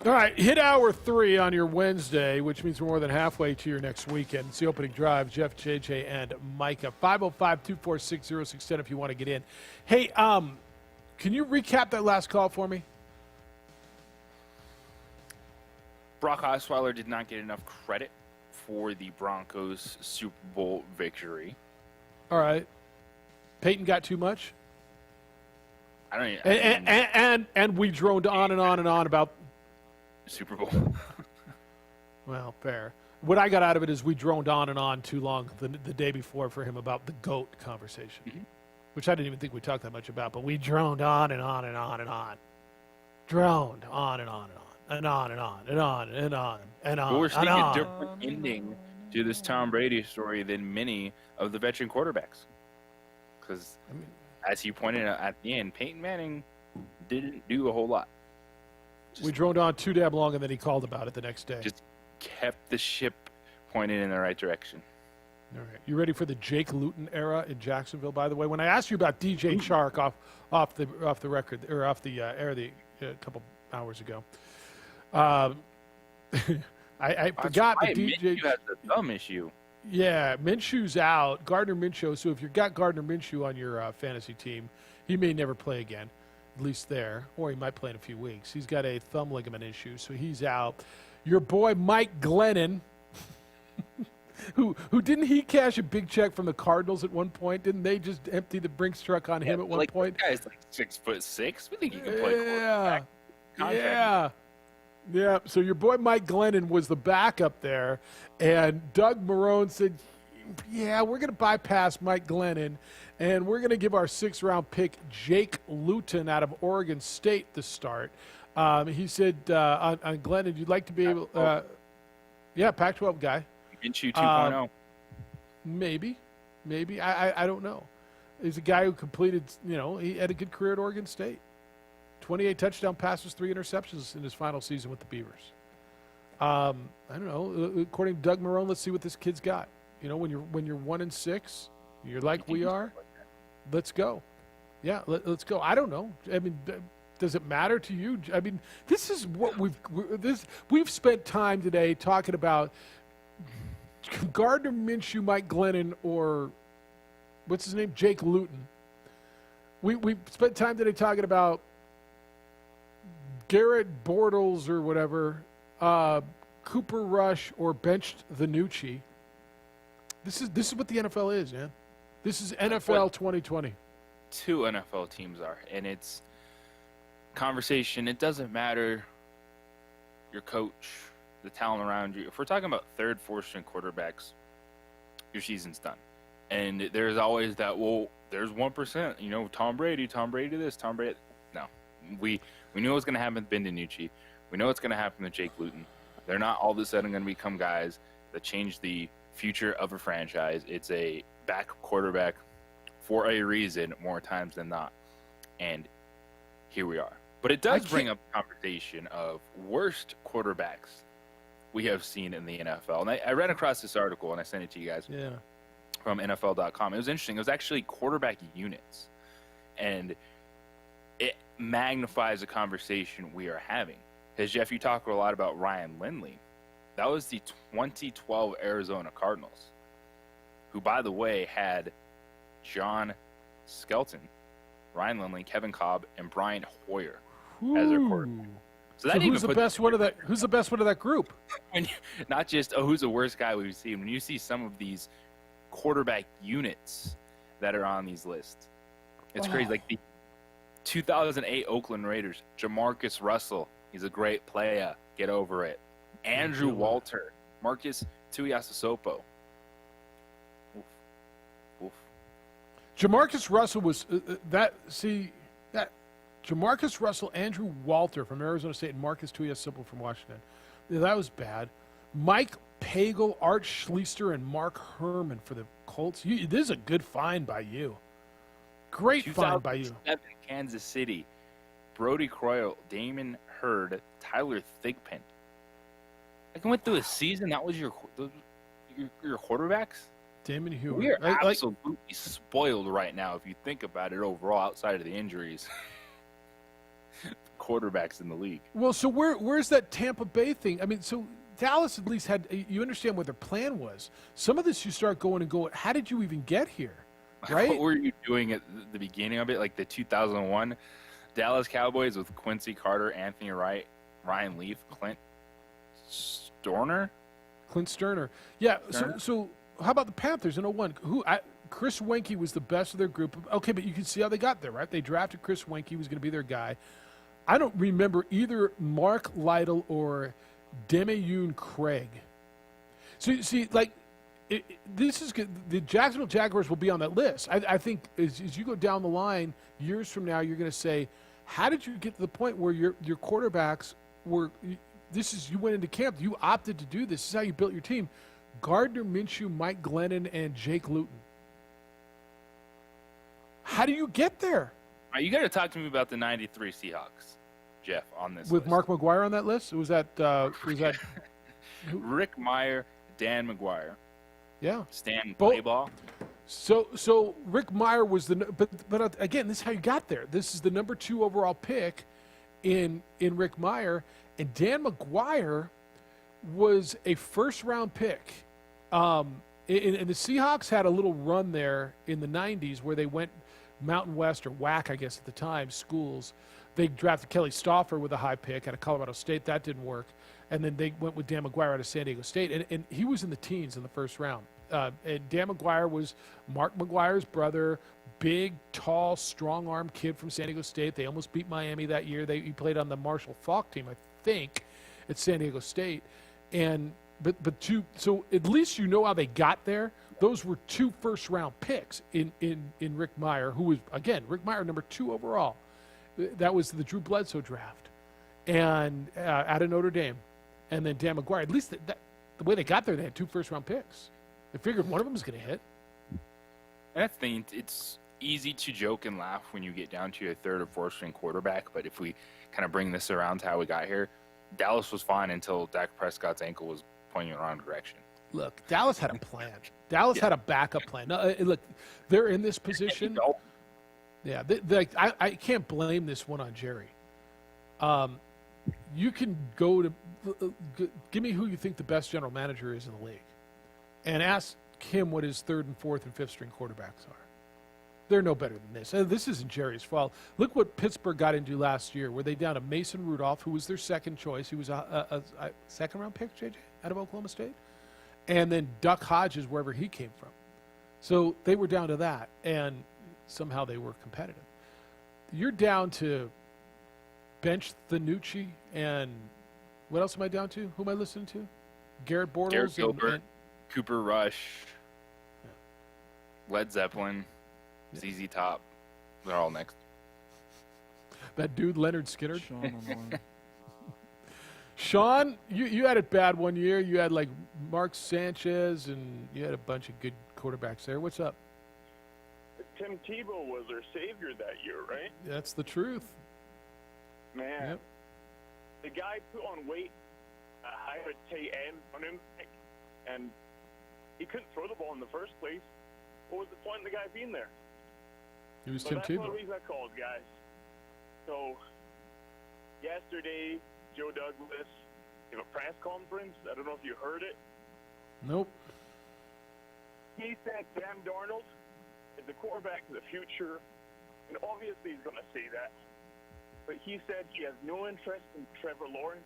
All right, hit hour 3 on your Wednesday, which means we're more than halfway to your next weekend. It's the opening drive. Jeff, JJ, and Micah. 505-246-0610 if you want to get in. Hey, can you recap that last call for me? Brock Osweiler did not get enough credit for the Broncos' Super Bowl victory. All right. Peyton got too much? I don't And we droned on and on and on about Super Bowl. Well, fair. What I got out of it is we droned on and on too long the day before for him about the GOAT conversation, which I didn't even think we talked that much about, but we droned on and on and on and on. Droned on and on and on. and on and on and on and on and on. But we're and seeing on. a different ending to this Tom Brady story than many of the veteran quarterbacks. Because, as you pointed out at the end, Peyton Manning didn't do a whole lot. We droned on too damn long, and then he called about it the next day. Just kept the ship pointed in the right direction. All right. You ready for the Jake Luton era in Jacksonville? By the way, when I asked you about DJ Chark off the record or off the air a couple hours ago, I forgot the DJ. Minshew has a thumb issue. Yeah, Minshew's out. Gardner Minshew. So if you've got Gardner Minshew on your fantasy team, he may never play again, at least there, or he might play in a few weeks. He's got a thumb ligament issue, so he's out. Your boy Mike Glennon. Who didn't he cash a big check from the Cardinals at one point? Didn't they just empty the Brinks truck on him at one point? The guy's like 6'6". We think he can play quarterback. Yeah. So your boy Mike Glennon was the backup there, and Doug Marrone said, "Yeah, we're going to bypass Mike Glennon, and we're going to give our 6th-round pick Jake Luton out of Oregon State to start." He said on Glennon, "You'd like to be able, Pac-12 guy." Minshew 2.0. Maybe. I don't know. He's a guy who completed, he had a good career at Oregon State. 28 touchdown passes, 3 interceptions in his final season with the Beavers. I don't know. According to Doug Marrone, let's see what this kid's got. When you're 1-6, you're like we are. Let's go. Yeah, let's go. I don't know. I mean, does it matter to you? I mean, this is what we've spent time today talking about. Gardner Minshew, Mike Glennon, or what's his name, Jake Luton. We spent time today talking about Garrett Bortles or whatever, Cooper Rush, or benched the Nucci. This is what the NFL is, man. This is NFL 2020. 2 NFL teams are, and it's conversation. It doesn't matter your coach, the talent around you. If we're talking about 3rd, 4th-string quarterbacks, your season's done. And there's always that, there's 1%, Tom Brady this, Tom Brady. No. We knew it was going to happen with Ben DiNucci. We know it's going to happen with Jake Luton. They're not all of a sudden going to become guys that change the future of a franchise. It's a backup quarterback for a reason more times than not. And here we are. But it does bring up a conversation of worst quarterbacks we have seen in the NFL. And I ran across this article, and I sent it to you guys from NFL.com. It was interesting. It was actually quarterback units. And it magnifies the conversation we are having. Because, Jeff, you talk a lot about Ryan Lindley. That was the 2012 Arizona Cardinals, who, by the way, had John Skelton, Ryan Lindley, Kevin Cobb, and Brian Hoyer as their quarterback. So who's the best one of that? Who's the best one of that group? Not just who's the worst guy we've seen. When you see some of these quarterback units that are on these lists, it's crazy. Like the 2008 Oakland Raiders, Jamarcus Russell, he's a great player. Get over it. Andrew Walter, Marcus Tuiasosopo. Oof. Jamarcus Russell was Jamarcus Russell, Andrew Walter from Arizona State, and Marcus Tuiasosopo from Washington. Yeah, that was bad. Mike Pagel, Art Schlichter, and Mark Herman for the Colts. This is a good find by you. Great find by you. 2007 Kansas City, Brody Croyle, Damon Hurd, Tyler Thigpen. I went through a season. That was your quarterbacks? Damon Hewitt. We are absolutely spoiled right now if you think about it overall, outside of the injuries. Quarterbacks in the league. Well, so where's that Tampa Bay thing? I mean, so Dallas at least had, you understand what their plan was. Some of this you start going, how did you even get here? Right? What were you doing at the beginning of it? Like the 2001 Dallas Cowboys with Quincy Carter, Anthony Wright, Ryan Leaf, Clint Stoerner? Yeah, so how about the Panthers in 01? Chris Wenke was the best of their group. Okay, but you can see how they got there, right? They drafted Chris Wenke, who was going to be their guy. I don't remember either Mark Lytle or Demayoun Craig. So you see, this is good. The Jacksonville Jaguars will be on that list. I think as you go down the line, years from now, you're going to say, how did you get to the point where your quarterbacks you went into camp. You opted to do this. This is how you built your team. Gardner Minshew, Mike Glennon, and Jake Luton. How do you get there? You got to talk to me about the '93 Seahawks, Jeff, on this With list. Mark McGuire on that list? Was that Rick Meyer, Dan McGuire, yeah, Stan Playball. So Rick Meyer was but again, this is how you got there. This is the number 2 overall pick in Rick Meyer, and Dan McGuire was a first-round pick. And the Seahawks had a little run there in the 90s where they went Mountain West or WAC, I guess at the time, schools. They drafted Kelly Stauffer with a high pick out of Colorado State. That didn't work. And then they went with Dan McGuire out of San Diego State. And he was in the teens in the first round. And Dan McGuire was Mark McGuire's brother, big, tall, strong-arm kid from San Diego State. They almost beat Miami that year. He played on the Marshall Faulk team, I think, at San Diego State. So at least you know how they got there. Those were 2 first-round picks in Rick Meyer, who was, again, Rick Meyer, number 2 overall. That was the Drew Bledsoe draft, and out of Notre Dame. And then Dan McGuire. At least the way they got there, they had 2 first-round picks. They figured one of them was going to hit. And that's the thing. It's easy to joke and laugh when you get down to a 3rd or 4th string quarterback, but if we kind of bring this around to how we got here, Dallas was fine until Dak Prescott's ankle was pointing in the wrong direction. Look, Dallas had a plan. Dallas had a backup plan. No, look, they're in this position. Yeah, I can't blame this one on Jerry. You can go to give me who you think the best general manager is in the league, and ask him what his 3rd and 4th and 5th string quarterbacks are. They're no better than this. This isn't Jerry's fault. Look what Pittsburgh got into last year. Were they down to Mason Rudolph, who was their second choice? He was a second-round pick, JJ, out of Oklahoma State. And then Duck Hodges, wherever he came from. So they were down to that, and somehow they were competitive. You're down to bench Nucci, and what else am I down to? Who am I listening to? Garrett Bortles? Garrett Gilbert, Cooper Rush, Led Zeppelin, ZZ Top. They're all next. That dude, Leonard Skinner. Sean, you had it bad one year. You had like Mark Sanchez, and you had a bunch of good quarterbacks there. What's up? Tim Tebow was their savior that year, right? That's the truth. Man, Yep. the guy put on weight, a higher tight end on him, and he couldn't throw the ball in the first place. What was the point of the guy being there? He was So Tim that's one of Tebow. the reasons I called, guys. So, yesterday, Joe Douglas gave a press conference. I don't know if you heard it. Nope. He said Sam Darnold is the quarterback of the future, and obviously he's going to say that. But he said he has no interest in Trevor Lawrence.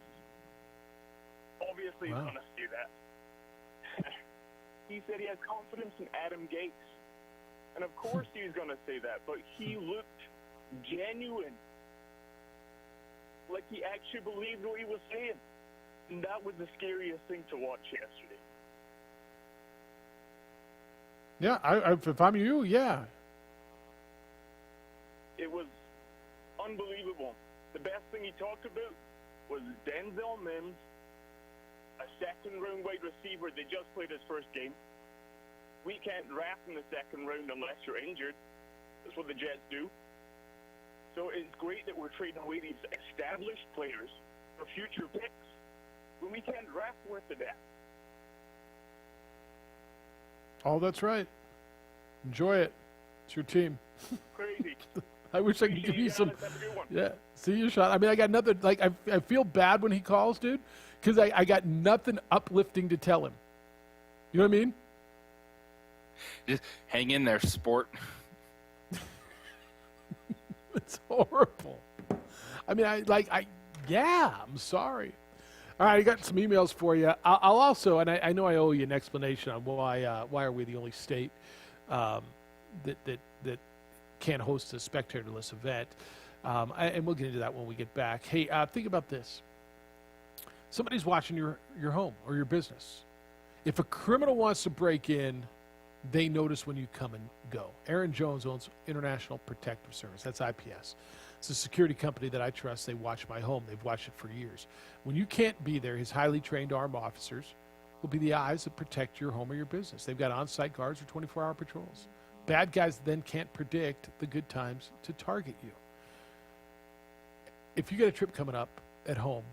Obviously he's Wow. going to say that. He said he has confidence in Adam Gates. And of course he's going to say that, but he looked genuine. Like he actually believed what he was saying. And that was the scariest thing to watch yesterday. Yeah, if I'm you, yeah. It was unbelievable. The best thing he talked about was Denzel Mims, a second-round wide receiver. They just played his first game. We can't draft in the second round unless you're injured. That's what the Jets do. So it's great that we're trading away these established players for future picks when we can't draft worth of that. Oh, that's right. Enjoy it. It's your team. Crazy. I wish I could give you some. Have a good one. Yeah. See you, Sean. I mean, I got nothing. Like, I feel bad when he calls, dude, because I got nothing uplifting to tell him. You know what I mean? Just hang in there, sport. It's horrible. I mean, I'm sorry. All right, I got some emails for you. I'll also, and I know I owe you an explanation on why are we the only state that can't host a spectatorless event, and we'll get into that when we get back. Hey, think about this. Somebody's watching your home or your business. If a criminal wants to break in, they notice when you come and go. Aaron Jones owns International Protective Service. That's IPS. It's a security company that I trust. They watch my home. They've watched it for years. When you can't be there, his highly trained armed officers will be the eyes that protect your home or your business. They've got on-site guards or 24-hour patrols. Bad guys then can't predict the good times to target you. If you get a trip coming up at home,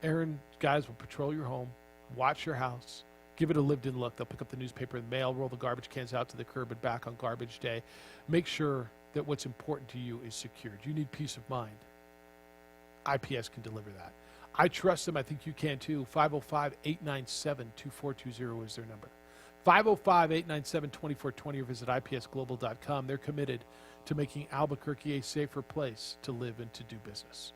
Aaron guys will patrol your home, watch your house, give it a lived-in look. They'll pick up the newspaper and mail, roll the garbage cans out to the curb and back on garbage day. Make sure that what's important to you is secured. You need peace of mind. IPS can deliver that. I trust them. I think you can too. 505-897-2420 is their number. 505-897-2420 or visit ipsglobal.com. They're committed to making Albuquerque a safer place to live and to do business.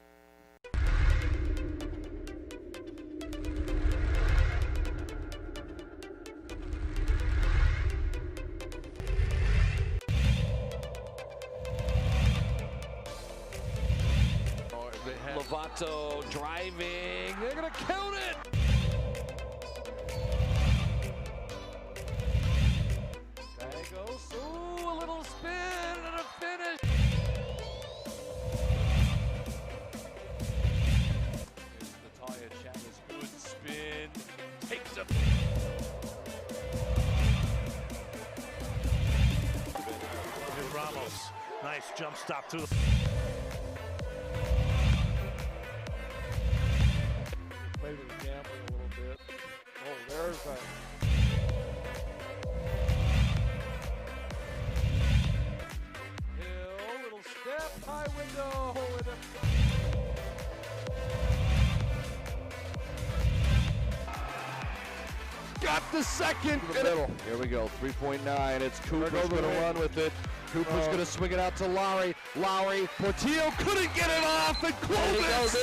Lovato driving. They're going to count it. Gallegos. Ooh, a little spin and a finish. Natalia Chavez, good spin. Takes a... Here's Ramos. Nice jump stop through the... Played with the gambling a little bit. Oh, there's a... Hill, little step, high window, and a... Got the second. To the middle. Here we go, 3.9. It's Cooper's going to run with it. Cooper's going to swing it out to Lowry. Lowry, Portillo couldn't get it off, and Clovis.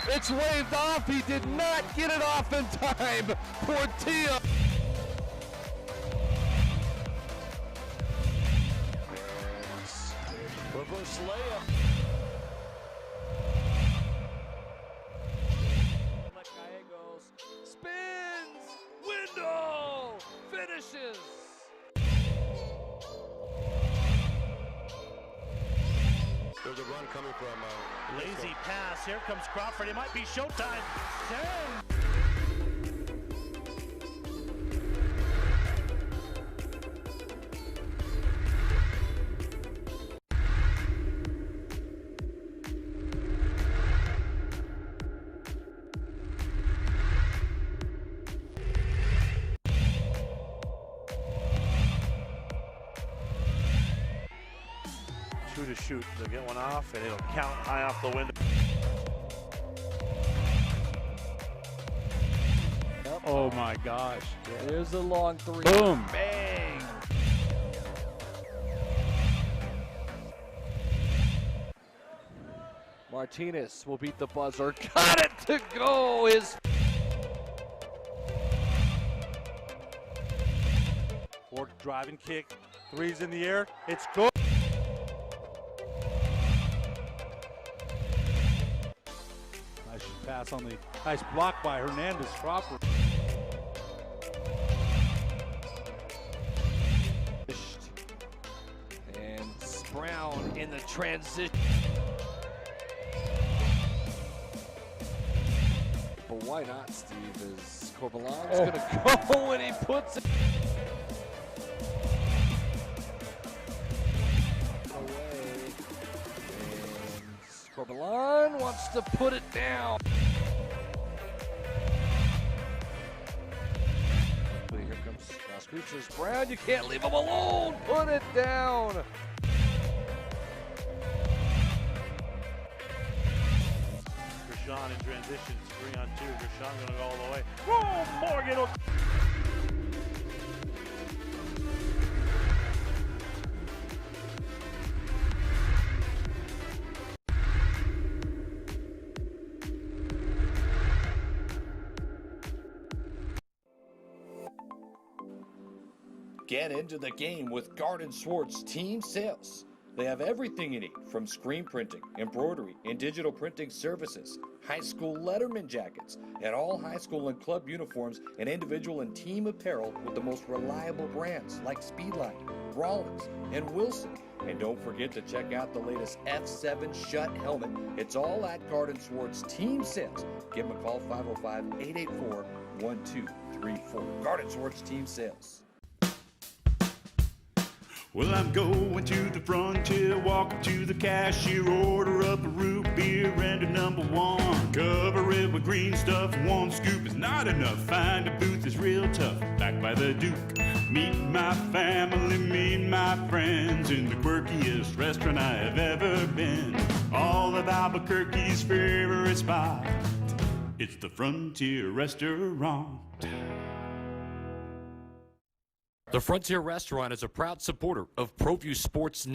It's waved off. He did not get it off in time. Portillo. Reverse layup. Gallegos spins, window, finishes. There's a run coming from... Lazy pass. Here comes Crawford. It might be showtime. Damn. To shoot. They'll get one off, and it'll count high off the window. Oh my gosh. Here's the long three. Boom. Bang. Martinez will beat the buzzer. Got it to go. Ford driving kick. Three's in the air. It's good. Nice pass on the nice block by Hernandez Crawford. And Brown in the transition. But why not, Steve? Is Corbalan's going to go and he puts it away. And Corbalan wants to put it down. But here comes Rascucci's Brown. You can't leave him alone. Put it down. Gershon in transition. 3-on-2. Gershon going to go all the way. Whoa, Morgan. Get into the game with Garden Swartz Team Sales. They have everything you need, from screen printing, embroidery, and digital printing services, high school letterman jackets, and all high school and club uniforms and individual and team apparel with the most reliable brands like Speedline, Rawlins, and Wilson. And don't forget to check out the latest F7 Shut helmet. It's all at Garden Swartz Team Sales. Give them a call, 505-884-1234. Garden Swartz Team Sales. Well, I'm going to the frontier, walk up to the cashier, order up a root beer and a number one. Cover it with green stuff, one scoop is not enough. Find a booth is real tough, back by the Duke. Meet my family, meet my friends in the quirkiest restaurant I have ever been. All of Albuquerque's favorite spot, it's the Frontier Restaurant. The Frontier Restaurant is a proud supporter of ProView Sports.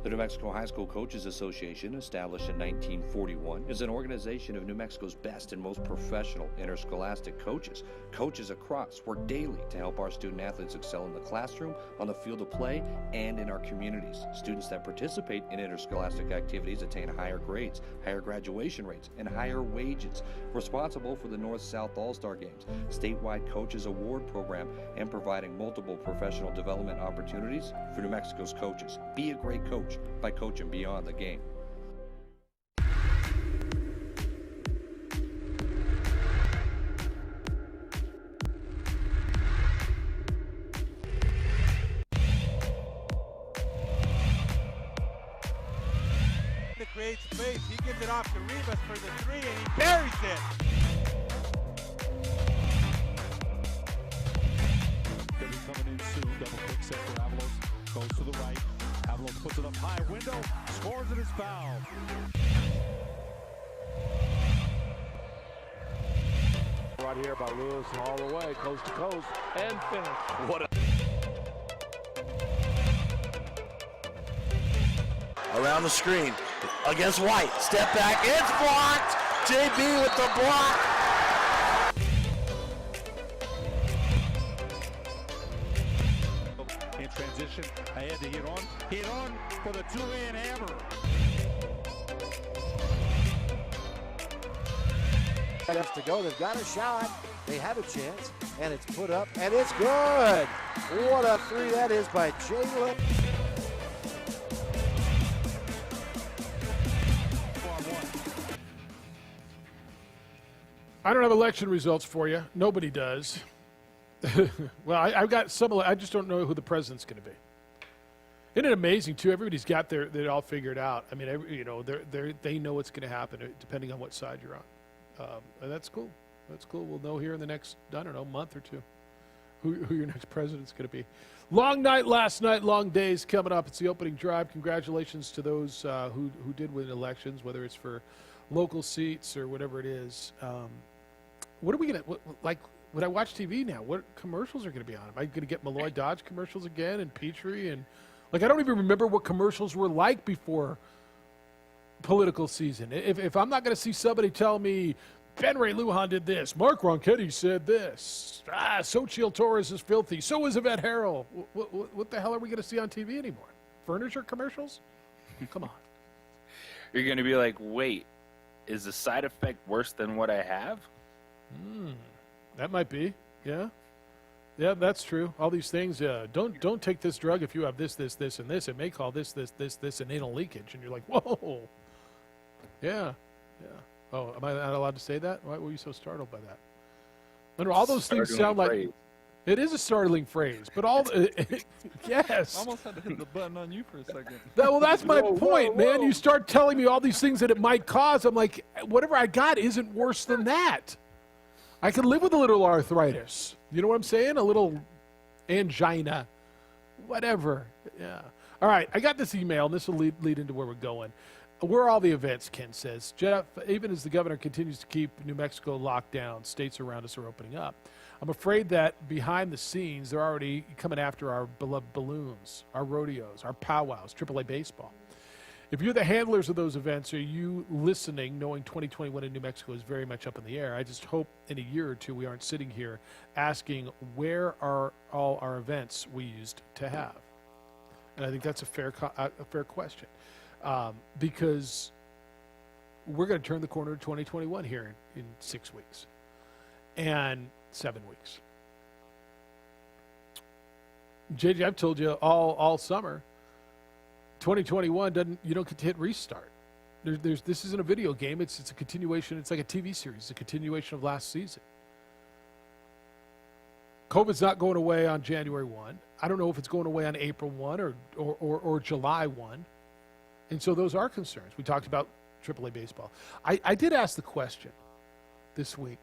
The New Mexico High School Coaches Association, established in 1941, is an organization of New Mexico's best and most professional interscholastic coaches. Coaches across work daily to help our student athletes excel in the classroom, on the field of play, and in our communities. Students that participate in interscholastic activities attain higher grades, higher graduation rates, and higher wages. Responsible for the North-South All-Star Games, statewide Coaches Award Program, and providing multiple professional development opportunities for New Mexico's coaches. Be a great coach by coaching beyond the game. To create space, he gives it off to Rivas for the three, and he buries it. They'll be coming in soon. Double quick set for Avalos. Goes to the right. Avalos puts it up high. Window. Scores it as foul. Right here by Lewis all the way, coast to coast, and finish. What a... Around the screen, against White. Step back, it's blocked. JB with the block. In transition, ahead to hit on for the two-hand hammer. Minutes to go. They've got a shot. They have a chance, and it's put up, and it's good. What a three that is by Jalen. I don't have election results for you. Nobody does. Well, I've got some. I just don't know who the president's going to be. Isn't it amazing too? Everybody's got it all figured out. I mean, they know what's going to happen depending on what side you're on, and that's cool. That's cool. We'll know here in the next, I don't know, month or two, who your next president's going to be. Long night last night, long days coming up. It's the opening drive. Congratulations to those who did win elections, whether it's for local seats or whatever it is. What are we going to like? When I watch TV now, what commercials are going to be on? Am I going to get Malloy Dodge commercials again and Petrie? And I don't even remember what commercials were like before political season. If I'm not going to see somebody tell me, Ben Ray Lujan did this, Mark Ronchetti said this, Xochitl Torres is filthy, so is Yvette Harrell. What the hell are we going to see on TV anymore? Furniture commercials? Come on. You're going to be like, wait, is the side effect worse than what I have? That might be, yeah. Yeah, that's true. All these things, don't take this drug if you have this, and this. It may call this, and anal leakage. And you're like, whoa. Yeah. Oh, am I not allowed to say that? Why were you so startled by that? Remember, all those things sound like... It is a startling phrase, but yes. I almost had to hit the button on you for a second. Well, that's my point, man. You start telling me all these things that it might cause. I'm like, whatever I got isn't worse than that. I can live with a little arthritis. You know what I'm saying? A little angina, whatever. Yeah. All right, I got this email, and this will lead into where we're going. Where are all the events, Ken says. Jeff, even as the governor continues to keep New Mexico locked down, states around us are opening up. I'm afraid that behind the scenes, they're already coming after our beloved balloons, our rodeos, our powwows, AAA baseball. If you're the handlers of those events, are you listening, knowing 2021 in New Mexico is very much up in the air? I just hope in a year or two we aren't sitting here asking, where are all our events we used to have? And I think that's a fair question, because we're going to turn the corner to 2021 here in 6 weeks and 7 weeks. JJ, I've told you all summer, 2021 you don't get to hit restart. This isn't a video game. It's a continuation. It's like a TV series. It's a continuation of last season. COVID's not going away on January 1. I don't know if it's going away on April 1 or July 1. And so those are concerns. We talked about AAA baseball. I did ask the question this week,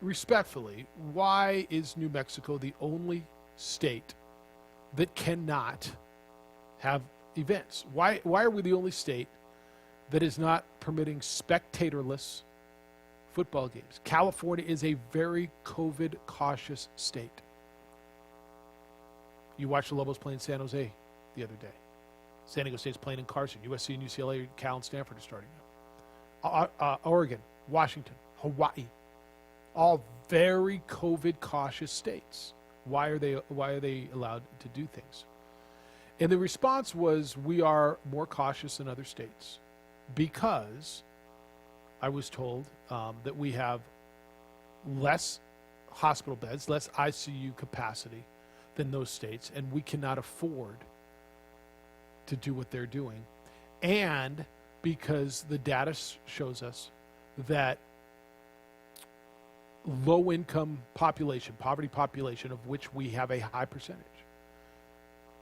respectfully, why is New Mexico the only state that cannot have events? Why are we the only state that is not permitting spectatorless football games? California is a very COVID cautious state. You watched the Lobos play in San Jose the other day. San Diego State's playing in Carson. USC and UCLA, Cal and Stanford are starting up. Oregon, Washington, Hawaii, all very COVID cautious states. Why are they allowed to do things? And the response was, we are more cautious than other states because I was told that we have less hospital beds, less ICU capacity than those states, and we cannot afford to do what they're doing. And because the data shows us that low-income population, poverty population, of which we have a high percentage,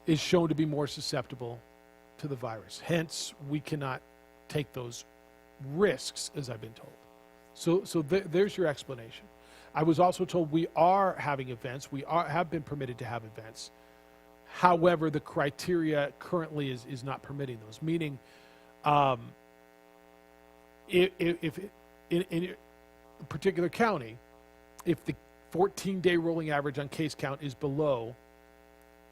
is shown to be more susceptible to the virus. Hence, we cannot take those risks, as I've been told. So there's your explanation. I was also told we are having events. We have been permitted to have events. However, the criteria currently is not permitting those. Meaning, if in a particular county, if the 14-day rolling average on case count is below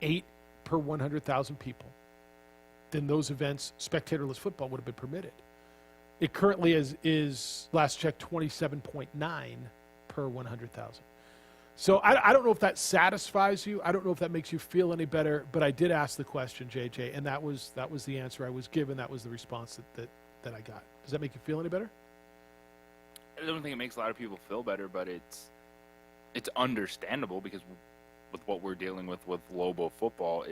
8 per 100,000 people, then those events, spectatorless football, would have been permitted. It currently is last check, 27.9 per 100,000. So I don't know if that satisfies you. I don't know if that makes you feel any better, but I did ask the question, JJ, and that was the answer I was given. That was the response that I got. Does that make you feel any better? I don't think it makes a lot of people feel better, but it's understandable because with what we're dealing with Lobo football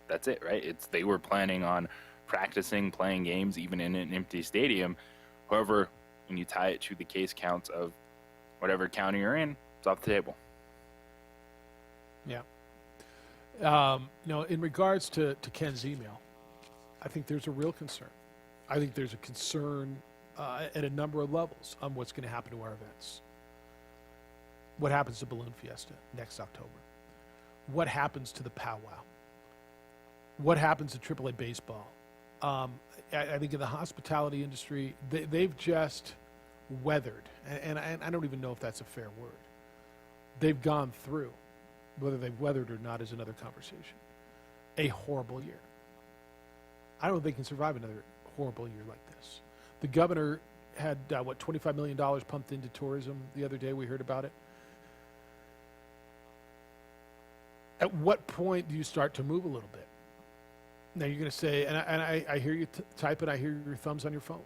that's it, right? They were planning on practicing, playing games, even in an empty stadium. However, when you tie it to the case counts of whatever county you're in, it's off the table. Yeah. In regards to Ken's email, I think there's a real concern. I think there's a concern at a number of levels on what's going to happen to our events. What happens to Balloon Fiesta next October? What happens to the powwow? What happens to AAA baseball? I think in the hospitality industry, they've just weathered, and I don't even know if that's a fair word. They've gone through, whether they've weathered or not is another conversation, a horrible year. I don't think they can survive another horrible year like this. The governor had, $25 million pumped into tourism the other day. We heard about it. At what point do you start to move a little bit? Now you're going to say, and I hear you type it, I hear your thumbs on your phone.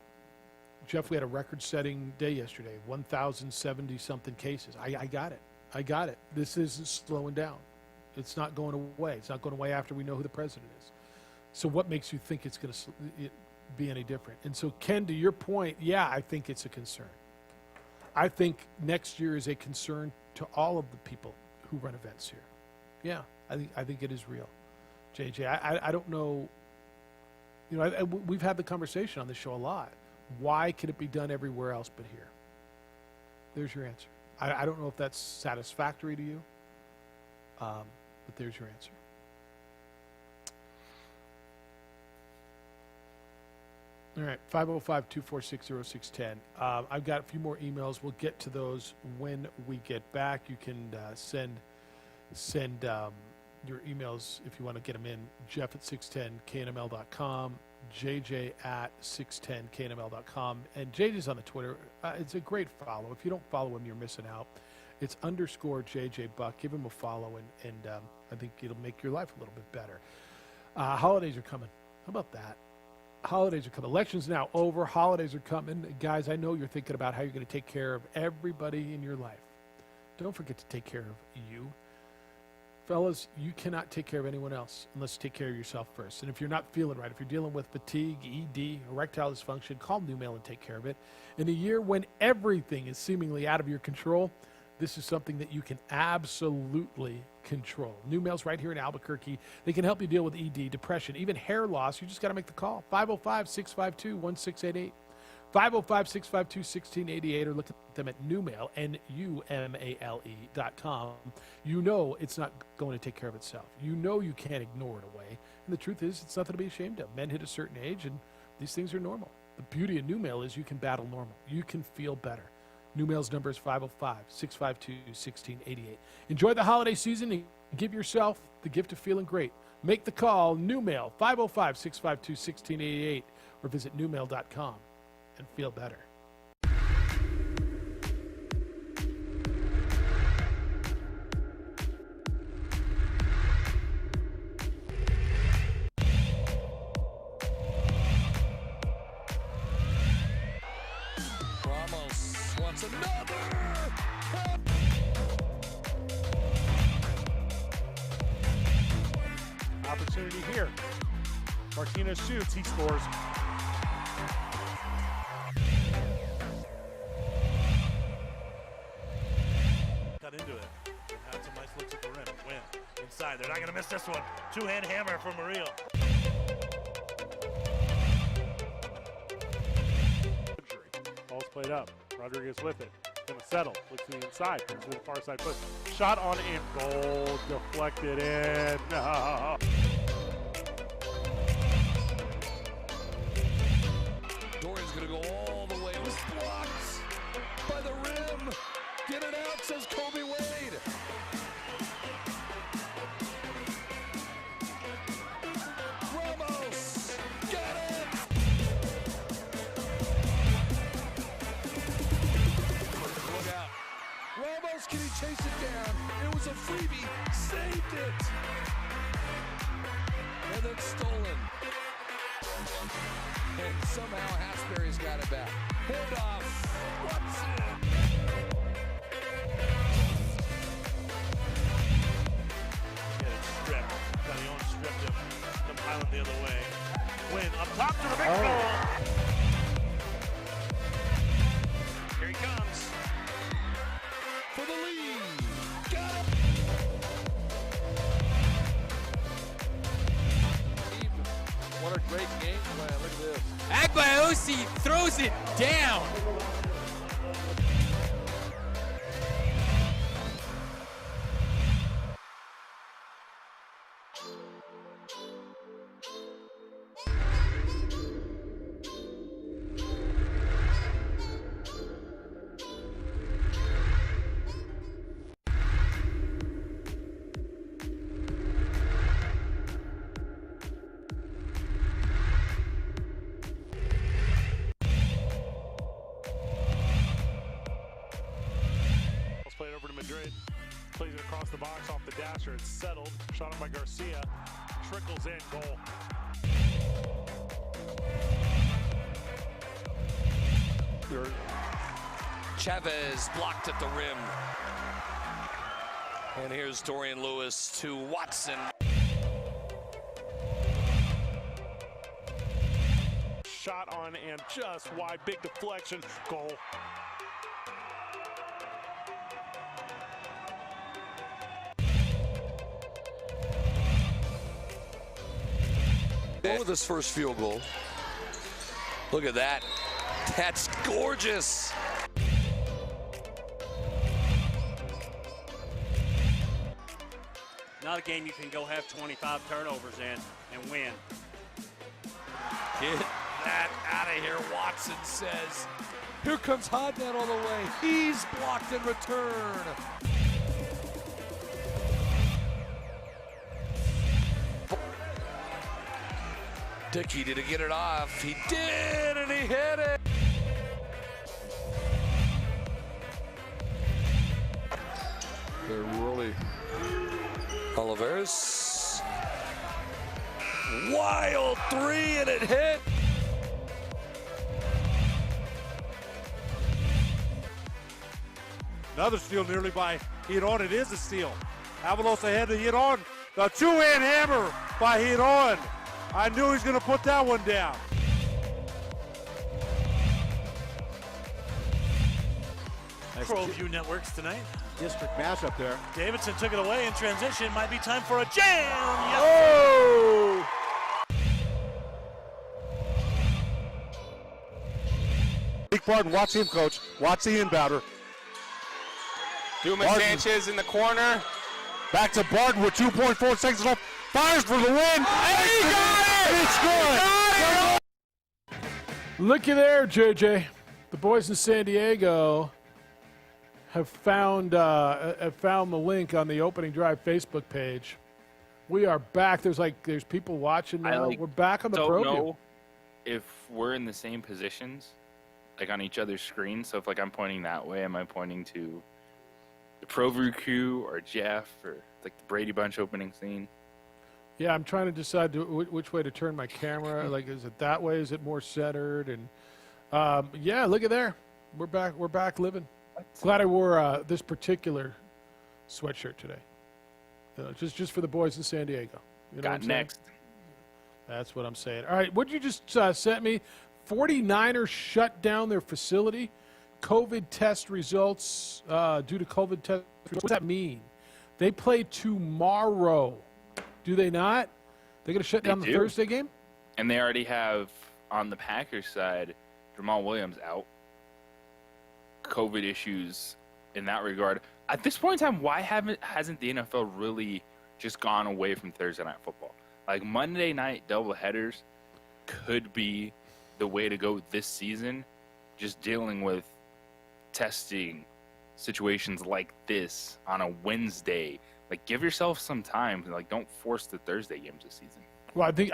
Jeff, we had a record-setting day yesterday, 1,070-something cases. I got it. I got it. This isn't slowing down. It's not going away. It's not going away after we know who the president is. So what makes you think it's going to be any different? And so, Ken, to your point, yeah, I think it's a concern. I think next year is a concern to all of the people who run events here. Yeah, I think it is real. JJ, I don't know. We've had the conversation on this show a lot. Why can it be done everywhere else but here? There's your answer. I don't know if that's satisfactory to you, but there's your answer. All right, 505-246-0610. I've got a few more emails. We'll get to those when we get back. You can send your emails if you want to get them in. Jeff at 610knml.com, JJ at 610knml.com, and JJ's on the Twitter. It's a great follow. If you don't follow him, you're missing out. It's _JJ Buck. Give him a follow, and I think it'll make your life a little bit better. Holidays are coming. How about that? Holidays are coming. Election's now over. Holidays are coming. Guys, I know you're thinking about how you're going to take care of everybody in your life. Don't forget to take care of you. Fellas, you cannot take care of anyone else unless you take care of yourself first. And if you're not feeling right, if you're dealing with fatigue, ED, erectile dysfunction, call NewMail and take care of it. In a year when everything is seemingly out of your control, this is something that you can absolutely control. NewMail's right here in Albuquerque. They can help you deal with ED, depression, even hair loss. You just got to make the call. 505-652-1688. 505-652-1688, or look at them at NewMail, NUMALE.com. You know it's not going to take care of itself. You know you can't ignore it away. And the truth is, it's nothing to be ashamed of. Men hit a certain age, and these things are normal. The beauty of NewMail is you can battle normal. You can feel better. NewMail's number is 505-652-1688. Enjoy the holiday season and give yourself the gift of feeling great. Make the call, NewMail, 505-652-1688, or visit NewMail.com. And feel better. Ramos wants another. Opportunity here. Martinez shoots, he scores. Into it. And had some nice looks at the rim. Win. Inside. They're not going to miss this one. Two-hand hammer for Murillo. Ball's played up. Rodriguez with it. Gonna settle. Looks to the inside. Turns to the far side push. Shot on and goal. Deflected in. No. Dorian's going to go all the way. It was blocked by the rim. Get it out, says Kobe Wade. Ramos, got it. Look out. Ramos, can he chase it down? It was a freebie, saved it. And then stolen. And somehow Hasbury's got it back. Handoff, Watson. Stripped him. Come Highland the other way. Win up top to the big goal. Here he comes. For the lead. Got him. What a great game plan. Look at this. Agbayosi throws it down. Played over to Madrid. Plays it across the box off the dasher. It's settled. Shot up by Garcia. Trickles in. Goal. Chavez blocked at the rim. And here's Dorian Lewis to Watson. Shot on and just wide. Big deflection. Goal. Over this first field goal. Look at that. That's gorgeous. Not a game you can go have 25 turnovers in and win. Get that out of here, Watson says. Here comes Hodnett all the way. He's blocked in return. Dickey, did he get it off? He did, and he hit it. Harris. Wild three, and it hit. Another steal nearly by Hidon. It is a steal. Avalos ahead to Hidon. The two-hand hammer by Hidon. I knew he was going to put that one down. ProView Networks tonight. District matchup there. Davidson took it away in transition. Might be time for a jam. Yes. Oh! Big Barton, watch him, coach. Watch the inbounder. Dumas Sanchez in the corner. Back to Barton with 2.4 seconds left. Fires for the win. And he got it! It's good. Looky there, JJ. The boys in San Diego have found the link on the Opening Drive Facebook page. We are back. There's people watching now. We're back on the don't ProView. know if we're in the same positions, like on each other's screens. So if like I'm pointing that way, am I pointing to the ProView crew or Jeff or like the Brady Bunch opening scene? Yeah, I'm trying to decide which way to turn my camera. Like, is it that way? Is it more centered? And yeah, look at there. We're back. We're back living. Glad I wore this particular sweatshirt today. Just for the boys in San Diego. You know Got next. That's what I'm saying. All right, what did you just sent me? 49ers shut down their facility. COVID test results due to COVID test. What does that mean? They play tomorrow. Do they not? They're going to shut down the Thursday game? And they already have, on the Packers side, Jamal Williams out. COVID issues in that regard. At this point in time, why hasn't the NFL really just gone away from Thursday Night Football? Like, Monday night doubleheaders could be the way to go this season, just dealing with testing situations like this on a Wednesday. Like, give yourself some time. Like, don't force the Thursday games this season. Well, I think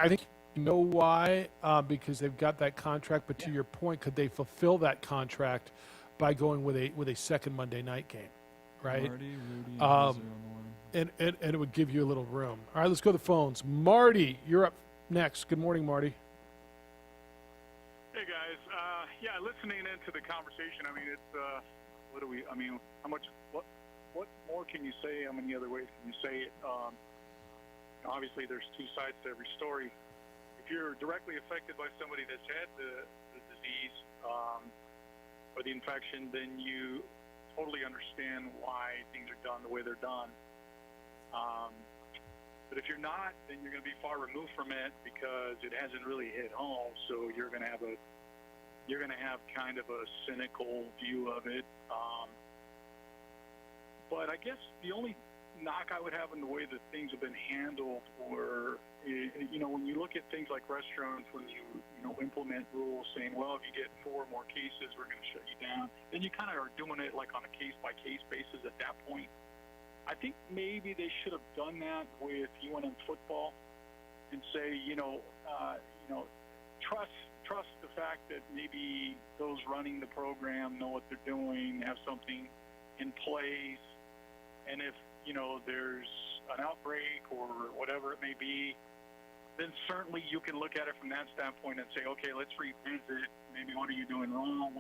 you know why, because they've got that contract. But to your point, could they fulfill that contract by going with a second Monday night game, right? Marty, Rudy, and and it would give you a little room. All right, let's go to the phones. Marty, you're up next. Good morning, Marty. Hey guys, yeah, listening into the conversation. I mean, it's how much? What more can you say? How many other ways can you say it? Obviously, there's two sides to every story. If you're directly affected by somebody that's had the disease or the infection, then you totally understand why things are done the way they're done. But if you're not, then you're going to be far removed from it because it hasn't really hit home. So you're going to have kind of a cynical view of it. But I guess the only knock I would have in the way that things have been handled were, when you look at things like restaurants, when you implement rules saying, well, if you get 4 more cases, we're going to shut you down, then you kind of are doing it like on a case-by-case basis at that point. I think maybe they should have done that with UNM football and say, trust the fact that maybe those running the program know what they're doing, have something in place, and if there's an outbreak or whatever it may be, then certainly you can look at it from that standpoint and say, okay, let's revisit maybe what are you doing wrong.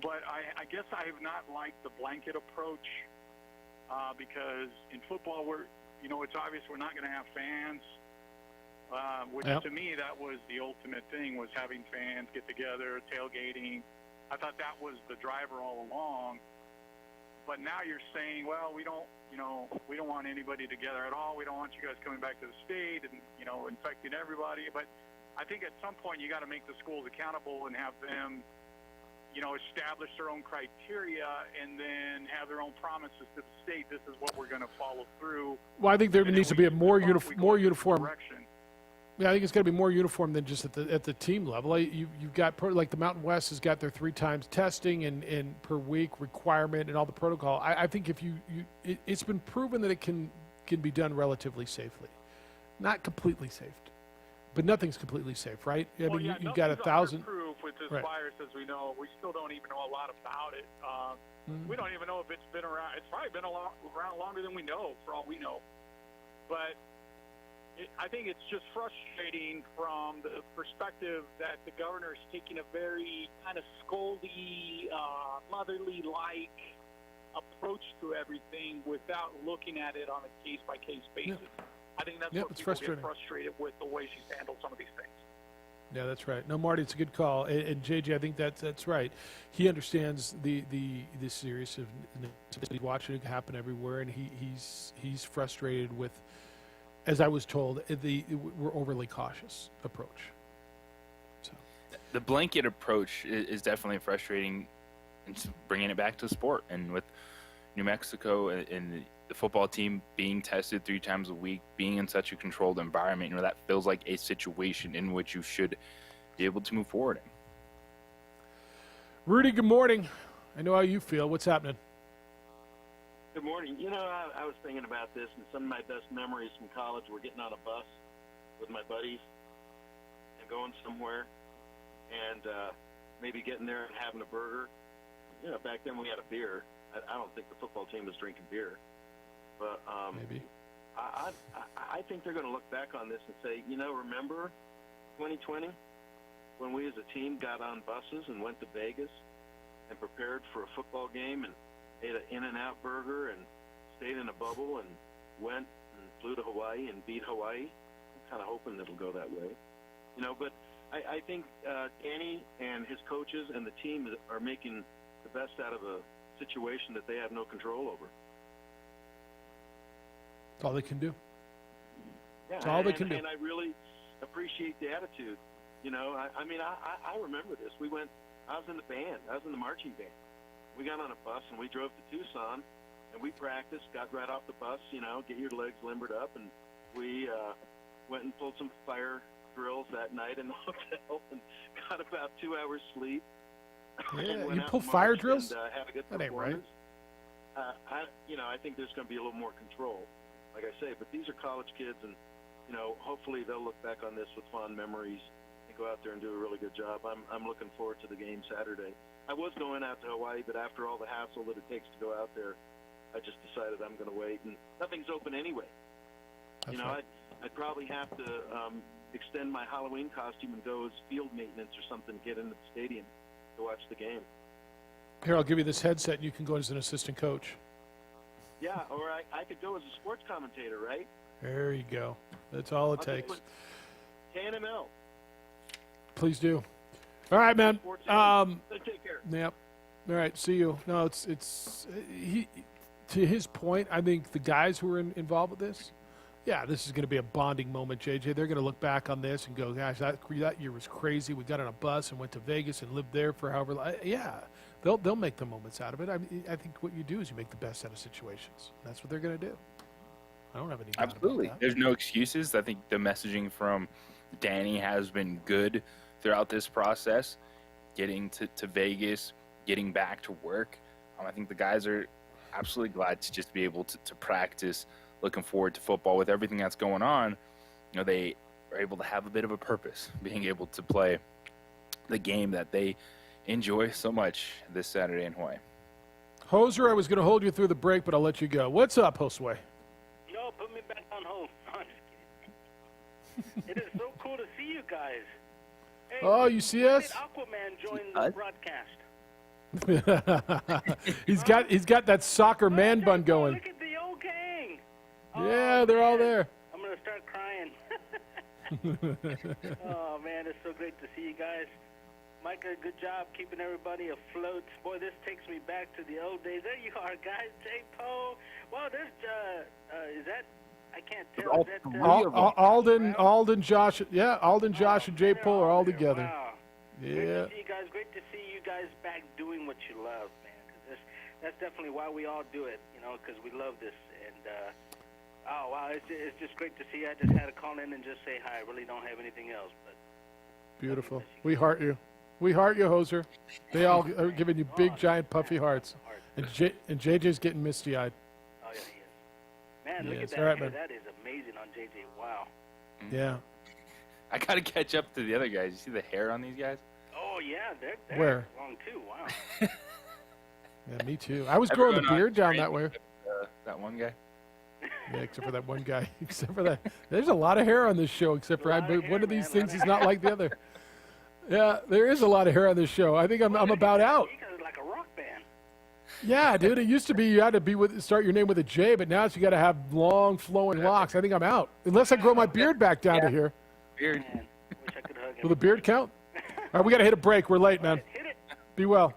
But I guess I have not liked the blanket approach because in football it's obvious we're not going to have fans. Which to me, that was the ultimate thing, was having fans get together, tailgating. I thought that was the driver all along. But now you're saying, well, we don't want anybody together at all. We don't want you guys coming back to the state and, infecting everybody. But I think at some point you got to make the schools accountable and have them, establish their own criteria and then have their own promises to the state. This is what we're going to follow through. Well, I think there needs to be a more uniform. Yeah, I think it's got to be more uniform than just at the team level. You've got like the Mountain West has got their 3 times testing and per week requirement and all the protocol. I think if it's been proven that it can be done relatively safely, not completely safe, but nothing's completely safe, right? I mean, you've got 1,000. Proof with this virus, as we know, we still don't even know a lot about it. We don't even know if it's been around. It's probably been around longer than we know, for all we know. But I think it's just frustrating from the perspective that the governor is taking a very kind of scoldy, motherly-like approach to everything without looking at it on a case-by-case basis. Yeah. I think that's Yep, what it's people frustrating. get frustrated with the way she's handled some of these things. Yeah, that's right. No, Marty, it's a good call. And JJ, I think that's right. He understands the seriousness of watching it happen everywhere, and he's frustrated with, as I was told, we're overly cautious approach. So The blanket approach is definitely frustrating, and bringing it back to sport. And with New Mexico and the football team being tested 3 times a week, being in such a controlled environment, that feels like a situation in which you should be able to move forward in. Rudy, good morning. I know how you feel. What's happening? Good morning. I was thinking about this, and some of my best memories from college were getting on a bus with my buddies and going somewhere and maybe getting there and having a burger. Back then we had a beer. I don't think the football team was drinking beer. But maybe. I think they're going to look back on this and say, remember 2020 when we as a team got on buses and went to Vegas and prepared for a football game and ate an In-N-Out burger and stayed in a bubble and went and flew to Hawaii and beat Hawaii? I'm kind of hoping it'll go that way. But I think Danny and his coaches and the team are making the best out of a situation that they have no control over. That's all they can do. Yeah, That's all they can do. And I really appreciate the attitude. I remember this. I was in the band. I was in the marching band. We got on a bus and we drove to Tucson, and we practiced, got right off the bus, get your legs limbered up, and we went and pulled some fire drills that night in the hotel and got about 2 hours sleep. Yeah, you pull fire drills? And, had a good That ain't right. I think there's going to be a little more control, like I say. But these are college kids, and hopefully they'll look back on this with fond memories and go out there and do a really good job. I'm looking forward to the game Saturday. I was going out to Hawaii, but after all the hassle that it takes to go out there, I just decided I'm going to wait. And nothing's open anyway. That's right. I'd probably have to extend my Halloween costume and go as field maintenance or something to get into the stadium to watch the game. Here, I'll give you this headset, and you can go as an assistant coach. Yeah, or I could go as a sports commentator, right? There you go. That's all it takes. KNML. Please do. All right, man. Take care. Yep. All right, see you. No, it's to his point, I think the guys who are involved with this, yeah, this is going to be a bonding moment, JJ. They're going to look back on this and go, gosh, that year was crazy. We got on a bus and went to Vegas and lived there for however long. Yeah, they'll make the moments out of it. I think what you do is you make the best out of situations. That's what they're going to do. I don't have any doubt Absolutely. about that. There's no excuses. I think the messaging from Danny has been good throughout this process, getting to Vegas, getting back to work. I think the guys are absolutely glad to just be able to practice, looking forward to football with everything that's going on. They are able to have a bit of a purpose, being able to play the game that they enjoy so much this Saturday in Hawaii. Hoser, I was going to hold you through the break, but I'll let you go. What's up, Josue? No, put me back on hold. I'm just kidding. It is so cool to see you guys. Hey, Oh, you see when us? did Aquaman join the broadcast? he's got that soccer man bun going. Look at the old gang. Yeah, they're all there. I'm going to start crying. Oh, man, it's so great to see you guys. Micah, good job keeping everybody afloat. Boy, this takes me back to the old days. There you are, guys. J. Poe. Well, there's, is that, I can't tell. Is that, Alden, Josh. Yeah, Alden, Josh, and Jay Poe are all together. Wow. Yeah. Great to see you guys. Great to see you guys back doing what you love, man. 'Cause that's definitely why we all do it, because we love this. And, oh, wow, it's just great to see. I just had to call in and just say hi. I really don't have anything else. But Beautiful. We heart you. We heart you, Hoser. They all are giving you big, giant, puffy hearts. And JJ's getting misty-eyed. Oh, yeah, he is. Man, look at Yes. that All right, hair. man. That is amazing on JJ. Wow. Yeah. I got to catch up to the other guys. You see the hair on these guys? Oh, yeah, they're Where? long, too. Wow. Yeah, me too. I was growing the beard down that way. That one guy? Yeah, except for that one guy. Except for that. There's a lot of hair on this show, except for one of these things is not like the other. Yeah, there is a lot of hair on this show. I think I'm about out. You guys are like a rock band. Yeah, dude. It used to be you had to start your name with a J, but now it's you got to have long, flowing locks. I think I'm out. Unless I grow my beard back down to here. Beard. Man, wish I could hug him. Will the beard count? All right, we got to hit a break. We're late, man. Hit it. Be well.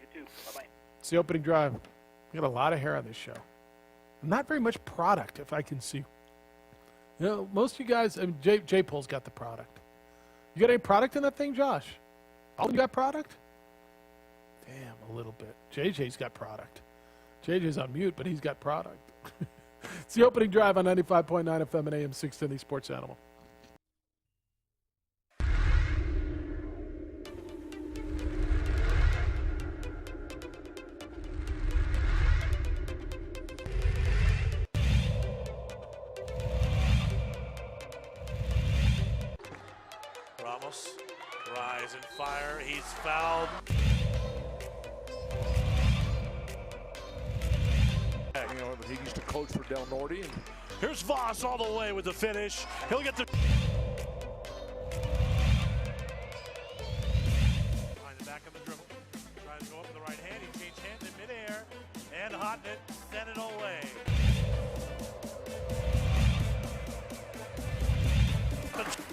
You too. Bye-bye. It's the opening drive. We got a lot of hair on this show. Not very much product, if I can see. You know, most of you guys, I mean, J Pole's got the product. You got any product in that thing, Josh? All you got product? Damn, a little bit. JJ's got product. JJ's on mute, but he's got product. It's the opening drive on 95.9 FM and AM 610, the Sports Animal. Ramos, rise and fire. He's fouled. You know, he used to coach for Del Norte. And Here's Voss all the way with the finish. He'll get the... Behind the back of the dribble. Tries to go up with the right hand. He changed hands in midair. And Hotnet sent it away.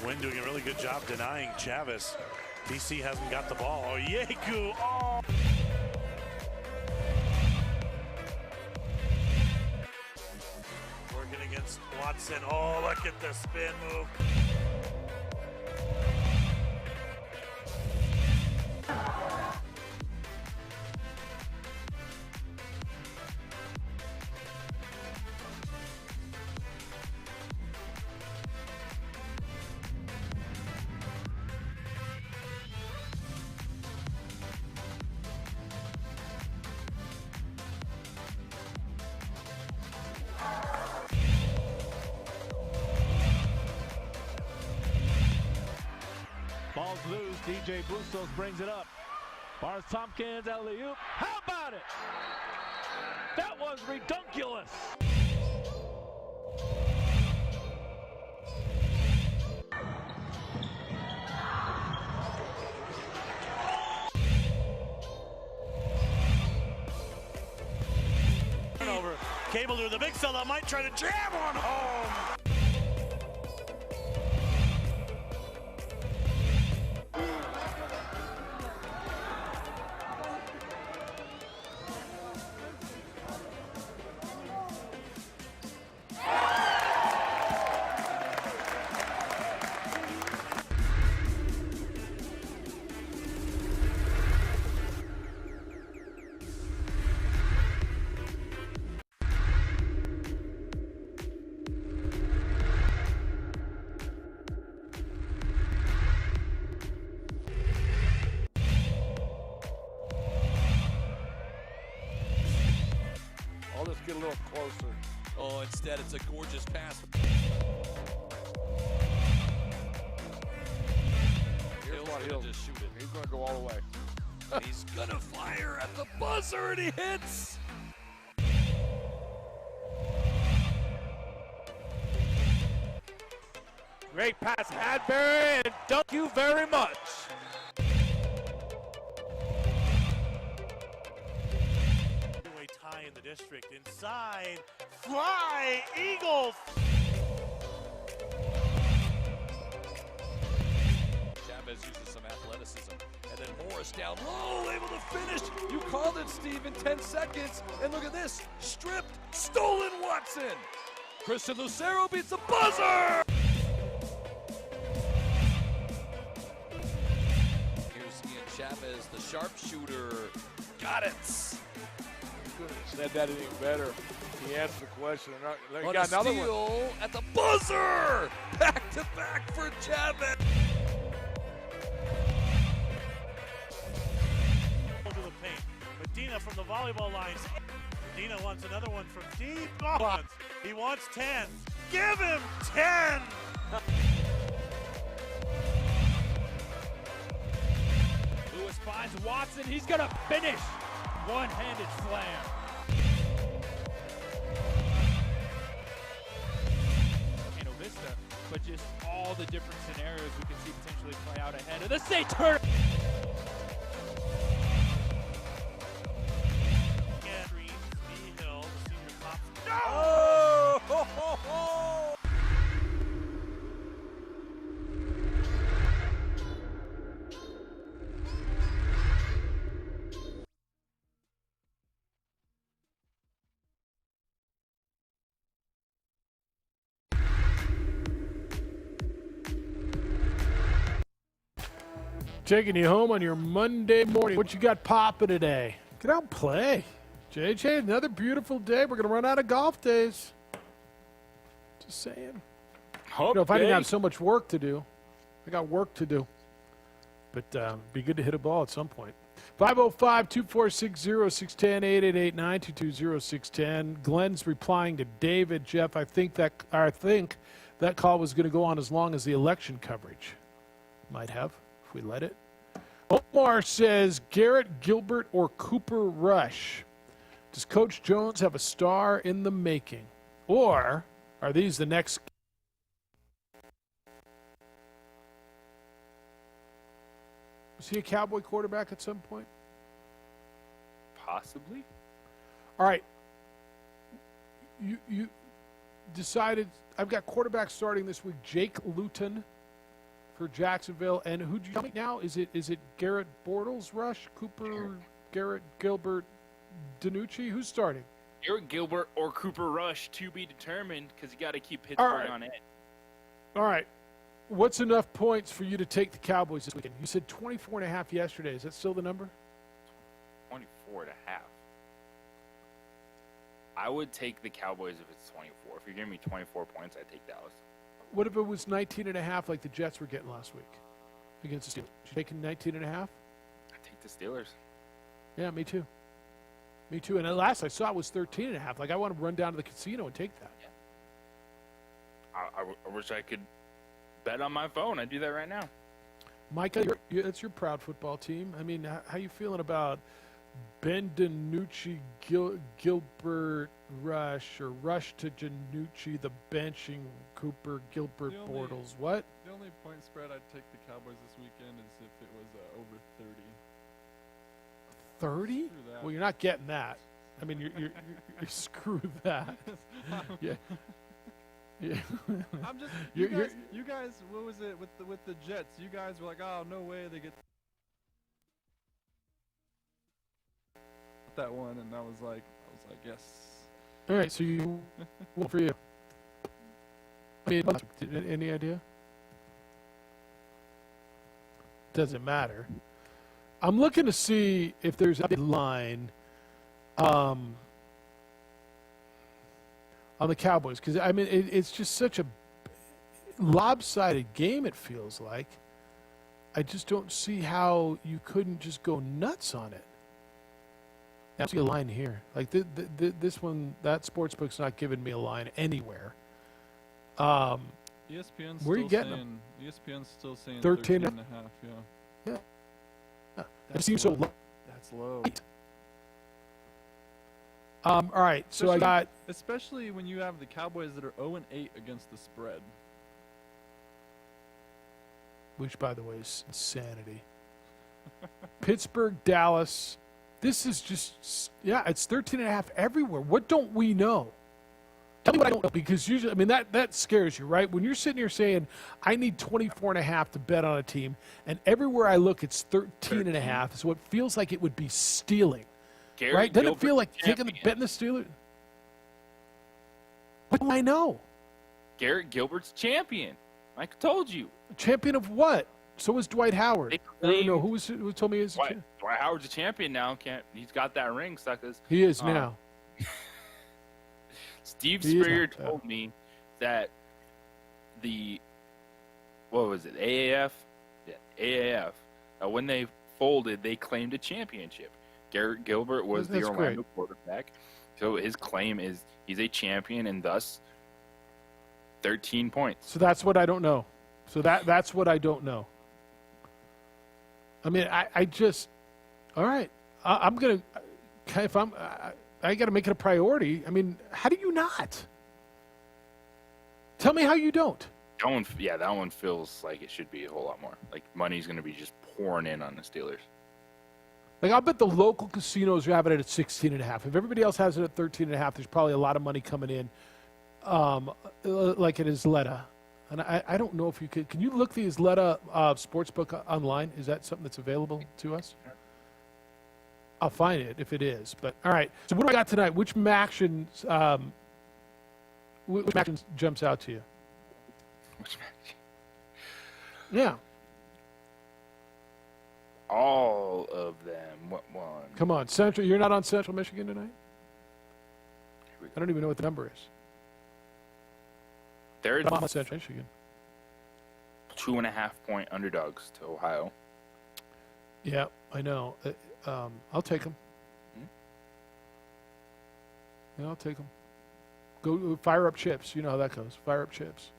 Wynn doing a really good job denying Chavez. DC hasn't got the ball. Oh, Yeku. Oh. Working against Watson. Oh, look at the spin move. Ball's loose. DJ Bustos brings it up. Bars Tompkins, alley-oop. How about it? That was redunculous. Turnover. Cable, the big fella, might try to jam on home. I'll just get a little closer. Oh, instead it's a gorgeous pass. Here's what he'll just shoot it. He's going to go all the way. He's gonna fire at the buzzer and he hits. Great pass, Hadbury, and thank you very much. Tie in the district. Inside. Fly. Eagles. Chavez uses some athleticism. And then Morris down low, able to finish. You called it, Steve, in 10 seconds. And look at this. Stripped. Stolen Watson. Christian Lucero beats the buzzer. Here's Ian Chavez, the sharpshooter. Got it. Could have said that anything better. He answered the question. They On got a another steal one. at the buzzer. Back to back for Chavez. To the paint. Medina from the volleyball lines. Medina wants another one from deep. Oh, he wants 10. Give him 10. Lewis finds Watson. He's gonna finish. One-handed slam. but just all the different scenarios we can see potentially play out ahead of the state tournament. Oh! Ho, ho, ho! Taking you home on your Monday morning. What you got popping today? Get out and play. JJ, another beautiful day. We're going to run out of golf days. Just saying. If I didn't have so much work to do, I got work to do. But be good to hit a ball at some point. 505-246-0610, 888-922-0610. Glenn's replying to David. Jeff, I think that call was going to go on as long as the election coverage. Might have, if we let it. Omar says, Garrett Gilbert or Cooper Rush? Does Coach Jones have a star in the making? Or are these the next... Was he a Cowboy quarterback at some point? Possibly. All right. You decided... I've got quarterbacks starting this week. Jake Luton for Jacksonville. And who do you tell me now? Is it Garrett Bortles, Rush, Cooper, Garrett Gilbert, Danucci? Who's starting? Garrett Gilbert or Cooper Rush to be determined because you got to keep Pittsburgh on edge. All right. What's enough points for you to take the Cowboys this weekend? You said 24.5 yesterday. Is that still the number? 24.5. I would take the Cowboys if it's 24. If you're giving me 24 points, I'd take Dallas. What if it was 19.5 like the Jets were getting last week against the Steelers? You taking 19.5? I'd take the Steelers. Yeah, me too. Me too. And the last I saw it was 13.5. Like, I want to run down to the casino and take that. Yeah. I wish I could bet on my phone. I'd do that right now. Micah, that's your proud football team. I mean, how you feeling about Ben DiNucci, Gilbert, Rush, or Rush to DiNucci, the benching, Cooper, Gilbert, Bortles? What? The only point spread I'd take the Cowboys this weekend is if it was over 30. 30? Well, you're not getting that. I mean, you're screw that. Yeah. Yeah. I'm just you guys. What was it with the Jets? You guys were like, oh, no way they get that one, and I was like, yes. All right, so what for you? Any idea? Doesn't matter. I'm looking to see if there's a line on the Cowboys, because, I mean, it's just such a lopsided game, it feels like. I just don't see how you couldn't just go nuts on it. I see a line here. Like, this one, that sportsbook's not giving me a line anywhere. ESPN's where are you getting them? ESPN's still saying 13 and a half, yeah. It seems so low. That's low. All right, so I got... Especially when you have the Cowboys that are 0-8 against the spread. Which, by the way, is insanity. Pittsburgh, Dallas. This is just... Yeah, it's 13.5 everywhere. What don't we know? Tell me what I don't know, because usually... I mean, that scares you, right? When you're sitting here saying, I need 24.5 to bet on a team, and everywhere I look, it's 13.5, so it feels like it would be stealing. Garrett right? Doesn't Gilbert it feel like champion. betting the Steelers? What do I know? Garrett Gilbert's champion. I told you. Champion of what? So was Dwight Howard. They I don't claim- know who told me he was a champion. Dwight Howard's a champion now. He's got that ring, suckers. He is now. Steve He is Spurrier now, told me that what was it, AAF? Yeah, AAF. When they folded, they claimed a championship. Garrett Gilbert was the That's Orlando great. quarterback. So his claim is he's a champion and thus 13 points. So that's what I don't know. So that's what I don't know. I mean, I just, all right. I'm going to, if I got to make it a priority. I mean, how do you not? Tell me how you don't. That one feels like it should be a whole lot more. Like money's going to be just pouring in on the Steelers. Like, I'll bet the local casinos have it at 16.5. If everybody else has it at 13.5, there's probably a lot of money coming in, like at Isleta. And I don't know if you could. Can you look the Isleta sportsbook online? Is that something that's available to us? I'll find it if it is. But all right. So what do I got tonight? Which action jumps out to you? Which match? Yeah. All of them. What one? Come on, Central. You're not on Central Michigan tonight? I don't even know what the number is. They're I'm on Central Michigan. 2.5-point underdogs to Ohio. Yeah, I know. I'll take them. Yeah, I'll take them. Go fire up chips. You know how that goes. Fire up chips.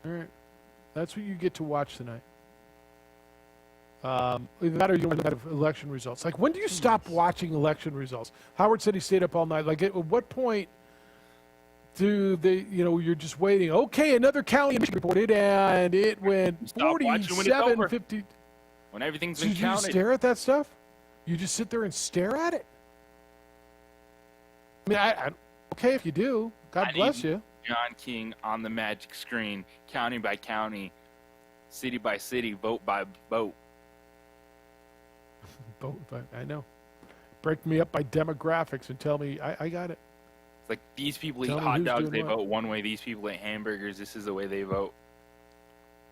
All right. That's what you get to watch tonight. Either that or you don't have election results. Like, when do you stop watching election results? Howard said he stayed up all night. Like, at what point do they, you're just waiting. Okay, another county reported, and it went 47-50. When everything's So been you counted. just stare at that stuff? You just sit there and stare at it? I mean, I okay if you do. God bless you. John King on the magic screen, county by county, city by city, vote by vote. I know. Break me up by demographics and tell me I got it. It's like these people eat Tell me hot who's dogs, doing they what. vote one way. These people eat hamburgers, this is the way they vote.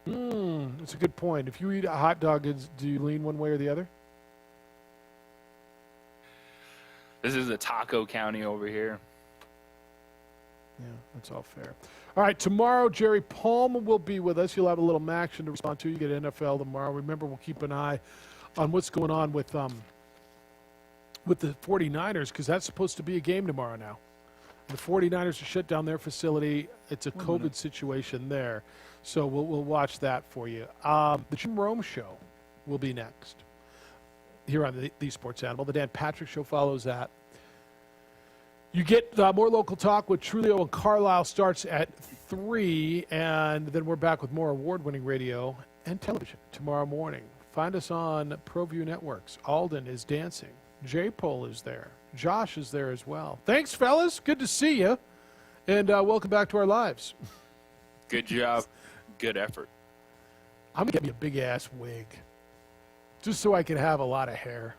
That's a good point. If you eat a hot dog, do you lean one way or the other? This is a taco county over here. Yeah, that's all fair. All right, tomorrow, Jerry Palmer will be with us. You'll have a little action to respond to. You get NFL tomorrow. Remember, we'll keep an eye on what's going on with the 49ers, because that's supposed to be a game tomorrow now. The 49ers are shut down their facility. It's a COVID situation there. So we'll watch that for you. The Jim Rome Show will be next here on the Sports Animal. The Dan Patrick Show follows that. You get more local talk with Trulio and Carlisle starts at 3, and then we're back with more award-winning radio and television tomorrow morning. Find us on ProView Networks. Alden is dancing. J-Pole is there. Josh is there as well. Thanks, fellas. Good to see you. And welcome back to our lives. Good job. Good effort. I'm going to get me a big-ass wig just so I can have a lot of hair.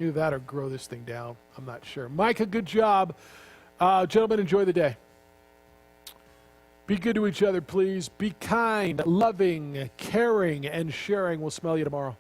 Either that or grow this thing down. I'm not sure. Micah, good job. Gentlemen, enjoy the day. Be good to each other, please. Be kind, loving, caring, and sharing. We'll smell you tomorrow.